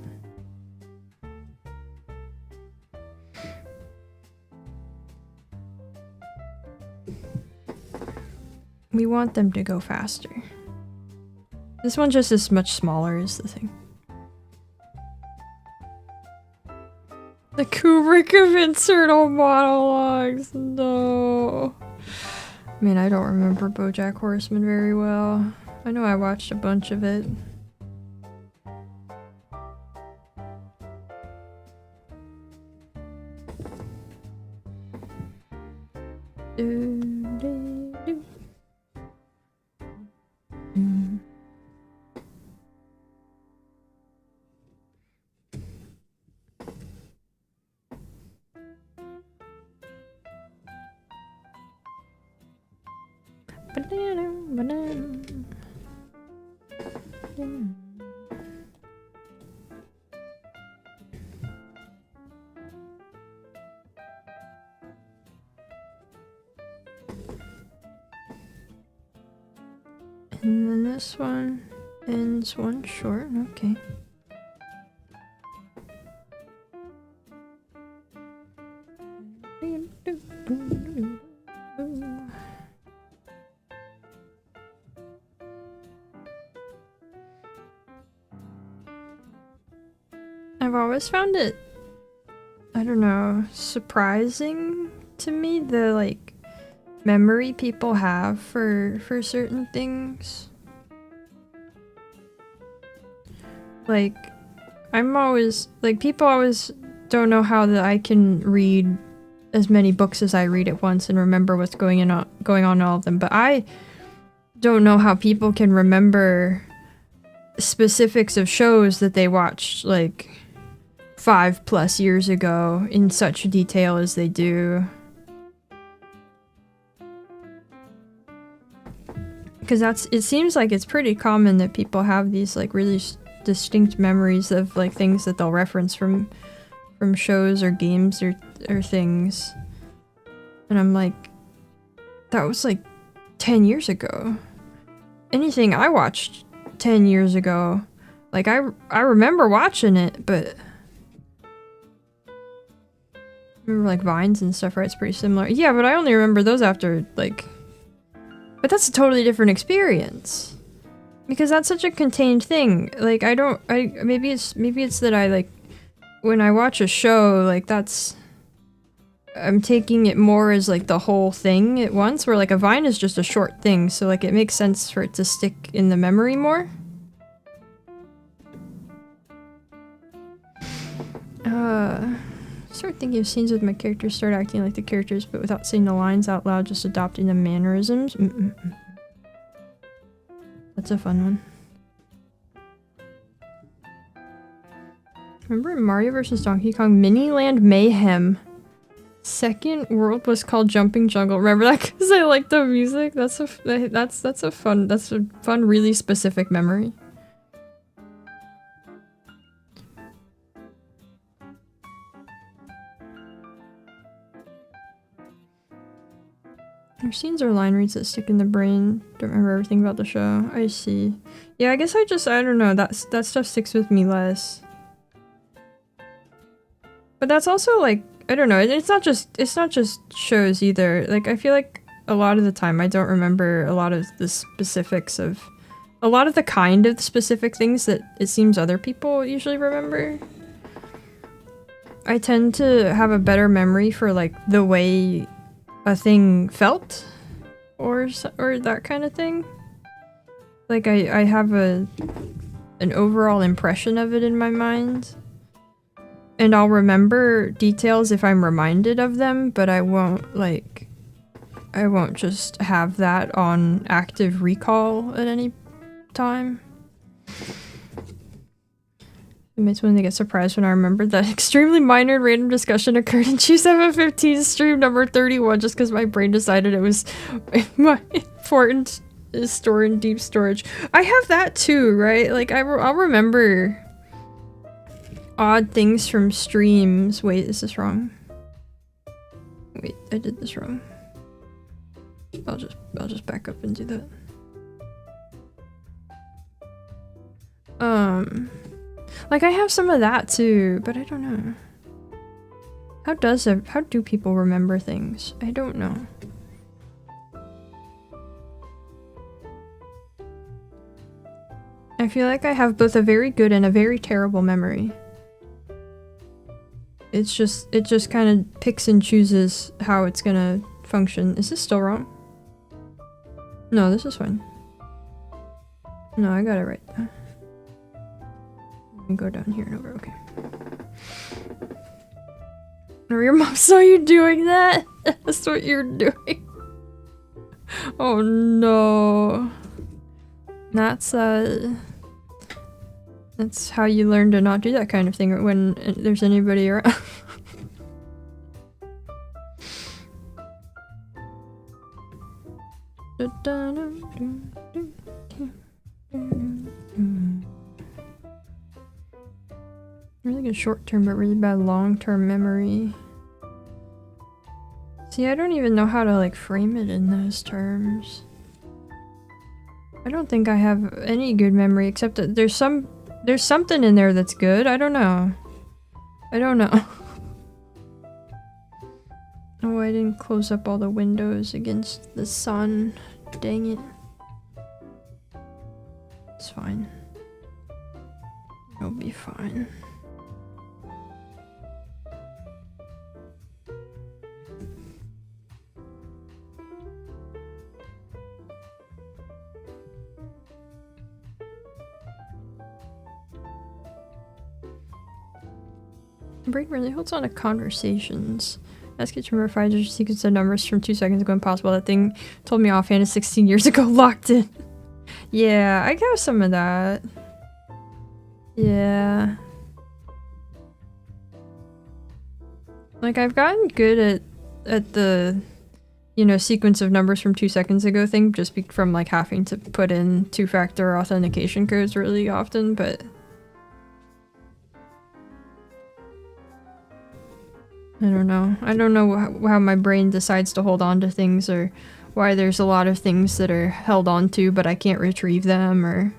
We want them to go faster. This one just is much smaller is the thing. The Kubrick of internal monologues. No. I mean, I don't remember BoJack Horseman very well. I know I watched a bunch of it. And then this one ends one short, okay. I've always found it, I don't know, surprising to me the like memory people have for certain things. Like, I'm always like, people always don't know how that I can read as many books as I read at once and remember what's going on in all of them, but I don't know how people can remember specifics of shows that they watched like 5+ years ago in such detail as they do. Because it seems like it's pretty common that people have these like really distinct memories of like things that they'll reference from shows or games or things. And I'm like, that was like 10 years ago. Anything I watched 10 years ago, like I remember watching it, but I remember like Vines and stuff, right? It's pretty similar. Yeah, but I only remember those after like, but that's a totally different experience. Because that's such a contained thing. Like maybe it's that I like, when I watch a show, like I'm taking it more as like the whole thing at once, where like a Vine is just a short thing, so like it makes sense for it to stick in the memory more. Start thinking of scenes with my characters start acting like the characters, but without saying the lines out loud, just adopting the mannerisms. That's a fun one. Remember in Mario vs. Donkey Kong Miniland Mayhem? Second world was called Jumping Jungle. Remember that? Because I like the music. That's a fun, really specific memory. There's scenes or line reads that stick in the brain. Don't remember everything about the show. I see. Yeah, I guess I don't know. That stuff sticks with me less. But that's also like, I don't know. It's not just shows either. Like, I feel like a lot of the time I don't remember a lot of the specifics of a lot of the kind of specific things that it seems other people usually remember. I tend to have a better memory for like the way a thing felt or that kind of thing. Like I have an overall impression of it in my mind. And I'll remember details if I'm reminded of them, but I won't just have that on active recall at any time. It makes me when they get surprised when I remember that extremely minor and random discussion occurred in G715 stream number 31 just because my brain decided it was important to store in deep storage. I have that too, right? Like I'll remember odd things from streams. Wait, is this wrong? Wait, I did this wrong. I'll just back up and do that. Like I have some of that too, but I don't know. How do people remember things? I don't know. I feel like I have both a very good and a very terrible memory. It just kind of picks and chooses how it's gonna function. Is this still wrong? No, this is fine. No, I got it right. Let me go down here and over, okay. Or your mom saw you doing that? That's what you're doing. Oh no. That's how you learn to not do that kind of thing when there's anybody around. Really good short-term, but really bad long-term memory. See, I don't even know how to like frame it in those terms. I don't think I have any good memory except that there's something in there that's good. I don't know. I don't know. Oh, I didn't close up all the windows against the sun. Dang it. It's fine. It'll be fine. Brain really holds on to conversations. Ask it to remember 5-digit sequence of numbers from 2 seconds ago impossible. That thing told me offhand is 16 years ago locked in. Yeah, I got some of that. Yeah. Like I've gotten good at the, you know, sequence of numbers from 2 seconds ago thing just from like having to put in 2-factor authentication codes really often, but I don't know. I don't know how my brain decides to hold on to things or why there's a lot of things that are held on to but I can't retrieve them or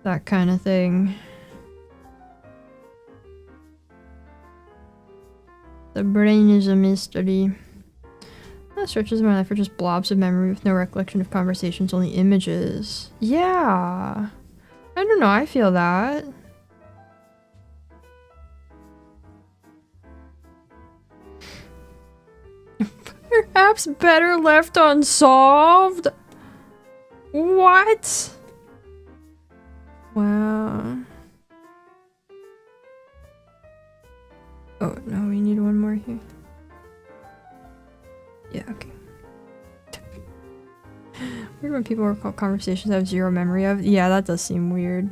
that kind of thing. The brain is a mystery. That stretches my life are just blobs of memory with no recollection of conversations, only images. Yeah. I don't know, I feel that. Perhaps better left unsolved? What? Wow. Oh, no, we need one more here. Yeah, okay. Weird when people recall conversations I have zero memory of. Yeah, that does seem weird.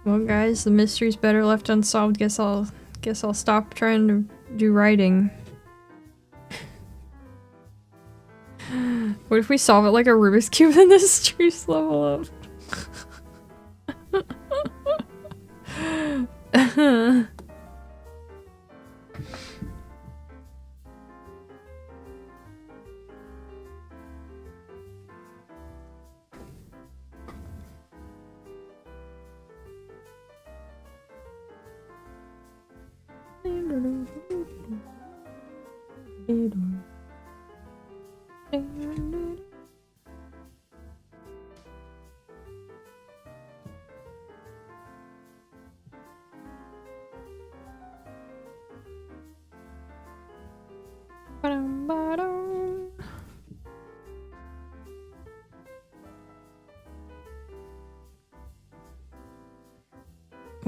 Well, guys, the mystery's better left unsolved. Guess I'll stop trying to do writing. What if we solve it like a Rubik's Cube and the streets level up?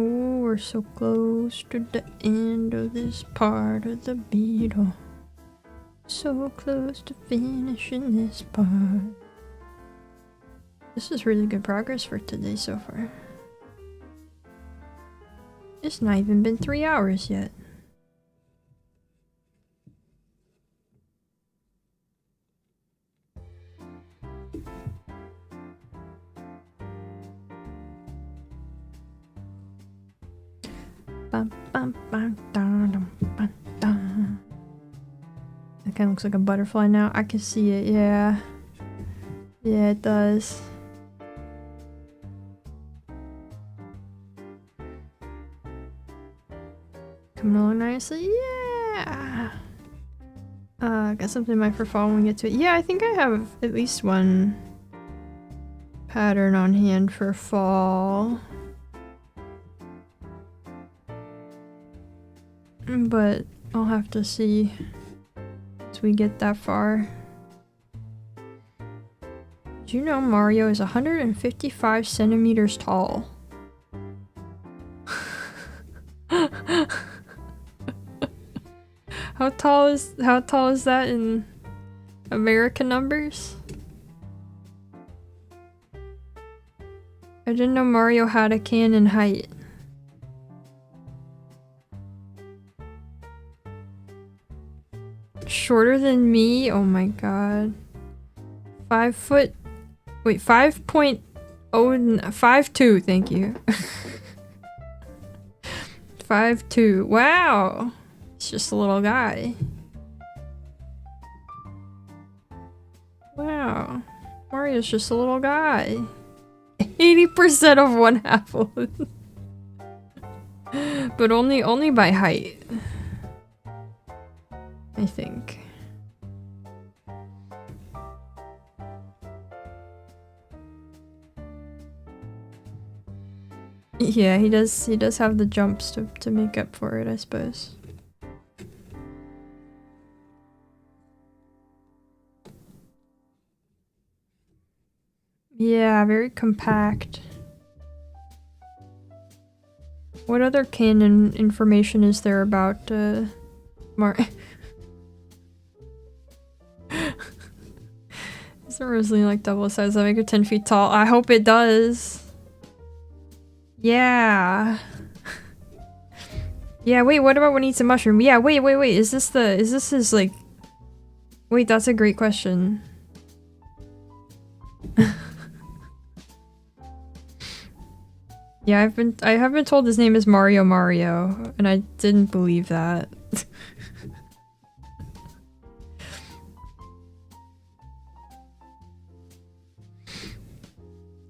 Oh, we're so close to the end of this part of the beetle. So close to finishing this part. This is really good progress for today so far. It's not even been 3 hours yet. Bum, bum, bum, dum, dum, bum, dum. It kind of looks like a butterfly now. I can see it, yeah. Yeah, it does. Coming along nicely, yeah! Got something in mind for fall when we get to it. Yeah, I think I have at least one pattern on hand for fall. But I'll have to see as we get that far. Did you know Mario is 155 centimeters tall? How tall is that in American numbers? I didn't know Mario had a cannon height. Shorter than me? Oh my god. 5 foot. Wait, 5.0. 5'2", thank you. 5'2". Wow! He's just a little guy. Wow. Mario's just a little guy. 80% of one apple. But only by height. I think. Yeah, he does have the jumps to make up for it, I suppose. Yeah, very compact. What other canon information is there about Mario? Is it originally like double size that make it 10 feet tall? I hope it does. Yeah. Yeah, wait, what about when he eats a mushroom? Yeah, wait. Is this his like... Wait, that's a great question. Yeah, I have been told his name is Mario, and I didn't believe that.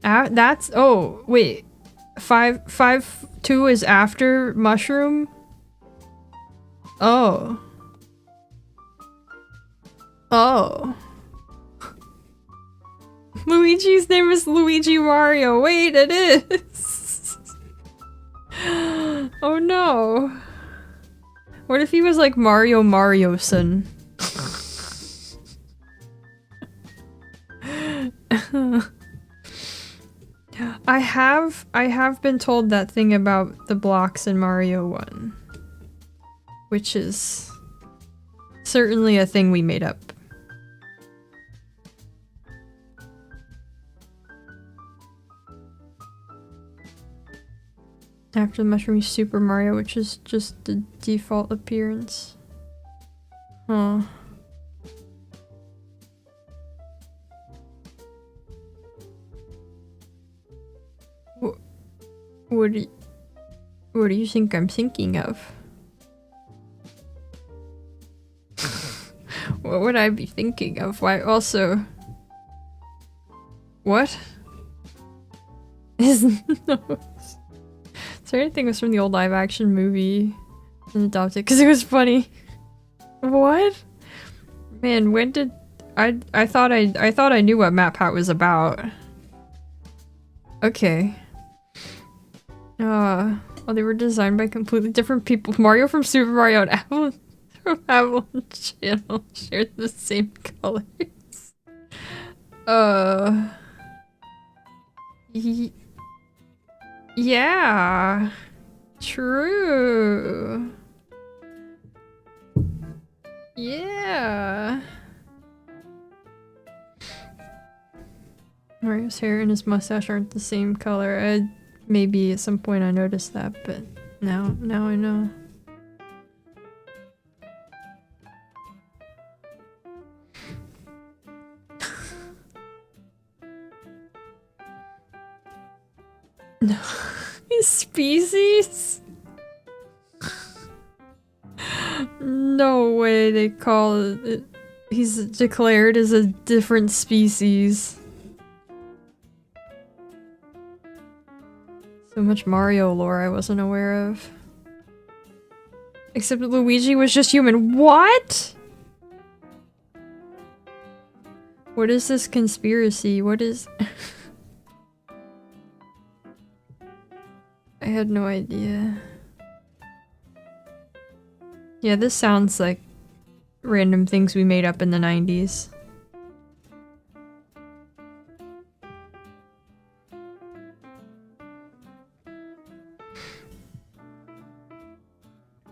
That's... Oh, wait. 5'2" is after mushroom? Oh. Oh. Luigi's name is Luigi Mario. Wait, it is. Oh no. What if he was like Mario Marioson? I have been told that thing about the blocks in Mario 1. Which is certainly a thing we made up. After the mushroom, he's Super Mario, which is just the default appearance. Huh. What do you think I'm thinking of? What would I be thinking of? Why also... What? His nose. Is there anything was from the old live action movie and adopted? Because it was funny. What? Man, when did... I thought I knew what Map Hat was about. Okay. Oh, they were designed by completely different people. Mario from Super Mario and Avalanche Channel shared the same colors. Yeah. True. Yeah. Mario's hair and his mustache aren't the same color. Maybe at some point I noticed that, but now I know. No. His species? no way they call it. He's declared as a different species. So much Mario lore I wasn't aware of. Except Luigi was just human. What? What is this conspiracy? What is... I had no idea. Yeah, this sounds like random things we made up in the 90s.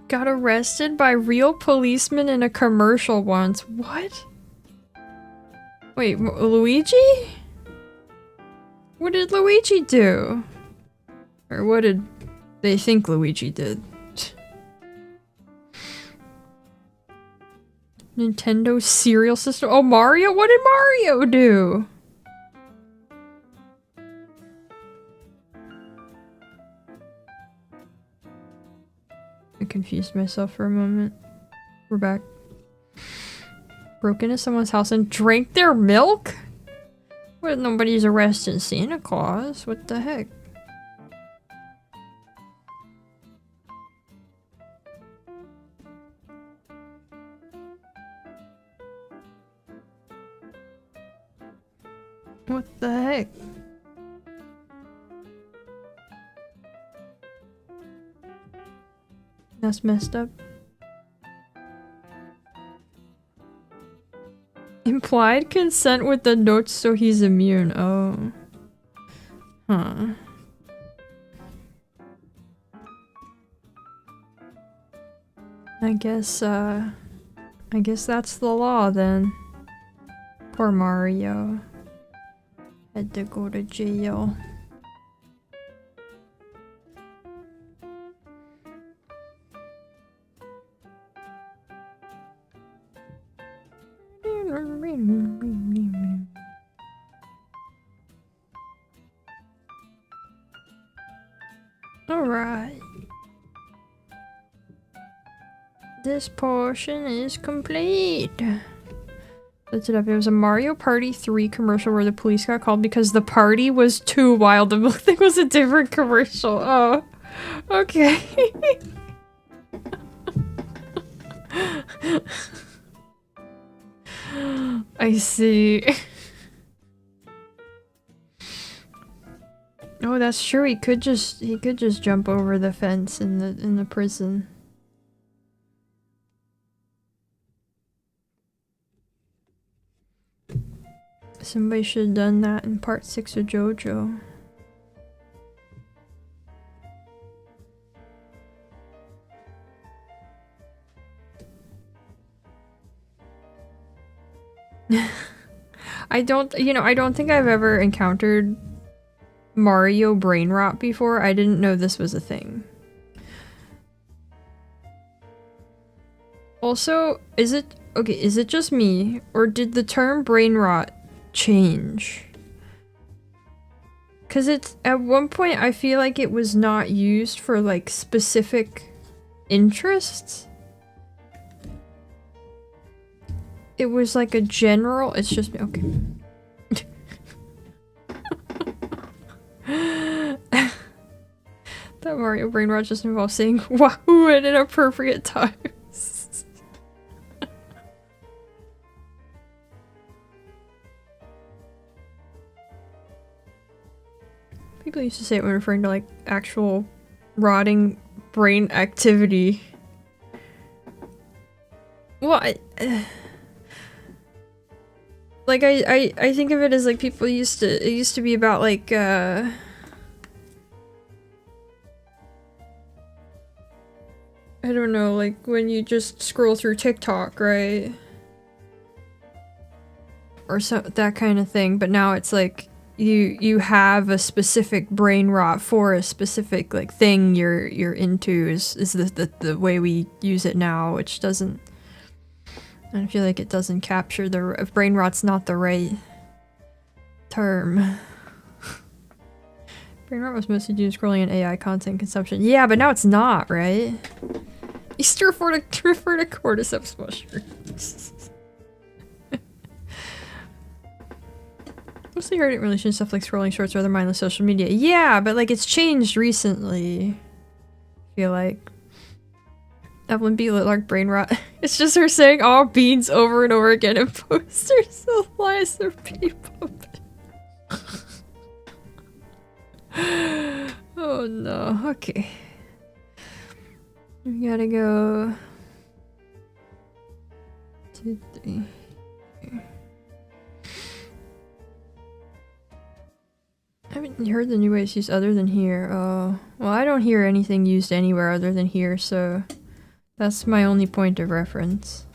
Got arrested by real policemen in a commercial once. What? Wait, Luigi? What did Luigi do? Or what did they think Luigi did? Nintendo cereal system? Oh, Mario? What did Mario do? I confused myself for a moment. We're back. Broke into someone's house and drank their milk? What, nobody's arresting Santa Claus? What the heck? What the heck? That's messed up. Implied consent with the notes so he's immune. Oh. Huh. I guess that's the law then. Poor Mario. Had to go to jail. Alright. This portion is complete. That's it up. It was a Mario Party 3 commercial where the police got called because the party was too wild. The milk thing was a different commercial. Oh. Okay. I see. Oh, that's true. He could just jump over the fence in the prison. Somebody should have done that in part 6 of JoJo. I don't think I've ever encountered Mario brain rot before. I didn't know this was a thing. Also, is it just me, or did the term brain rot change? Because it's, at one point I feel like it was not used for like specific interests. It was like a general, it's just me, okay. That Mario brain rot just involves saying wahoo at inappropriate times. People used to say it when referring to like actual rotting brain activity. Well, I think of it as like people used to, it used to be about like I don't know, like when you just scroll through TikTok, right? Or so, that kind of thing, but now it's like you have a specific brain rot for a specific like thing you're into is the way we use it now, which doesn't, I feel like it doesn't capture the brain rot's not the right term. Brain rot was mostly due to scrolling and AI content consumption. Yeah, but now it's not, right? used to refer to cordyceps mushrooms. Mostly heard it in relation to stuff like scrolling shorts or other mindless social media. Yeah, but like it's changed recently. I feel like. Evelyn B. Litlark brain rot. It's just her saying all beans over and over again in posters. The lies of people. Oh no. Okay. We gotta go. 2, 3. Okay. I haven't heard the new ways used other than here. Oh. Well, I don't hear anything used anywhere other than here, so that's my only point of reference.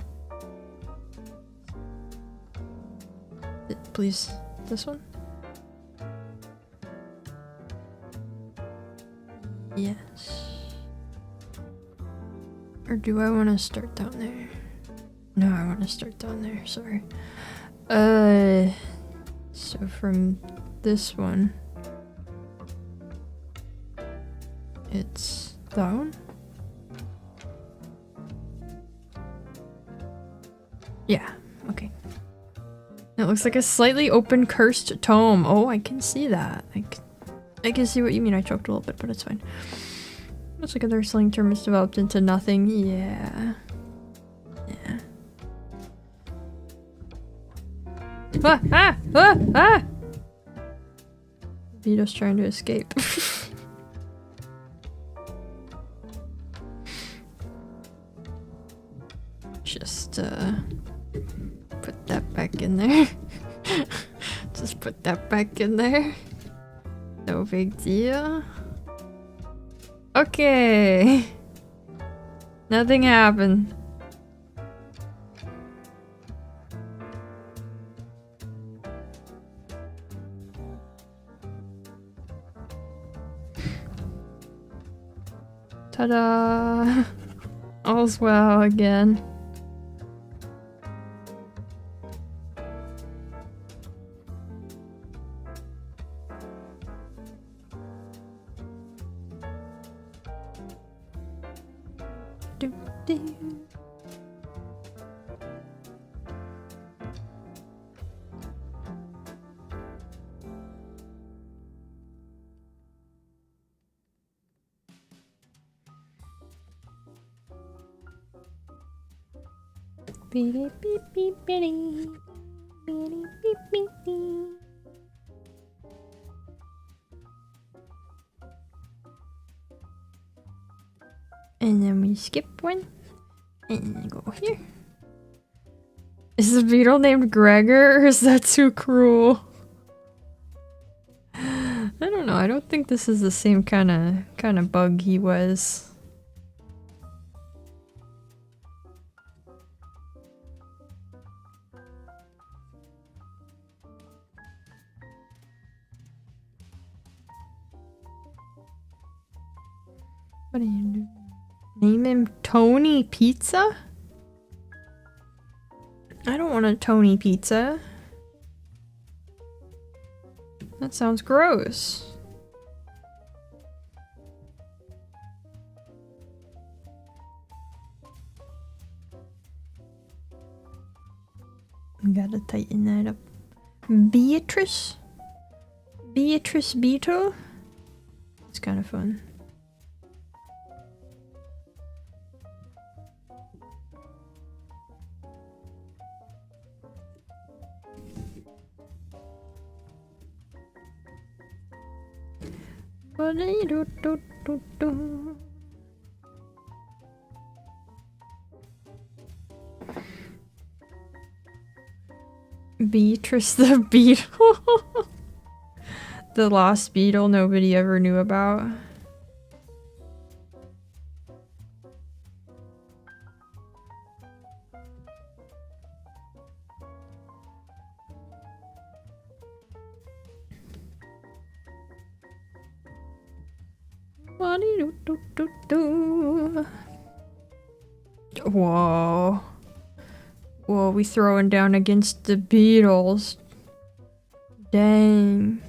Please, this one? Yes. Or do I want to start down there? No, I want to start down there, sorry. So from this one, it's that one? Yeah, okay. It looks like a slightly open cursed tome. Oh, I can see that. I can see what you mean. I choked a little bit, but it's fine. Looks like another slang term is developed into nothing. Yeah. Yeah. Ah! Ah! Ah! Ah! Vito's trying to escape. Just, put that back in there. Just put that back in there. No big deal. Okay. Nothing happened. Ta-da! All's well again. And then we skip one and then go here. Is the beetle named Gregor, or is that too cruel? I don't know. I don't think this is the same kind of bug he was. What do you do? Name him Tony Pizza? I don't want a Tony Pizza. That sounds gross. We gotta tighten that up. Beatrice? Beatrice Beetle? It's kind of fun. Beatrice the Beetle. The lost beetle nobody ever knew about. Whoa. Whoa, we throwing down against the beetles. Dang.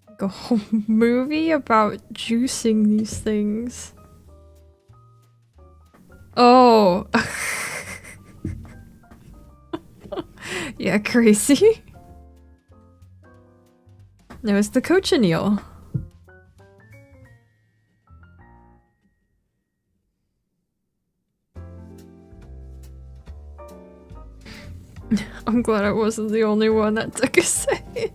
Like a whole movie about juicing these things. Oh. Yeah, crazy. No, it's the cochineal. I'm glad I wasn't the only one that took a say.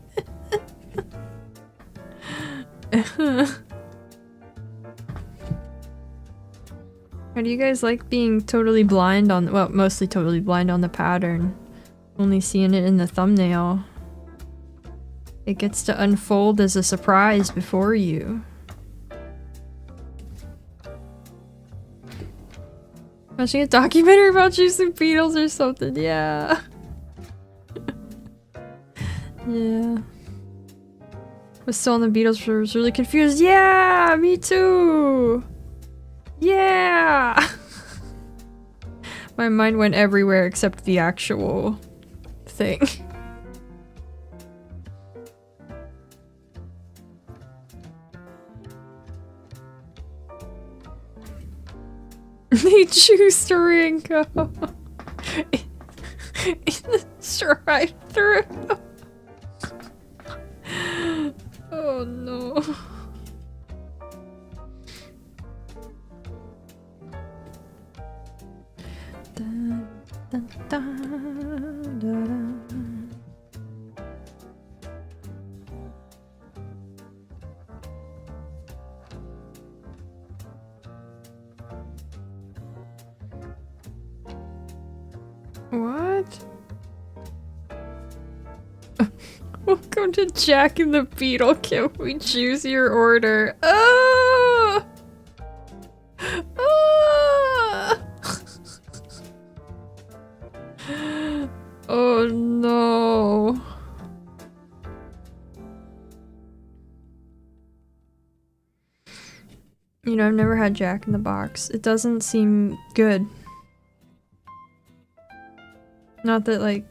How do you guys like being totally blind on, well, mostly totally blind on the pattern? Only seeing it in the thumbnail. It gets to unfold as a surprise before you. Watching a documentary about juicing beetles or something, yeah. Yeah. Was still on the Beatles, I was really confused. Yeah, me too! Yeah! My mind went everywhere except the actual thing. They juiced Ringo in the drive-thru. Oh no. Dun, dun, dun, dun. What? Welcome to Jack and the Beetle. Can we choose your order? Oh! Oh! Oh no. You know, I've never had Jack in the Box. It doesn't seem good. Not that, like,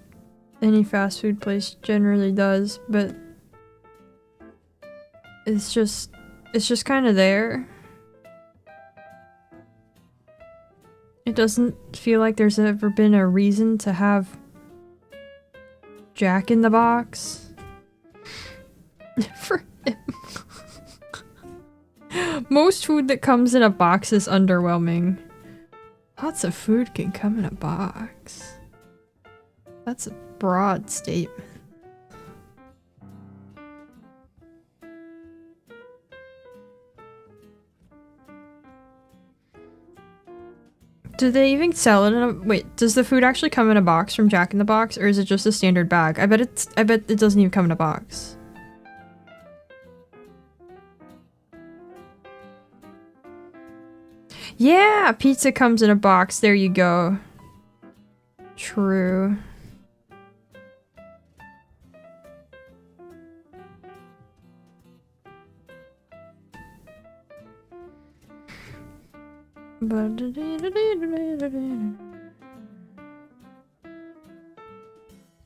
any fast food place generally does, but it's just kind of there. It doesn't feel like there's ever been a reason to have Jack in the Box. For him. Most food that comes in a box is underwhelming. Lots of food can come in a box. That's a broad statement. Do they even sell it in a— wait, does the food actually come in a box from Jack in the Box, or is it just a standard bag? I bet it doesn't even come in a box. Yeah, pizza comes in a box. There you go. True.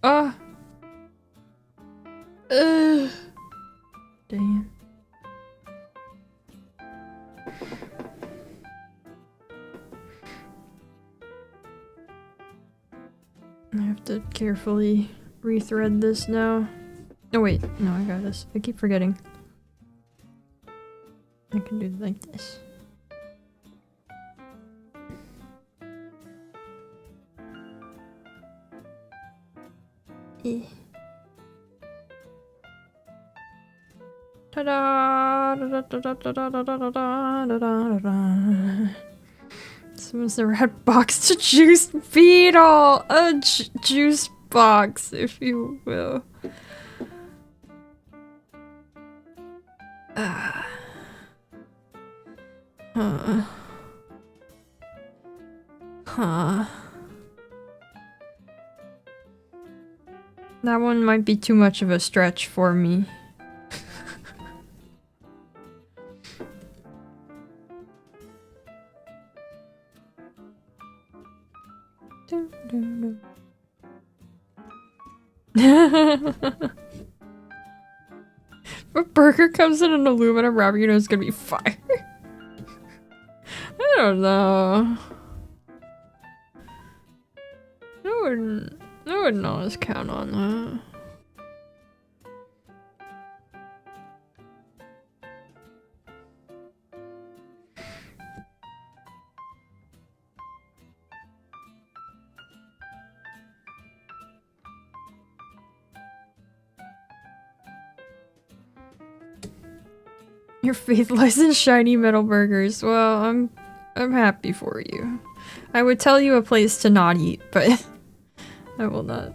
Oh. Dang. I have to carefully rethread this now. Oh wait, no, I got this. I keep forgetting. I can do it like this. Ta-da! Someone's never had box to juice beetle! A juice box, if you will. That one might be too much of a stretch for me. If a burger comes in an aluminum wrapper, you know it's gonna be fire. I don't know. wouldn't always count on that. Your faith lies in shiny metal burgers. Well, I'm happy for you. I would tell you a place to not eat, but I will not.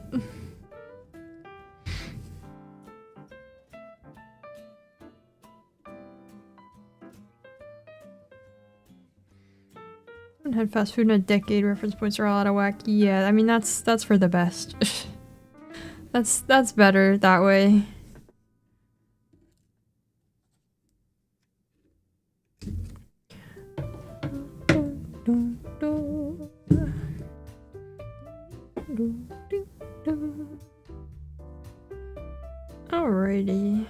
Haven't had fast food in a decade. Reference points are all out of whack. Yeah, I mean that's for the best. that's better that way. Alrighty.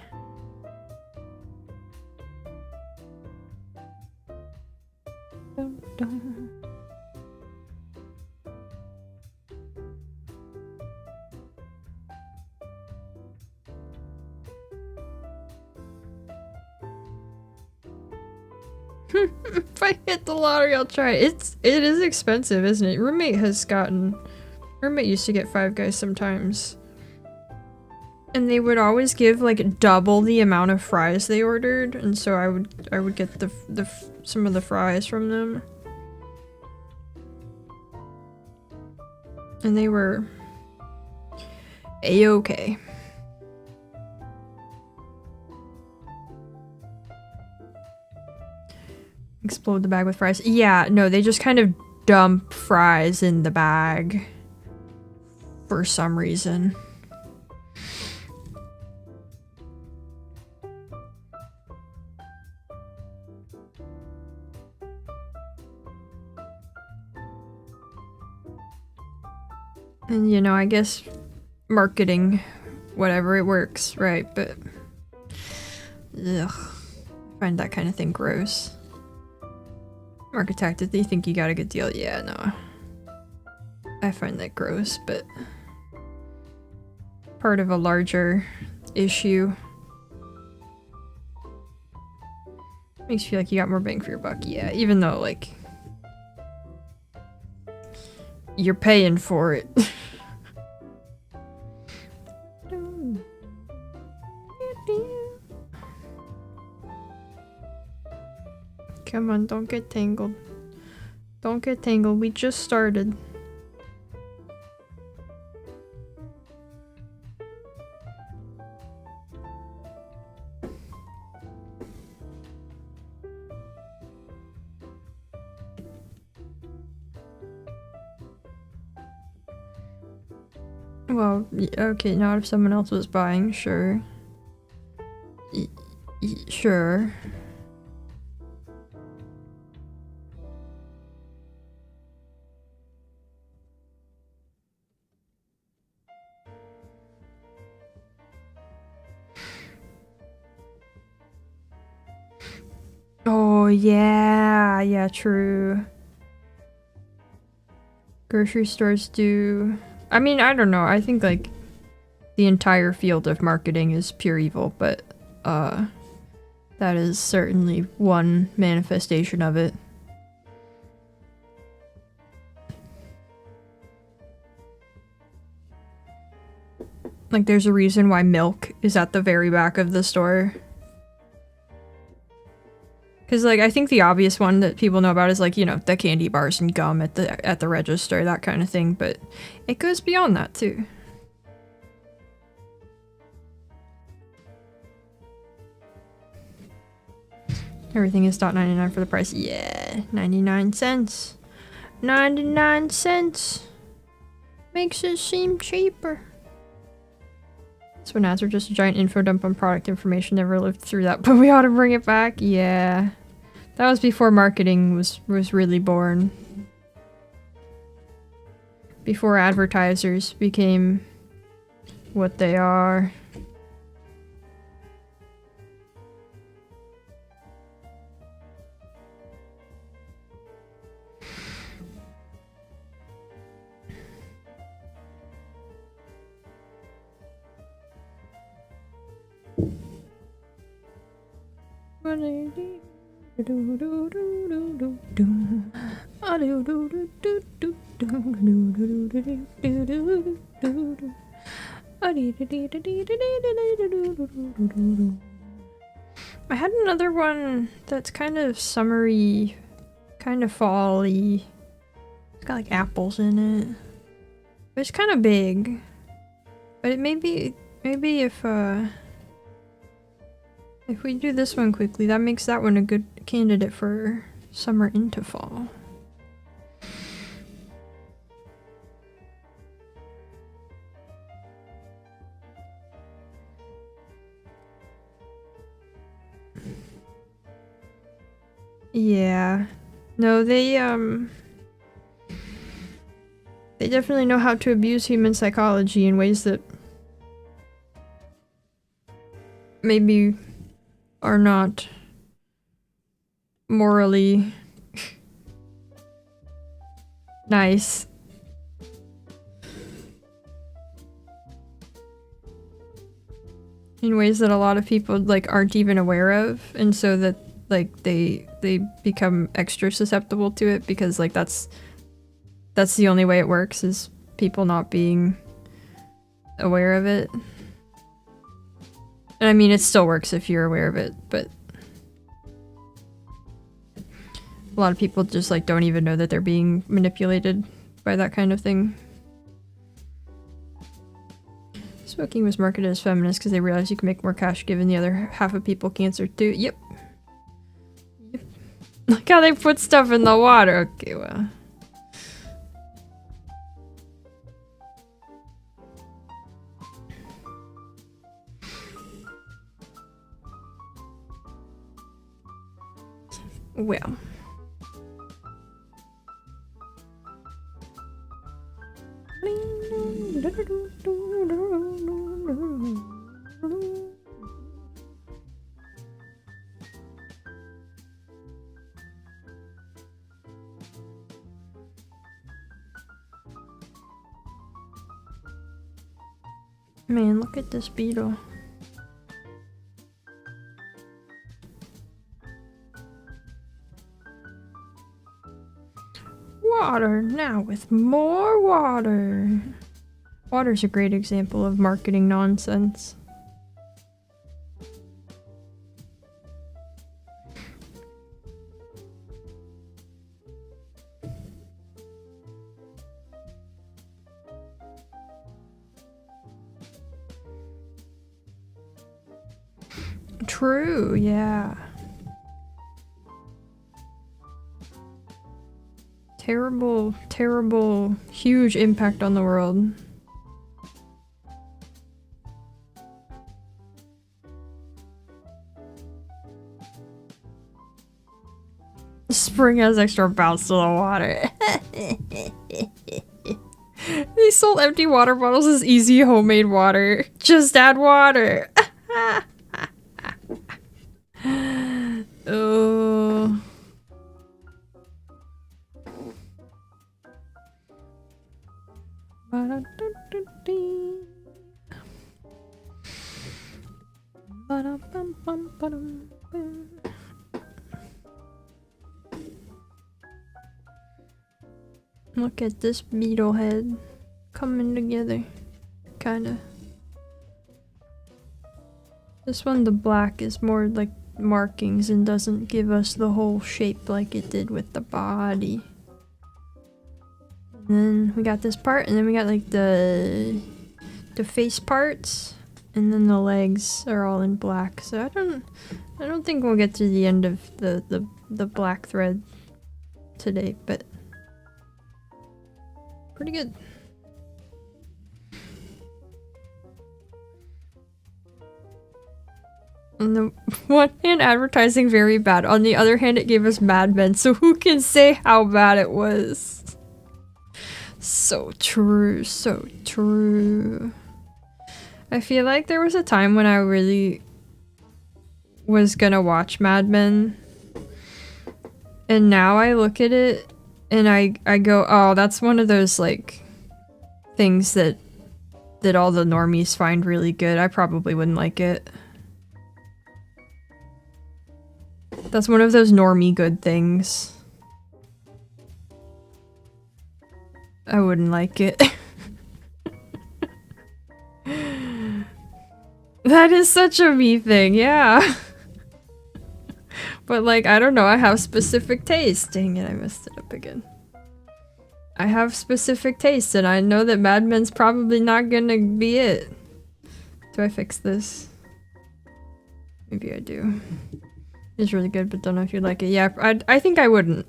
If I hit the lottery, I'll try it. It is expensive, isn't it? Roommate used to get Five Guys sometimes. And they would always give like double the amount of fries they ordered, and so I would get some of the fries from them. And they were a-okay. Explode the bag with fries. Yeah, no, they just kind of dump fries in the bag for some reason. And you know, I guess marketing, whatever, it works, right? But ugh, I find that kind of thing gross. Market tactic, they think you got a good deal. Yeah, no. I find that gross, but part of a larger issue. Makes you feel like you got more bang for your buck. Yeah, even though, like, you're paying for it. Come on, don't get tangled. Don't get tangled, we just started. Well, okay, not if someone else was buying, sure. Sure. Oh, yeah. Yeah, true. Grocery stores do... I mean, I don't know. I think, like, the entire field of marketing is pure evil, but, that is certainly one manifestation of it. Like, there's a reason why milk is at the very back of the store. Because, like, I think the obvious one that people know about is, like, you know, the candy bars and gum at the register, that kind of thing, but it goes beyond that, too. Everything is $.99 for the price. Yeah, 99 cents. 99 cents. Makes it seem cheaper. So when ads are just a giant info dump on product information, never lived through that, but we ought to bring it back. Yeah. That was before marketing was really born. Before advertisers became what they are. I had another one that's kind of summery, kind of fall-y. It's got like apples in it. But it's kind of big. But it maybe if we do this one quickly, that makes that one a good candidate for summer into fall. Yeah. No, they definitely know how to abuse human psychology in ways that maybe are not morally nice. In ways that a lot of people like aren't even aware of, and so that like they become extra susceptible to it because like that's the only way it works, is people not being aware of it. And I mean, it still works if you're aware of it, but a lot of people just like don't even know that they're being manipulated by that kind of thing. Smoking was marketed as feminist because they realized you can make more cash giving the other half of people cancer too. Yep. Look how they put stuff in the water. Okay, well. Well. Man, look at this beetle. Water, now with more water. Water's a great example of marketing nonsense. True, yeah. Terrible, terrible, huge impact on the world. Spring has extra bounce to the water. They sold empty water bottles as easy homemade water. Just add water. Oh. Look at this beetle head coming together, kinda. This one, the black, is more like markings and doesn't give us the whole shape like it did with the body. And then we got this part, and then we got like the face parts, and then the legs are all in black. So I don't think we'll get to the end of the black thread today, but pretty good. On the one hand, advertising very bad. On the other hand, it gave us Mad Men, so who can say how bad it was? So true, so true. I feel like there was a time when I really was gonna watch Mad Men, and now I look at it and I go, oh, that's one of those like things that all the normies find really good. I probably wouldn't like it. That's one of those normie good things. I wouldn't like it. That is such a me thing, yeah. But like, I don't know, I have specific tastes. Dang it, I messed it up again. I have specific tastes and I know that Mad Men's probably not gonna be it. Do I fix this? Maybe I do. It's really good, but don't know if you like it. Yeah, I think I wouldn't.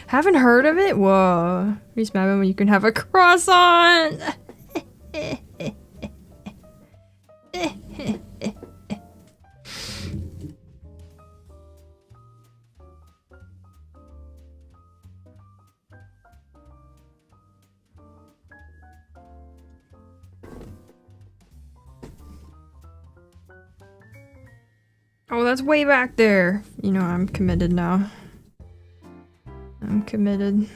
Haven't heard of it? Whoa. Reese Mad Men when you can have a croissant! Oh, that's way back there. You know, I'm committed now. I'm committed.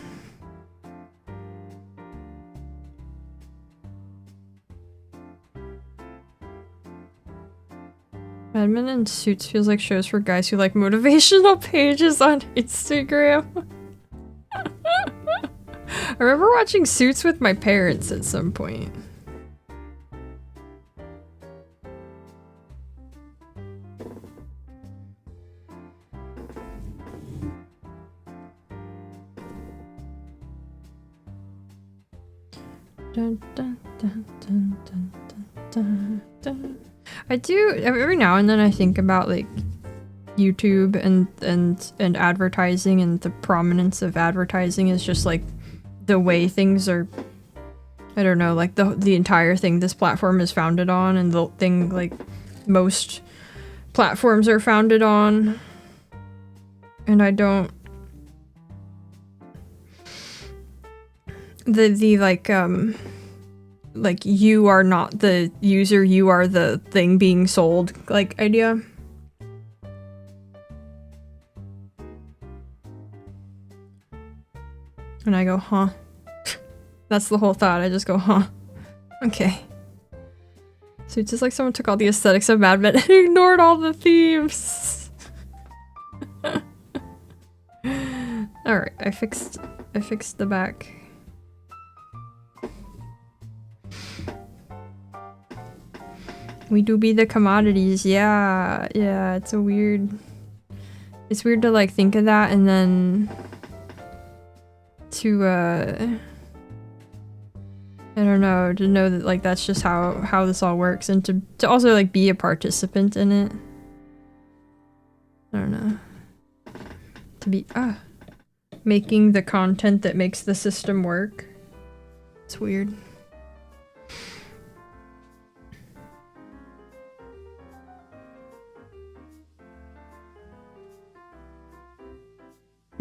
Mad Men and Suits feels like shows for guys who like motivational pages on Instagram. I remember watching Suits with my parents at some point. Dun, dun, dun, dun, dun, dun, dun. I do every now and then I think about like YouTube and advertising and the prominence of advertising is just like the way things are, I don't know, like the entire thing this platform is founded on and the thing like most platforms are founded on. And I don't the like you are not the user, you are the thing being sold like idea. And I go, huh? That's the whole thought. I just go, huh? Okay. So it's just like someone took all the aesthetics of Mad Men and ignored all the themes. Alright, I fixed the back. We do be the commodities, yeah, it's a weird... It's weird to like think of that and then... to I don't know, to know that like that's just how this all works and to also like be a participant in it. I don't know. To be, making the content that makes the system work. It's weird.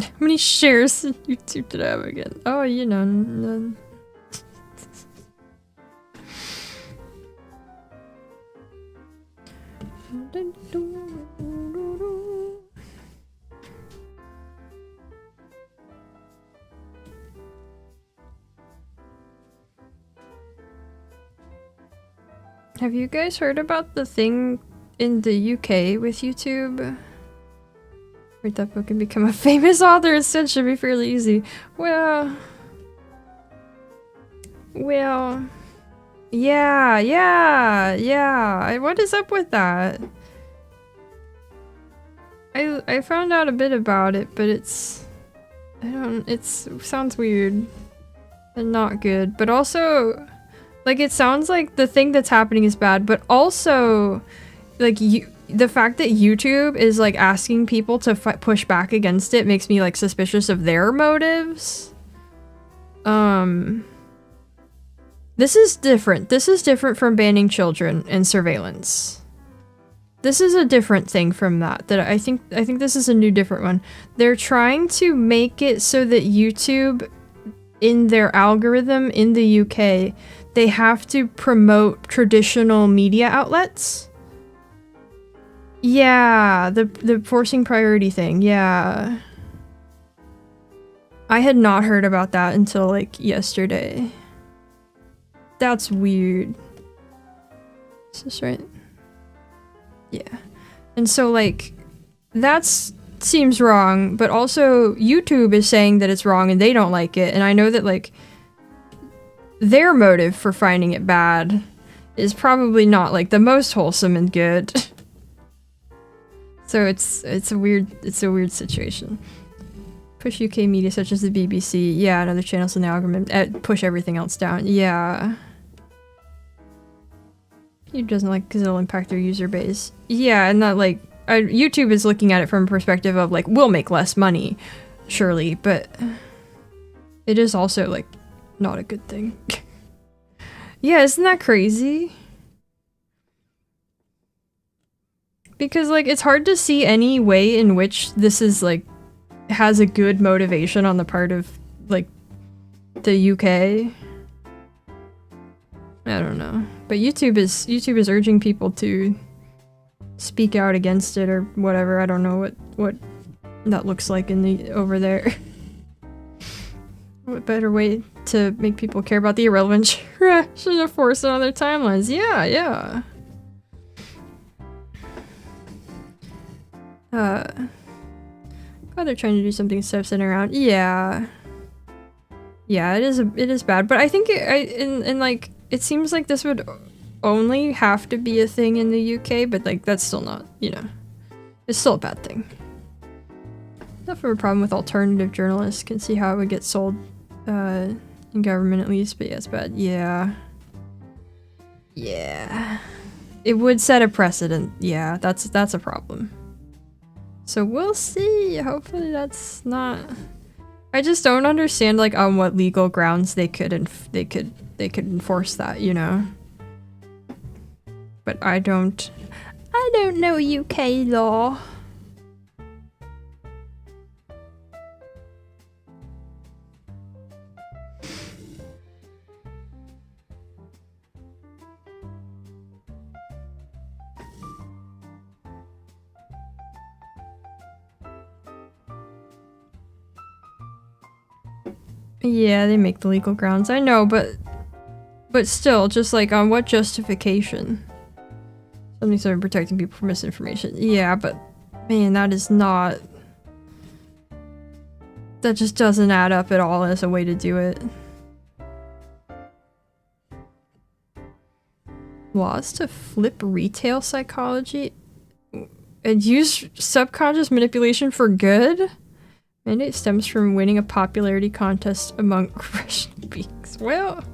How many shares in YouTube did I have again? Oh, you know, none. Have you guys heard about the thing in the UK with YouTube? Write that book and become a famous author instead should be fairly easy. Well, yeah. What is up with that? I found out a bit about it, but it sounds weird and not good. But also, like, it sounds like the thing that's happening is bad, but also, like, the fact that YouTube is like asking people to push back against it makes me like suspicious of their motives. This is different. This is different from banning children and surveillance. This is a different thing from that I think this is a new different one. They're trying to make it so that YouTube in their algorithm in the UK, they have to promote traditional media outlets. Yeah, the forcing priority thing, yeah. I had not heard about that until like yesterday. That's weird. Is this right? Yeah. And so like that's seems wrong, but also YouTube is saying that it's wrong and they don't like it, and I know that like their motive for finding it bad is probably not like the most wholesome and good. So it's a weird situation. Push UK media such as the BBC, yeah, and other channels in the algorithm, push everything else down, yeah. YouTube doesn't like because it'll impact their user base. Yeah, and not like YouTube is looking at it from a perspective of like, we'll make less money, surely, but it is also like not a good thing. Yeah, isn't that crazy? Because like it's hard to see any way in which this is like has a good motivation on the part of like the UK. I don't know, but YouTube is urging people to speak out against it or whatever. I don't know what that looks like in the over there. What better way to make people care about the irrelevant trash and to force it on their timelines? Yeah, yeah. God, they're trying to do something instead of sitting around. Yeah. Yeah, it is bad, but I think like it seems like this would only have to be a thing in the UK, but like that's still not, you know, it's still a bad thing. Enough of a problem with alternative journalists. Can see how it would get sold in government at least, but yeah, it's bad. Yeah. Yeah. It would set a precedent. Yeah, that's a problem. So we'll see. Hopefully that's not. I just don't understand like on what legal grounds they could enforce that, you know. But I don't know UK law. Yeah, they make the legal grounds. I know, but still, just like on what justification? Something sort of protecting people from misinformation. Yeah, but man, that is not. That just doesn't add up at all as a way to do it. Laws to flip retail psychology and use subconscious manipulation for good? Mandate stems from winning a popularity contest among Russian beings. Well,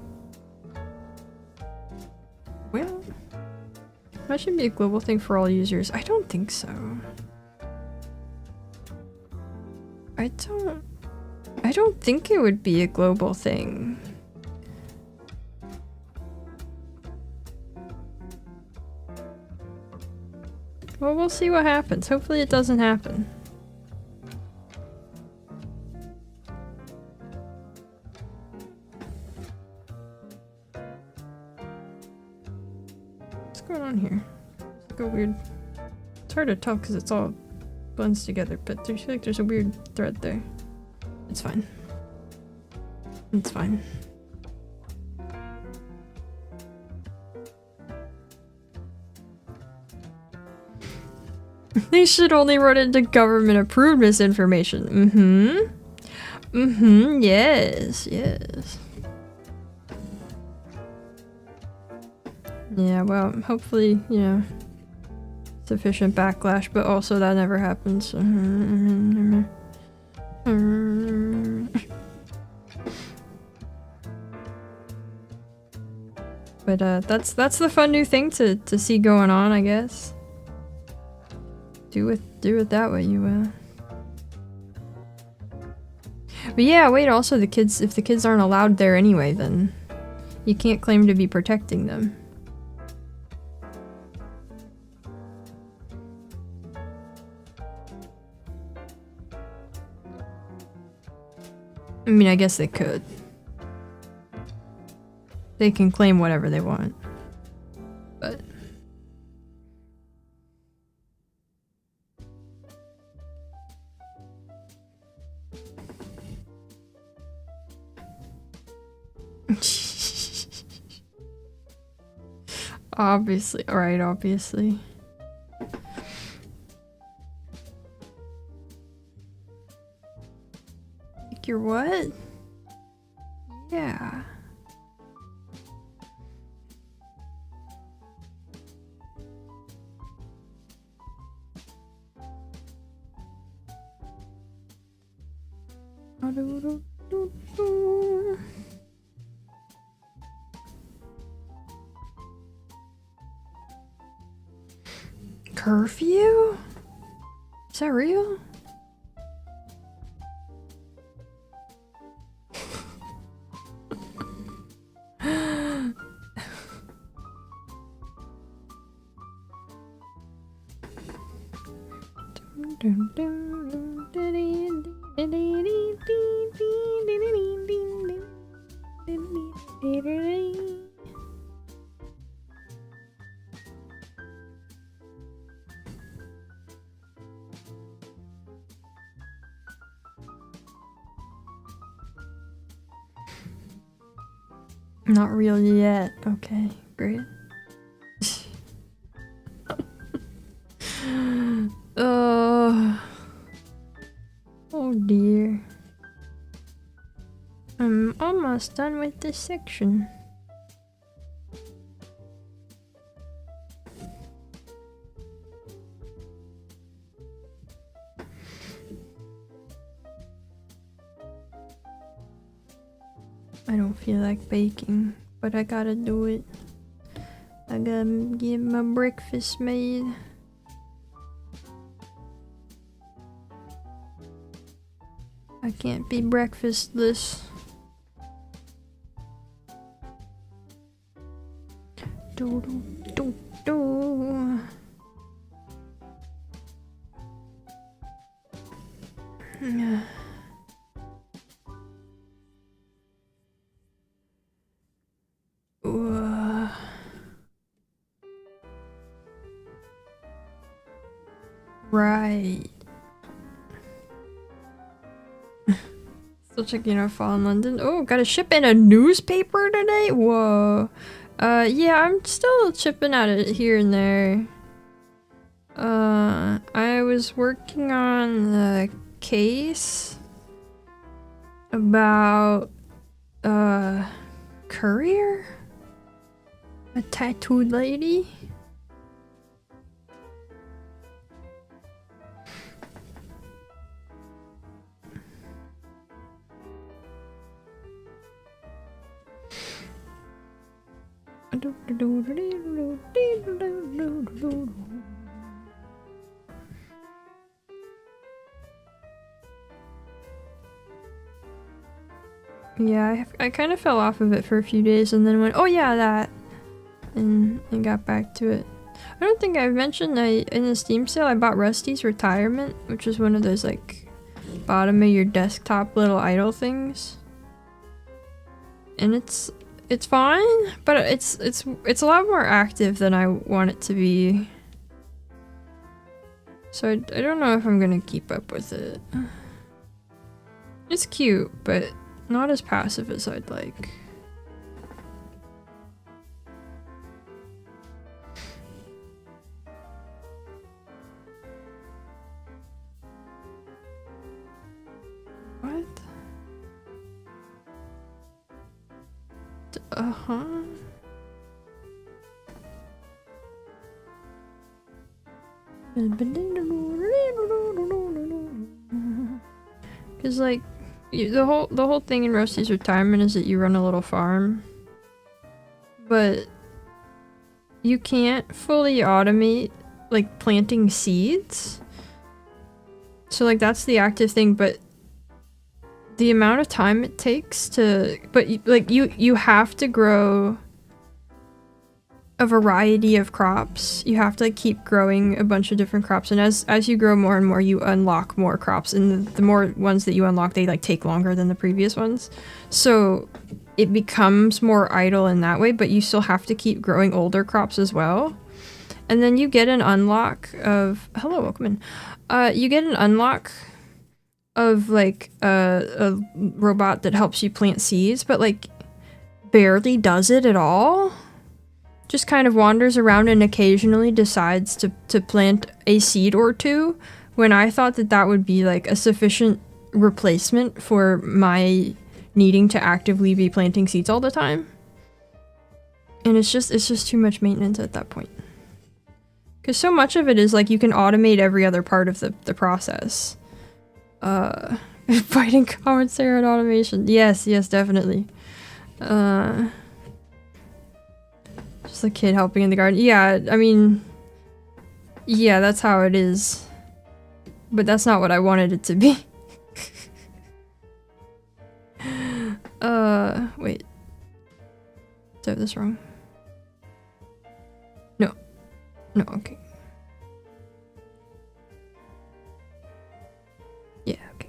that should be a global thing for all users. I don't think so. I don't think it would be a global thing. Well, we'll see what happens. Hopefully it doesn't happen. What's going on here? It's like a weird... It's hard to tell because it's all blends together, but I feel like there's a weird thread there. It's fine. It's fine. They should only run into government-approved misinformation. Yes, yes. Yeah, well, hopefully, you know, sufficient backlash, but also that never happens. But that's the fun new thing to see going on, I guess. Do it that way, you will. But yeah, wait, also the kids, if the kids aren't allowed there anyway, then you can't claim to be protecting them. I mean, I guess they could. They can claim whatever they want. But... obviously, alright, obviously. Check your what? Yeah. Curfew? Is that real? Not real yet. Okay, great. Oh dear. I'm almost done with this section. I don't feel like baking, but I gotta do it. I gotta get my breakfast made. I can't be breakfastless. Do do do do. Right. Still checking our fall in London. Oh, got a ship in a newspaper today? Whoa. Yeah, I'm still chipping at it here and there. I was working on the case about, courier? A tattooed lady? Yeah, I kind of fell off of it for a few days and then went, oh yeah, that, and got back to it. I don't think I've mentioned in the Steam sale I bought Rusty's Retirement, which is one of those like bottom of your desktop little idle things. And it's fine, but it's a lot more active than I want it to be. So I don't know if I'm gonna keep up with it. It's cute, but not as passive as I'd like. What? Uh-huh. Cause like the whole thing in Rusty's Retirement is that you run a little farm, but you can't fully automate like planting seeds. So like that's the active thing, but the amount of time it takes to, but you have to grow a variety of crops. You have to like keep growing a bunch of different crops, and as you grow more and more, you unlock more crops, and the more ones that you unlock, they like take longer than the previous ones. So it becomes more idle in that way, but you still have to keep growing older crops as well. And then you get an unlock of, hello, welcome in. You get an unlock of like a robot that helps you plant seeds, but like barely does it at all. Just kind of wanders around and occasionally decides to plant a seed or two, when I thought that would be like a sufficient replacement for my needing to actively be planting seeds all the time. And it's just too much maintenance at that point. Because so much of it is like you can automate every other part of the process. Fighting comments there on automation. Yes, definitely. Just a kid helping in the garden. Yeah, I mean, yeah, that's how it is. But that's not what I wanted it to be. Wait. Did I have this wrong? No, okay. Yeah, okay.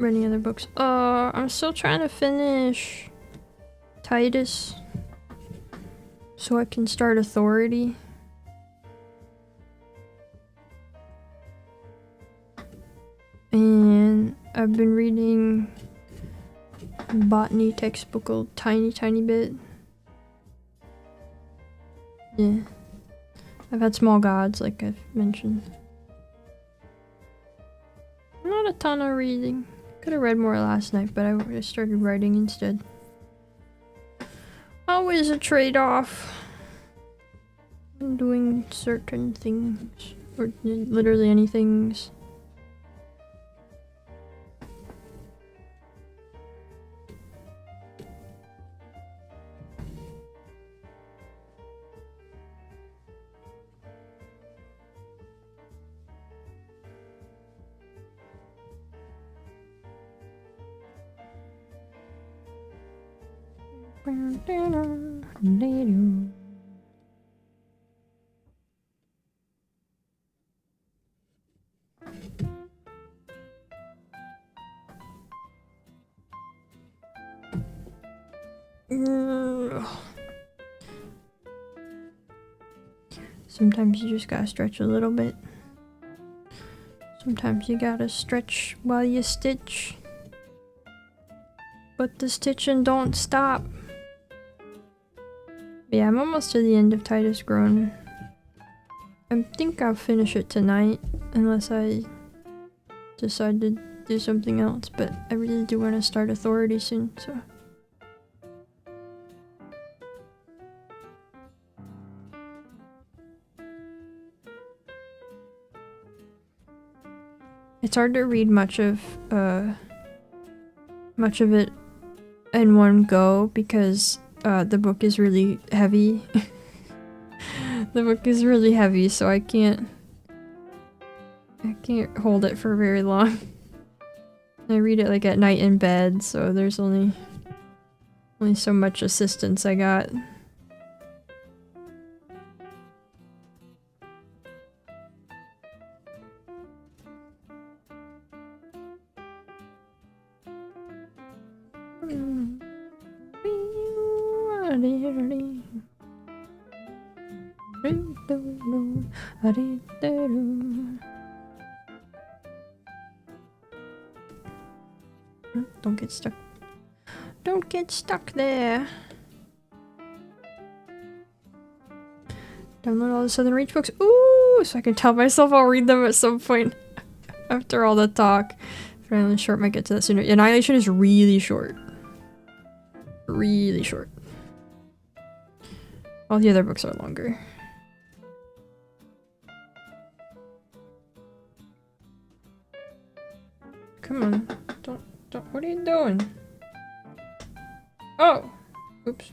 Any other books? I'm still trying to finish Titus so I can start Authority. And I've been reading botany textbook a tiny bit. Yeah. I've had Small Gods, like I've mentioned. Not a ton of reading. Could have read more last night, but I started writing instead. Always a trade-off. Doing certain things. Or literally anything. Sometimes you just gotta stretch a little bit. Sometimes you gotta stretch while you stitch. But the stitching don't stop. Yeah, I'm almost to the end of Titus Grown. I think I'll finish it tonight, unless I decide to do something else, but I really do want to start Authority soon, so. It's hard to read much of it in one go because the book is really heavy. The book is really heavy, so I can't hold it for very long. I read it like at night in bed, so there's only so much assistance I got. Don't get stuck. Don't get stuck there. Download all the Southern Reach books. Ooh, so I can tell myself I'll read them at some point after all the talk. Fairly short, might get to that sooner. Annihilation is really short. Really short. All the other books are longer. Come on. Don't, what are you doing? Oh! Oops.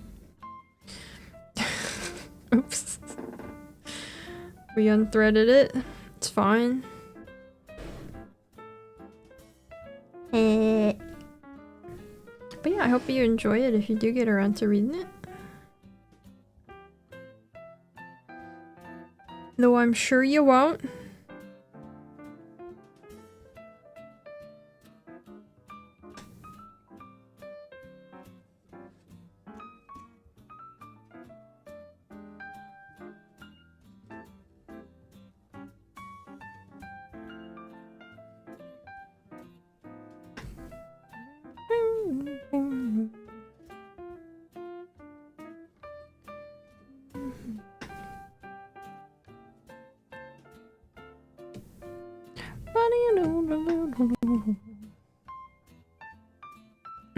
Oops. We unthreaded it. It's fine. But yeah, I hope you enjoy it if you do get around to reading it. Though I'm sure you won't.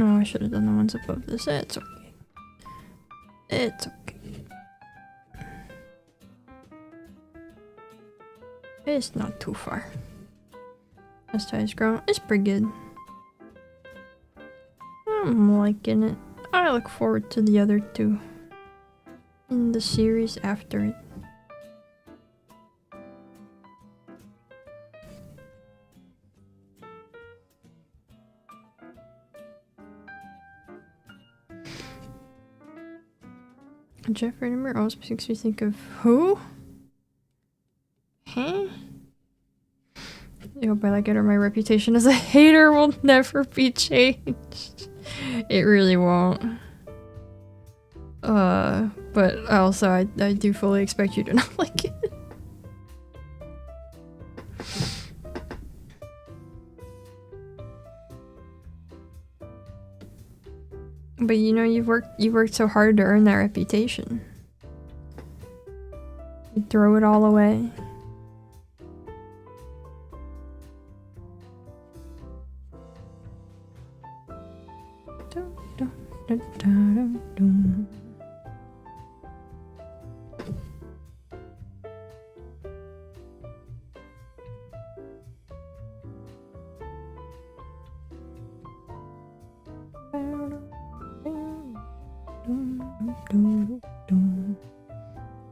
Oh, I should have done the ones above this. It's okay. It's okay. It's not too far. As time's grown, it's pretty good. I'm liking it. I look forward to the other two in the series after it. Jeffrey number always makes me think of who? Huh? I hope I like it or my reputation as a hater will never be changed. It really won't. But also I do fully expect you to not like it. But you know, you've worked so hard to earn that reputation. You throw it all away.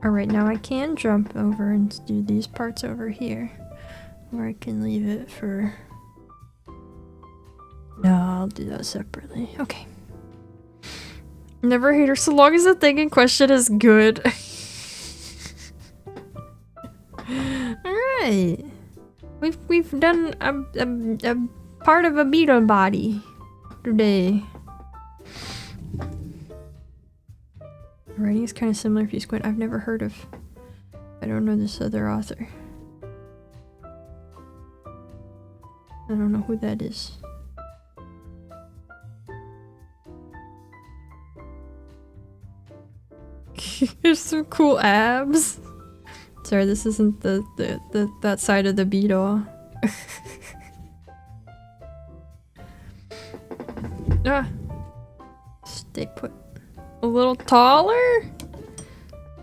Alright, now I can jump over and do these parts over here. Or I can leave it for... No, I'll do that separately. Okay. Never hate her so long as the thing in question is good. Alright. We've done a part of a beetle body today. Writing is kind of similar if you squint. I've never heard of... I don't know this other author. I don't know who that is. There's some cool abs. Sorry, this isn't that side of the beetle. Ah! Stay put. A little taller?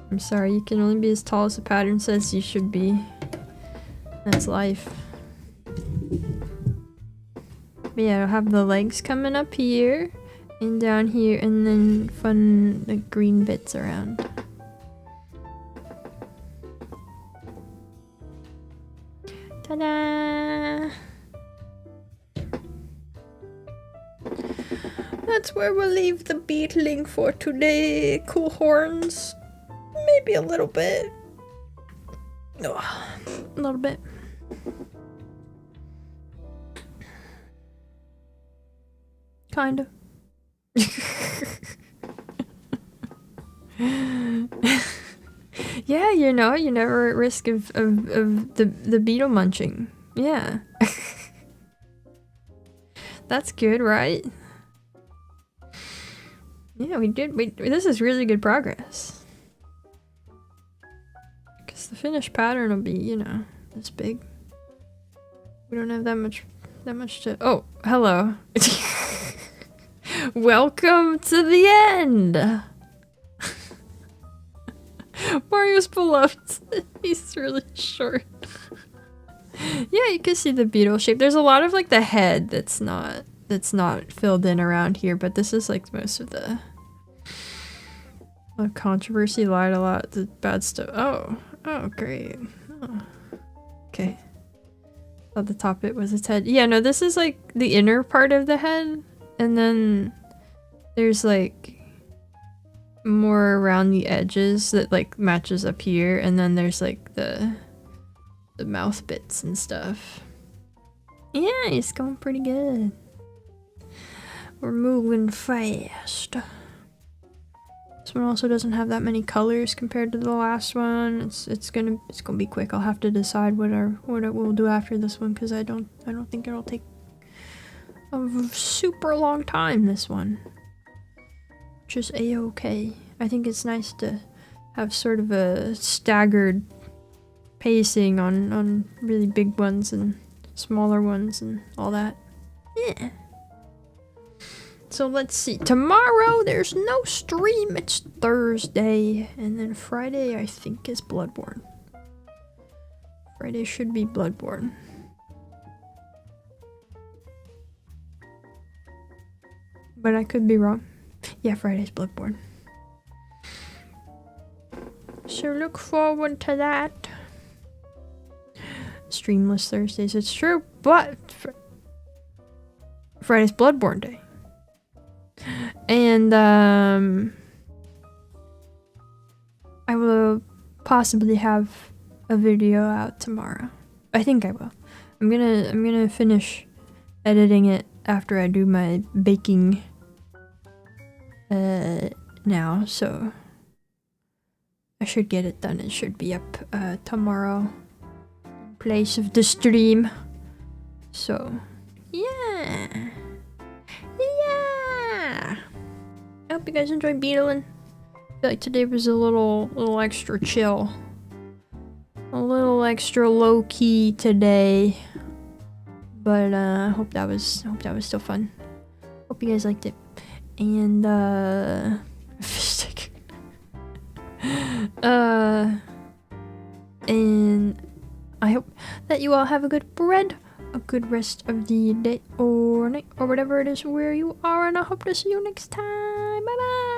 I'm sorry, you can only be as tall as the pattern says you should be. That's life. But yeah, I'll have the legs coming up here and down here, and then fun like green bits around. Ta-da! That's where we'll leave the beetling for today. Cool horns. Maybe a little bit. Oh, a little bit. Kinda. Yeah, you know, you're never at risk of the beetle munching. Yeah. That's good, right? Yeah, this is really good progress. Because the finished pattern will be, you know, this big. We don't have that much to... Oh, hello. Welcome to the end! Mario's beloved. He's really short. Yeah, you can see the beetle shape. There's a lot of like the head that's not filled in around here, but this is like most of the controversy lied a lot. The bad stuff. Oh, great. Oh. Okay. Thought the top bit was its head. Yeah, no, this is like the inner part of the head, and then there's like more around the edges that like matches up here, and then there's like the mouth bits and stuff. Yeah, it's going pretty good. We're moving fast. This one also doesn't have that many colors compared to the last one. It's gonna be quick. I'll have to decide what we'll do after this one, because I don't think it'll take a super long time, this one. Which is a-okay. I think it's nice to have sort of a staggered pacing on really big ones and smaller ones and all that. Yeah. So let's see. Tomorrow there's no stream. It's Thursday. And then Friday I think is Bloodborne. Friday should be Bloodborne. But I could be wrong. Yeah, Friday's Bloodborne. So look forward to that. Streamless Thursdays, it's true, but Friday's Bloodborne Day. And I will possibly have a video out tomorrow. I think I will. I'm gonna finish editing it after I do my baking now, so I should get it done. It should be up tomorrow in place of the stream. So yeah. I hope you guys enjoyed beetling. I feel like today was a little extra chill. A little extra low key today. But I hope that was still fun. Hope you guys liked it. And fish stick. And I hope that you all have a good rest of the day or night or whatever it is where you are, and I hope to see you next time. Bye bye.